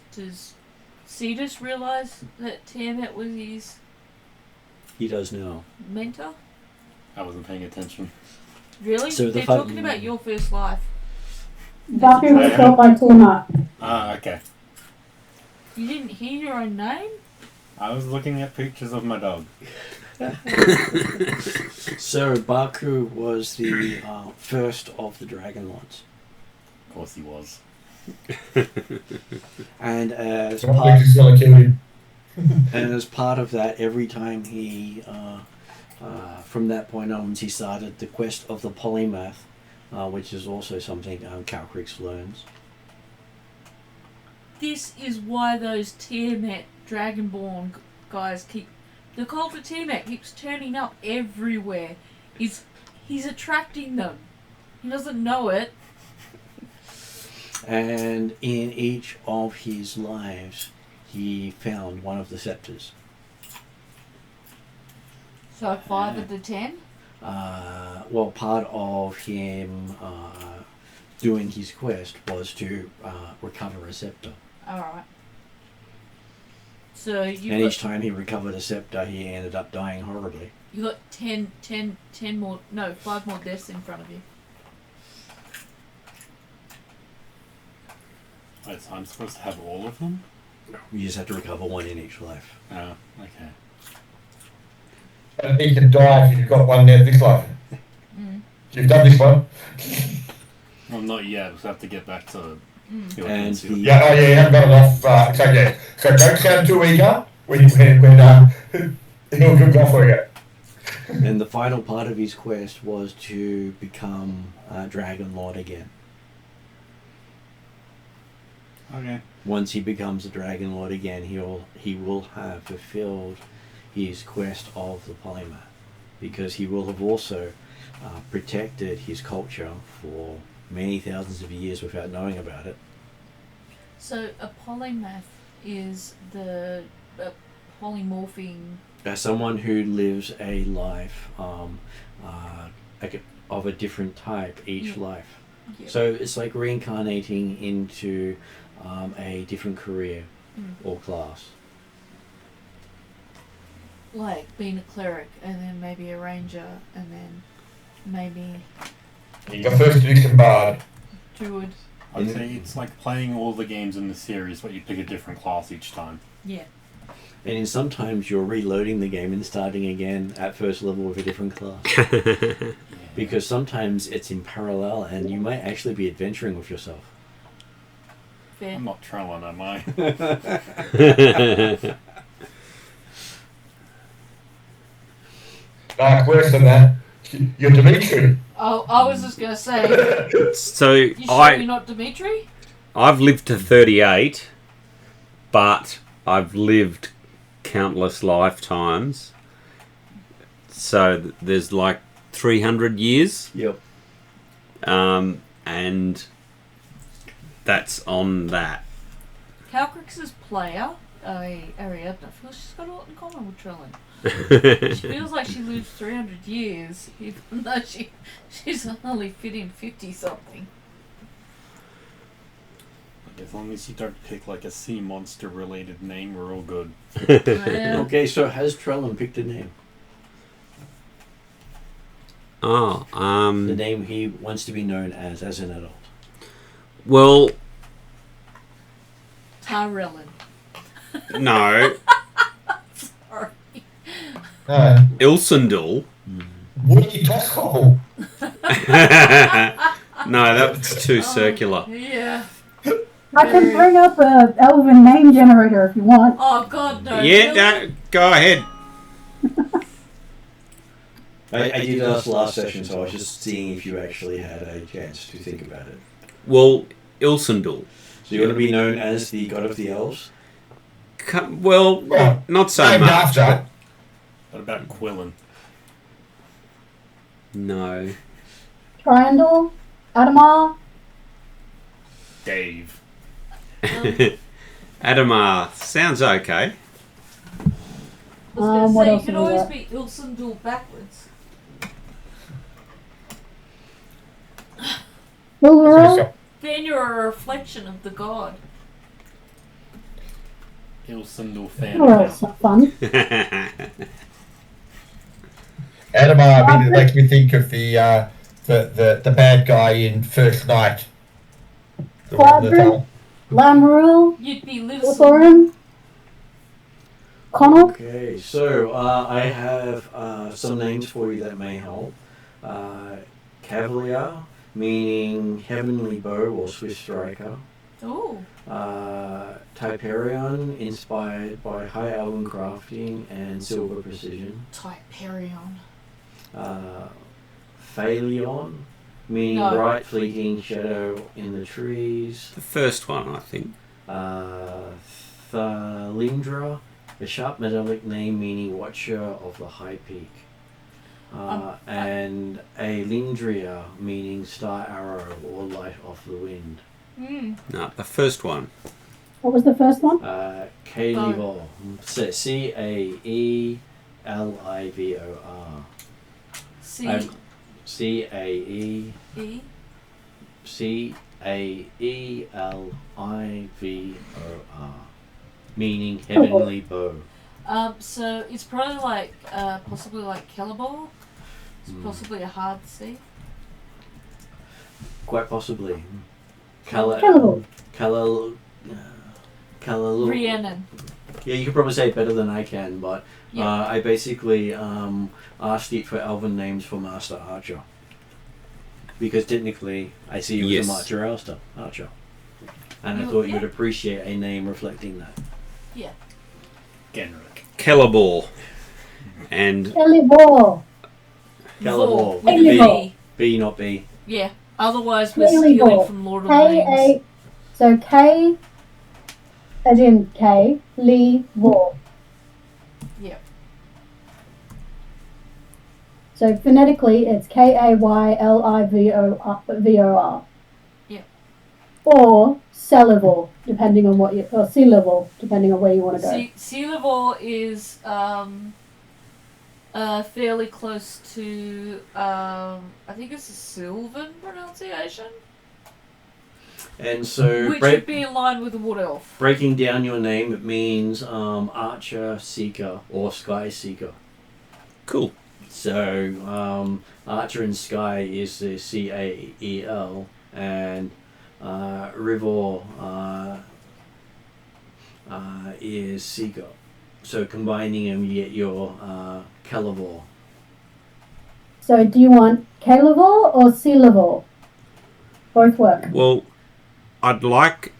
Cetus realise that Tiamat was his He does now. mentor? I wasn't paying attention. Really? So the They're fact- talking about your first life. Buffy was taught by Tiamat. Ah, okay. You didn't hear your own name? I was looking at pictures of my dog. So Baku was the first of the Dragon Lords. Of course he was. And as Don't part, think he's gonna kill him. and as part of that, every time he, from that point onwards, he started the quest of the polymath, which is also something Calcrix learns. This is why those Tiamat Dragonborn guys keep... The cult of Tiamat keeps turning up everywhere. He's attracting them. He doesn't know it. And in each of his lives, he found one of the scepters. So 5 of the 10? Well, part of him doing his quest was to recover a scepter. Alright. So And each time he recovered a scepter, he ended up dying horribly. you got 10 more... No, 5 more deaths in front of you. Wait, so I'm supposed to have all of them? You just have to recover one in each life. Oh, okay. And he can die if you've got one there this life. Mm. You've done this one. Well, not yet. We'll have to get back to... And the, Yeah, oh yeah, you haven't got enough. So yeah, so don't sound too eager when he'll go for you. and the final part of his quest was to become a Dragon Lord again. Okay. Once he becomes a Dragon Lord again, he will have fulfilled his quest of the polymath, because he will have also protected his culture for many thousands of years without knowing about it. So a polymath is the polymorphing... As someone who lives a life of a different type each life. Yeah. So it's like reincarnating into a different career or class. Like being a cleric, and then maybe a ranger, and then maybe You go first to do some bard. druid. I'd say it's like playing all the games in the series, but you pick a different class each time. Yeah. And then sometimes you're reloading the game and starting again at first level with a different class. Because sometimes it's in parallel and you might actually be adventuring with yourself. Fair. I'm not trolling, am I? Worse than that, you're Dimitri. Oh, I was just gonna say. So You sure you're not Dimitri? I've lived to 38, but I've lived countless lifetimes. So there's like 300 years. Yep. And that's on that. Calcrix's player, Ariadna, feels she's got a lot in common with Trellin. She feels like she lived 300 years, even though she's only fit in 50 something. As long as you don't pick like a sea monster related name, we're all good. Yeah. Okay, so has Trellin picked a name? Oh, The name he wants to be known as an adult. well, Tyrellin. no, Sorry. Ilsendal. Woody Toscol. No, that's too circular. Yeah. I can bring up a elven name generator if you want. Oh God, no. Yeah, really? go ahead. I did ask last session, so I was just seeing if you actually had a chance to think about it. Well, Ilsendal. So you're going to be known as the god of the elves? Well, Well, not so named much. after. What about Quillen? No. Triandal, Adamar. Dave. Adamar sounds okay. I was What gonna say, you else can have we always got? be Ilsendul backwards. Ulveril. Then you're a reflection of the god. Ilsendal fan. Oh, that's not fun. Adamar makes me think of the bad guy in First Night. The one that, Quadrant. Lamaril. You'd be Livson. Lithorin. Connell. Okay, so I have some names for you that may help. Cavalier, meaning heavenly bow or swift striker. Oh. Typerion, inspired by high elven crafting and silver precision. Typerion. Phaleon, meaning No. bright fleeting shadow in the trees. The first one, I think. Thalindra, a sharp metallic name meaning watcher of the high peak. And a Lindria, meaning star arrow or light of the wind. Hmm. No, the first one. What was the first one? Caelivor, C-A-E-L-I-V-O-R. C C-A-E E. C-A-E-L-I-V-O-R, meaning heavenly bow. So it's probably like possibly like Calibar. It's possibly a hard C. Quite possibly. Calibar. Rhiannon. Yeah, you could probably say it better than I can, but Yeah. I basically asked it for elven names for Master Archer. Because technically, I see you Yes. as a Master Archer. And I You- thought you yeah. would appreciate a name reflecting that. Yeah. Genrick. Celeborn. And Calibar. Calibar. Vor, with a Calibar. B. B, not B. Yeah. Otherwise, we're Calibar. stealing from Lord of the Rings. K-A. So K, as in K, Lee, Vor. Yeah. So phonetically, it's Kaylivor. Yeah. Or Celivor, depending on what you, or Celivor, depending on where you want to go. Celivor is fairly close to I think it's a Sylvan pronunciation, And so, which would be in line with the Wood Elf. breaking down your name, it means Archer, Seeker, or Sky Seeker. cool. So, Archer and Sky is the C-A-E-L, and River is seagull. So combining them, you get your Calivore. So do you want Calivore or Sealivore? Both work. Well, I'd like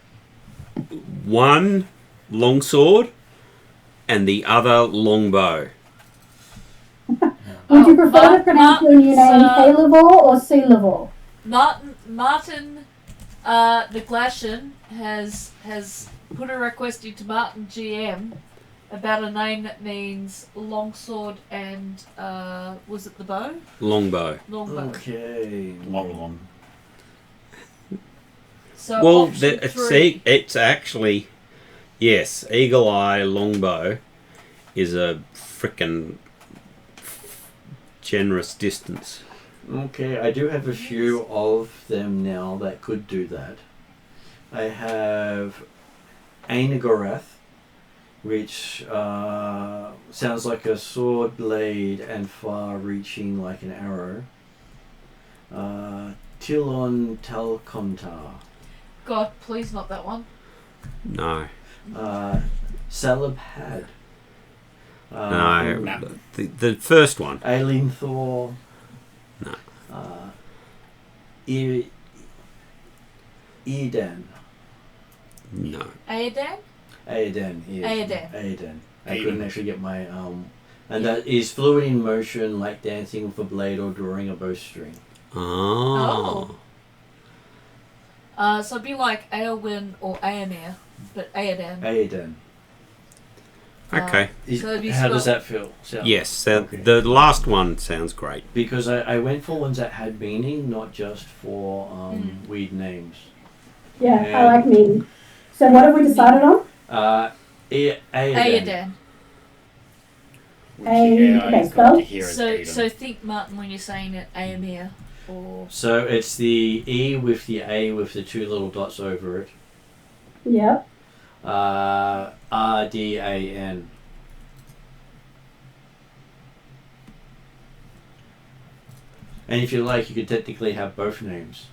one longsword and the other longbow. Would you prefer to pronounce your new name Calivore or Sealivore? Martin the Glashan has put a request into Martin GM about a name that means longsword and was it the bow? Longbow. Longbow. Okay. Long. So Well, option 3. it's actually, yes, Eagle Eye Longbow is a frickin' generous distance. Okay, I do have a few of them now that could do that. I have Ainagorath, which sounds like a sword blade and far-reaching like an arrow. Tilon Talcontar. God, please not that one. No. Salabhad. No. The first one. Aileen Thor. No. Edan. No. Aedan? Aedan, yes. Aedan. Aedan. I couldn't actually get my and that is fluid in motion like dancing with a blade or drawing a bowstring. Oh. So it'd be like Aelwyn or Aemir, but Aedan. Aedan. Okay. So have you How does spelled- that feel? Sound? Yes, Okay. the last one sounds great. Because I went for ones that had meaning, not just for weird names. Yeah, I Yeah. like meaning. So what have we decided on? Aedan. Aedan. Which AI okay, is going spell. to hear as Aiden. So think Martin when you're saying it Aemir or So it's the E with the A with the two little dots over it. Yep. RDAN. And if you like, you could technically have both names.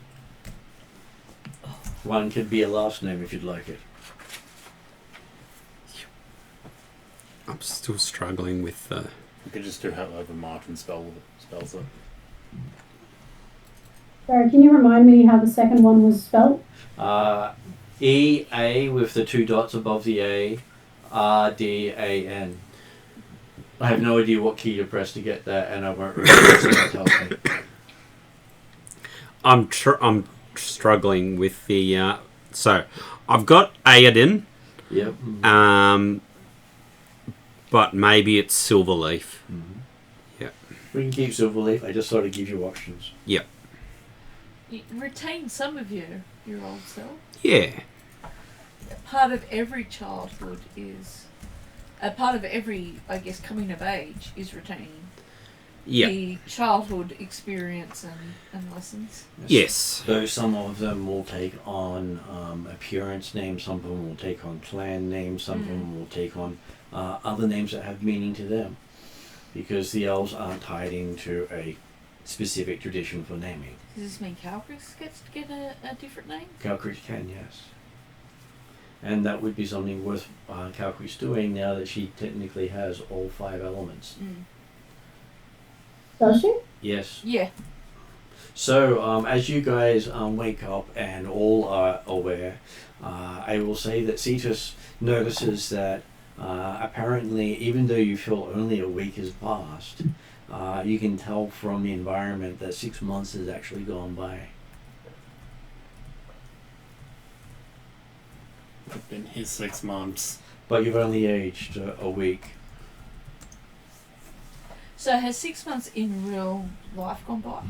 One could be a last name if you'd like it. I'm still struggling with the... You could just do however Martin spells it. Sorry, can you remind me how the second one was spelled? EA with the two dots above the A, RDAN. I have no idea what key to press to get that, and I won't remember so that tells me. I'm struggling with the... so, I've got Aedan, Yep. but maybe it's Silverleaf. We can keep Silverleaf. I just thought I'd give you options. you retain some of your old self. Yeah. Part of every childhood is part of every, I guess, coming of age is retaining the childhood experience and lessons. Yes. So some of them will take on appearance names, some of them will take on clan names, some of them will take on other names that have meaning to them. Because the elves aren't tied into a specific tradition for naming. Does this mean Calcrix gets to get a different name? Calcrix can, yes. And that would be something worth Calcrix doing now that she technically has all 5 elements. Does she? Yes. Yeah. So, as you guys wake up and all are aware, I will say that Cetus notices that apparently, even though you feel only a week has passed, you can tell from the environment that 6 months has actually gone by. It's been his 6 months. But you've only aged a week. So has 6 months in real life gone by?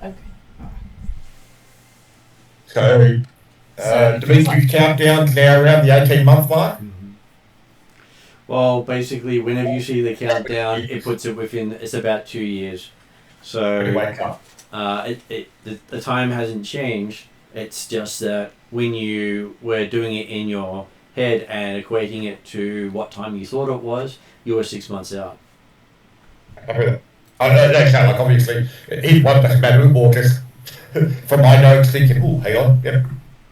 Okay. So, Dimitri's countdown's now around the 18-month mark. Well, basically, whenever you see the countdown, it puts it within, it's about 2 years. So, When you wake up. the time hasn't changed. It's just that when you were doing it in your head and equating it to what time you thought it was, you were 6 months out. I heard it. I don't sound like, obviously, each one doesn't matter, or just from my notes thinking, oh, hang on, yep,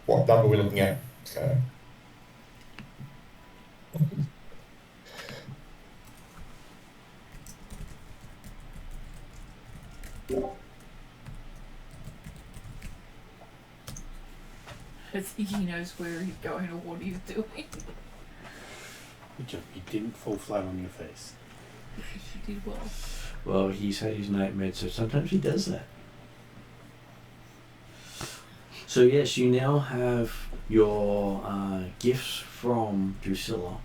what number we're looking at. So. I think he knows where he's going or what he's doing. Good job. You didn't fall flat on your face. He did well. Well, he's had his nightmares, so sometimes he does that. So yes, you now have your gifts from Drusilla,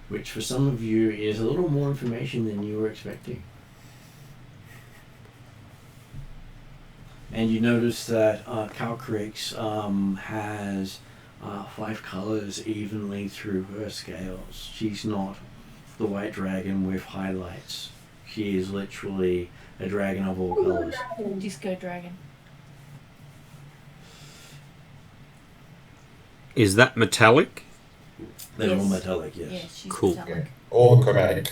which for some of you is a little more information than you were expecting. And you notice that Calcrix has 5 colours evenly through her scales. She's not the white dragon with highlights. She is literally a dragon of all colours. Disco dragon. Is that metallic? They're all Yes. metallic, yes. Yeah, she's Cool. metallic. Or chromatic.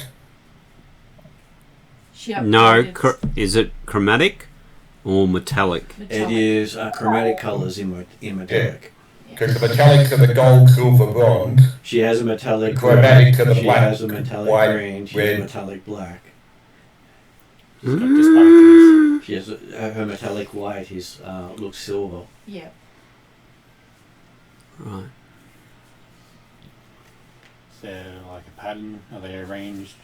She No, upgraded is it chromatic or metallic? It metallic. is chromatic colours in metallic. Because the metallics are the gold, silver, bronze. She has a metallic The chromatic are the she black, has a metallic white, green, she red. has metallic black. She's got disparities. She has her metallic white is looks silver. Yeah. Right. Is there like a pattern? Are they arranged?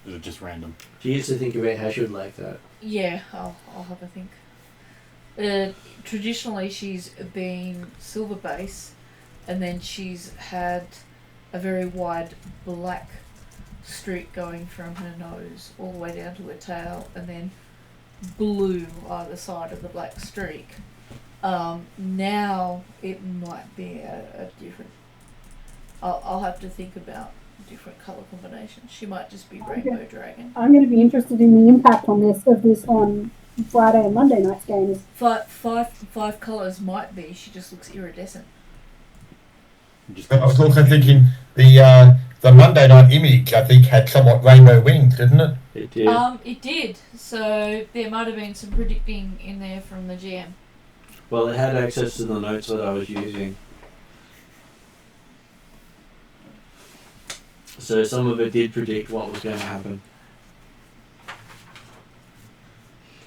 Or is it just random? She used to think about how she would like that. Yeah, I'll have a think. Traditionally, she's been silver base, and then she's had a very wide black streak going from her nose all the way down to her tail, and then blue either side of the black streak. Now it might be a different. I'll have to think about different colour combinations. She might just be rainbow dragon. I'm going to be interested in the impact on this on Friday and Monday night's games. Five colours might be. She just looks iridescent. Just I was also thinking the Monday night image, I think, had somewhat rainbow wings, didn't it? It did. It did. So there might have been some predicting in there from the GM. Well, it had access to the notes that I was using. So some of it did predict what was going to happen.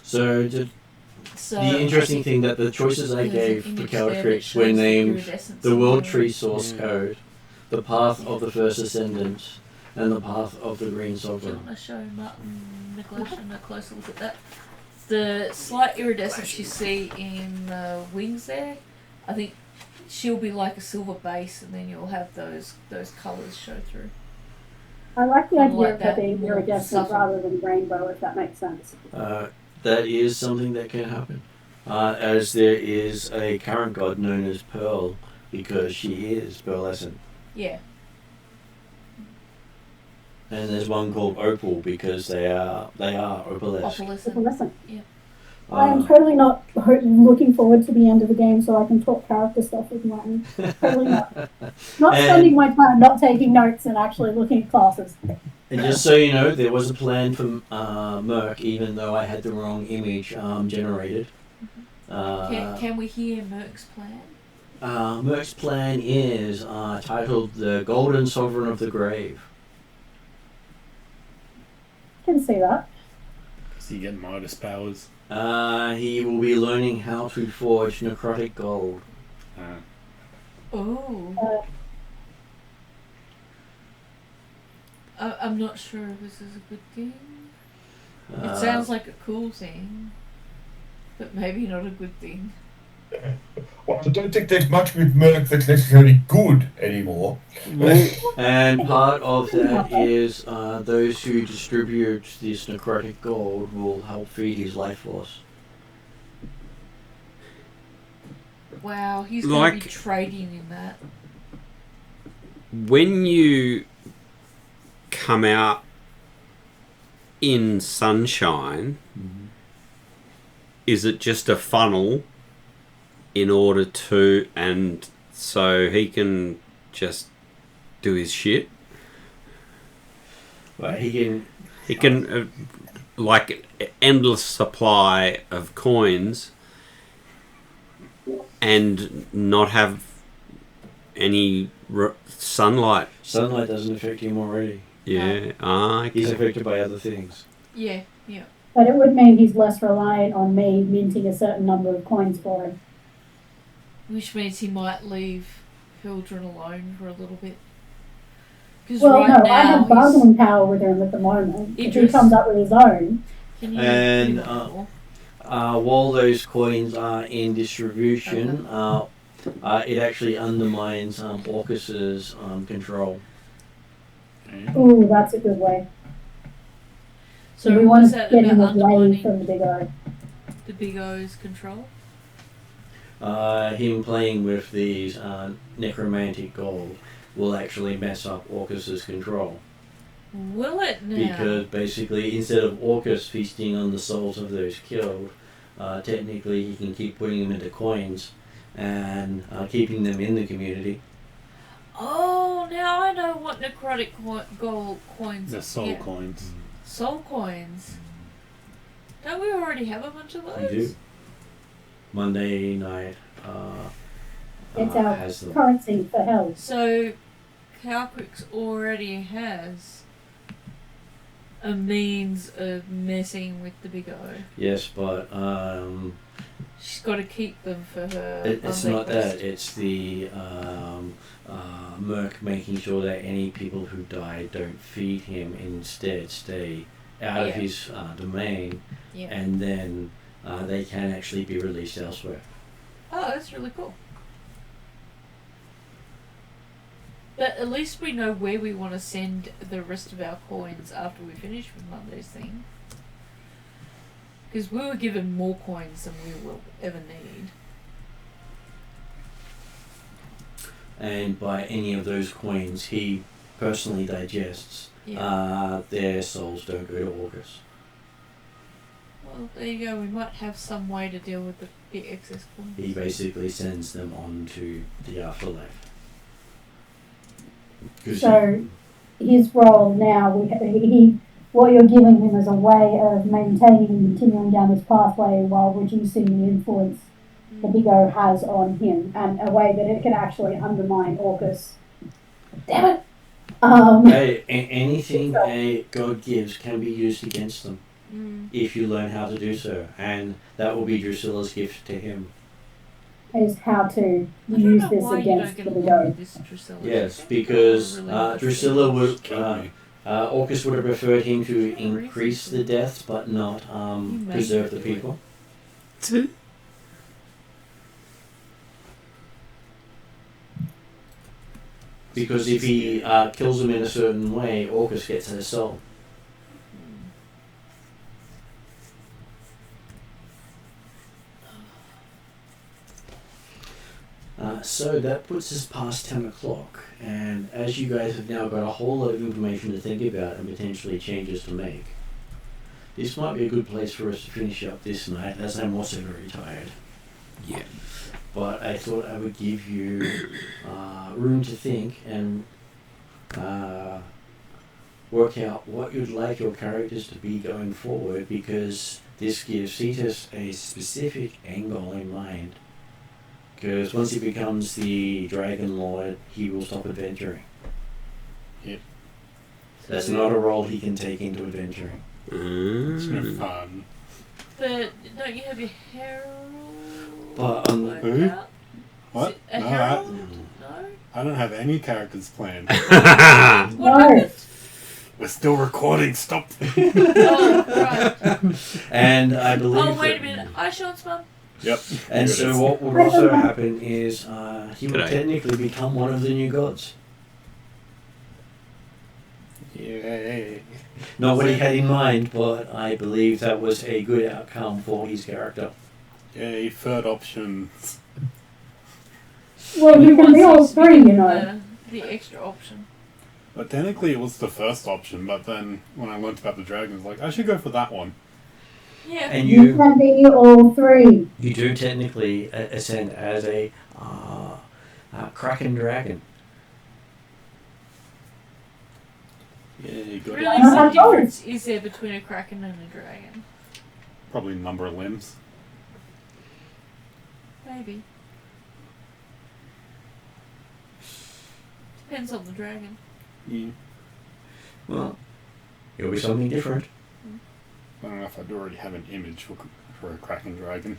So the interesting thing that the choices I gave for Caltrix were named the World Tree Source Code, the Path of the First Ascendant, and the Path of the Green Do you Sovereign. want to show Martin Nicholson a closer look at that? The slight iridescence you see in the wings there, I think she'll be like a silver base, and then you'll have those colours show through. I like the I idea like of her that being more iridescent subtle. rather than rainbow, if that makes sense. That is something that can happen. As there is a current god known as Pearl, because she is pearlescent. Yeah. And there's one called Opal because they are opalescent. Opalescent. Listen, Yeah. I am totally not looking forward to the end of the game so I can talk character stuff with Martin. Totally not. Not And- spending my time not taking notes and actually looking at classes. And just so you know, there was a plan for Merc, even though I had the wrong image generated. Can we hear Merc's plan? Merc's plan is titled The Golden Sovereign of the Grave. Can see that. Does he get Midas powers? He will be learning how to forge necrotic gold. Oh. I'm not sure if this is a good thing. It sounds like a cool thing, but maybe not a good thing. Well, I don't think there's much with Merc that's necessarily good anymore. And part of that is those who distribute this necrotic gold will help feed his life force. Wow, he's going to be Like- trading in that. When you come out in sunshine, is it just a funnel in order to, and so he can just do his shit? But he can. He can like endless supply of coins and not have any sunlight. Sunlight doesn't affect him already. Yeah. He's Okay. affected by other things. Yeah, yeah. But it would mean he's less reliant on me minting a certain number of coins for him. Which means he might leave Hildren alone for a little bit. Because Well, right no, now I have he's- bargaining power with him at the moment. If he Idris. comes up with his own, Can you And, do one more? While those coins are in distribution, it actually undermines Orcus's control. ooh, that's a good way. So we what want was to that get him about away undermining from the big O. the Big O's control? Him playing with these necromantic gold will actually mess up Orcus's control. Will it now? Because basically, instead of Orcus feasting on the souls of those killed, technically he can keep putting them into coins and keeping them in the community. Oh, now I know what necrotic gold coins The are. soul Yeah. coins. Soul coins. Don't we already have a bunch of those? We do. Monday night It's our has them. currency for hell. So, Calcrix already has a means of messing with the Big O. Yes, but She's got to keep them for her. it's undead not that. list. It's the Merc making sure that any people who die don't feed him, instead stay out of Yeah. his domain, Yeah. and then they can actually be released elsewhere. Oh, that's really cool. But at least we know where we want to send the rest of our coins after we finish with Monday's thing. Because we were given more coins than we will ever need. And by any of those coins he personally digests, Yeah. their souls don't go to Orcus. Well, there you go. We might have some way to deal with the excess coins. He basically sends them on to the afterlife. 'Cause So his role now, what you're giving him is a way of maintaining and continuing down this pathway while reducing the influence the Big O has on him, and a way that it can actually undermine Orcus. Damn it! Hey, anything a god gives can be used against them if you learn how to do so, and that will be Drusilla's gift to him. Is how to I don't use know this why you don't against get the along Big O. with this, Drusilla. Yes, because Really like Drusilla it. would. Orcus would have preferred him to increase the deaths, but not may preserve the do it. people. Because if he kills them in a certain way, Orcus gets her soul. So that puts us past 10 o'clock, and as you guys have now got a whole lot of information to think about and potentially changes to make, this might be a good place for us to finish up this night, as I'm also very tired. Yeah. But I thought I would give you room to think and work out what you'd like your characters to be going forward, because this gives Cetus a specific end goal in mind. Because once he becomes the Dragon Lord, he will stop adventuring. Yep. That's not a role he can take into adventuring. It's no fun. But don't you have your herald? But worked Who? out? What? A No, herald? I, No? I don't have any characters planned. What No. happened? We're still recording. Stop. Oh, right. And I believe. Oh, wait a that- minute. Hi, Sean's mum. Yep. And Here it so is. what would also happen is he would G'day. technically become one of the new gods. Yay. Not what he had in mind, but I believe that was a good outcome for his character. Yay, third option. Well, you can be all Wants us to three, give you know. The extra option. But technically it was the first option, but then when I learned about the dragons, like, I should go for that one. Yeah. And You you can be all three. do technically ascend as a Kraken dragon. Yeah, you got Really, it. I what have both. difference is there between a kraken and a dragon? Probably number of limbs. Maybe. Depends on the dragon. Yeah. Well, it'll be something different. I don't know if I'd already have an image for a kraken dragon.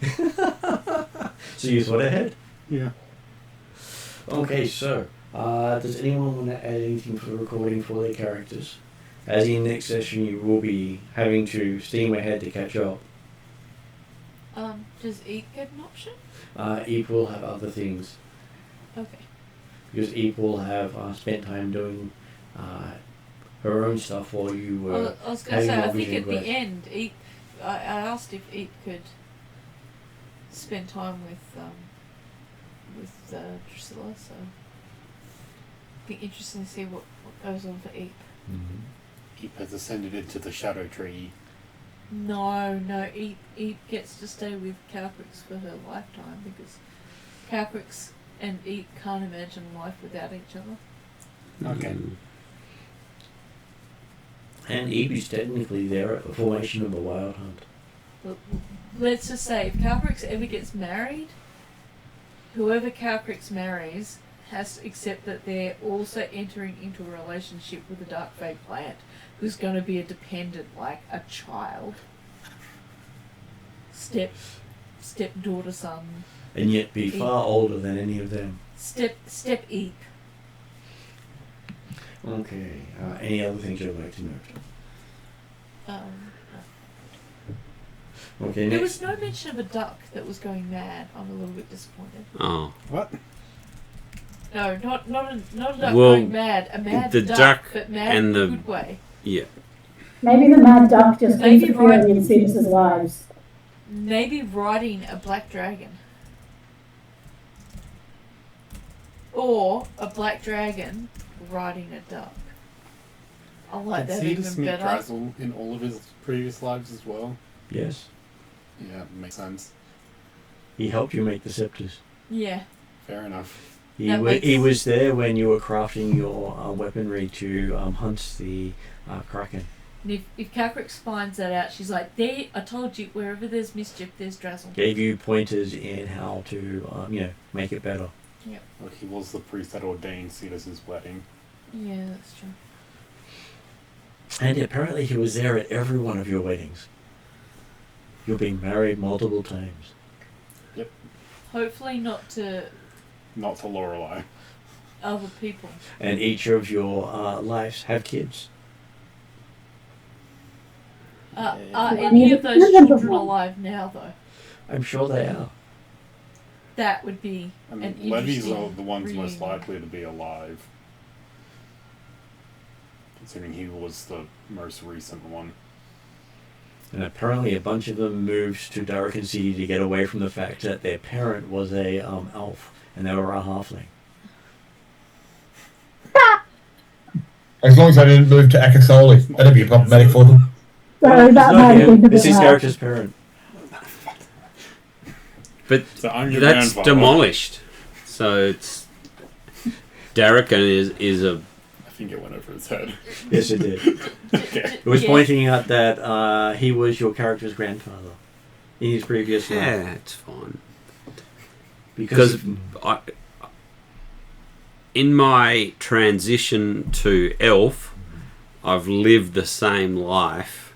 So you thought ahead. Yeah. Okay, so does anyone want to add anything for the recording for their characters? As in next session, you will be having to steam ahead to catch up. Does eat get an option? Eve will have other things Okay. because Eve will have spent time doing her own stuff while you were. I was going to say, having I your think vision at the growth. end, I asked if Eat could spend time with Drusilla, so it'd be interesting to see what goes on for Eat. Keep has ascended into the shadow tree. No, Eat gets to stay with Calcrix for her lifetime because Calcrix and Eat can't imagine life without each other. Okay. And Eve is technically there at the formation of the Wild Hunt. But let's just say, if Calcrix ever gets married, whoever Calcrix marries has to accept that they're also entering into a relationship with a dark fey plant who's going to be a dependent, like a child. Stepdaughter, son. And yet be far older than any of them. Step Eep. Okay. Any other things you'd like to note? Okay, There next. was no mention of a duck that was going mad. I'm a little bit disappointed. Oh. What? No, not a duck Well, going mad. A mad the duck, duck but mad and in a the- good way. Yeah. Maybe the mad duck just Maybe interfering right- in Cetus's lives. Maybe riding a black dragon. Or a black dragon riding a duck. I like Did that Cetus even meet better. Drazzle in all of his previous lives as well? Yes. Yeah, makes sense. He helped you make the scepters. Yeah. Fair enough. He was there when you were crafting your weaponry to hunt the kraken. And if Calcrix finds that out, she's like, "There, I told you, wherever there's mischief, there's Drazzle." Gave you pointers in how to make it better. Well, he was the priest that ordained Cetus's wedding. Yeah, that's true. And apparently he was there at every one of your weddings. You've been married multiple times. Hopefully not to Not to Lorelei. other people. And each of your lives have kids. Are I any mean, of those remember children one. alive now, though? I'm sure they are. That would be I an mean, Levy's interesting are the ones most reunion. likely to be alive. Considering he was the most recent one. And apparently a bunch of them moved to Darken City to get away from the fact that their parent was a elf and they were a halfling. As long as I didn't move to Akasoli, that'd be problematic for them. So that It's might not have him, been a it's bit his loud. character's parent. But So I'm your that's grandfather. demolished. So it's Darrican is a I think it went over his head. Yes, it did. Okay. It was Yeah. pointing out that he was your character's grandfather in his previous life. yeah, it's fine. Because I, in my transition to elf, I've lived the same life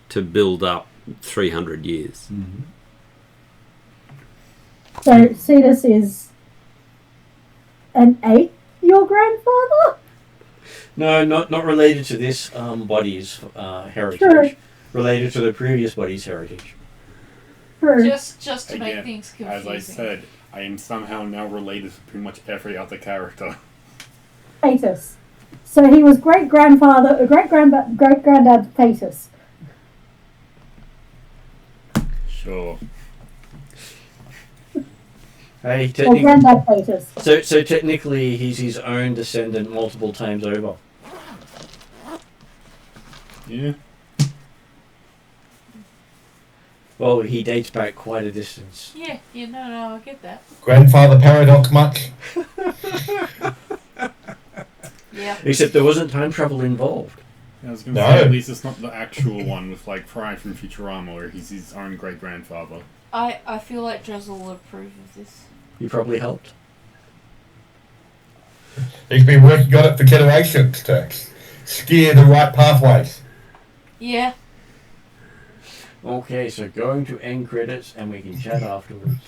to build up 300 years. So Cetus is an 8 your grandfather? No, not related to this body's heritage. Sure. Related to the previous body's heritage. True. Just to make Again, things confusing. as I said, I am somehow now related to pretty much every other character. Cetus. So he was great granddad to Cetus. Sure. Hey, Or technically, granddad Cetus. so technically he's his own descendant multiple times over. Yeah. Well, he dates back quite a distance. Yeah, no, I get that. Grandfather paradox much? Yeah. Except there wasn't time travel involved. I was going to No. say, at least it's not the actual one with, like, Pride from Futurama, where he's his own great-grandfather. I feel like Jezzel will approve of this. You probably helped. He's been working on it for generations to steer the right pathways. Yeah. Okay, so going to end credits and we can chat afterwards.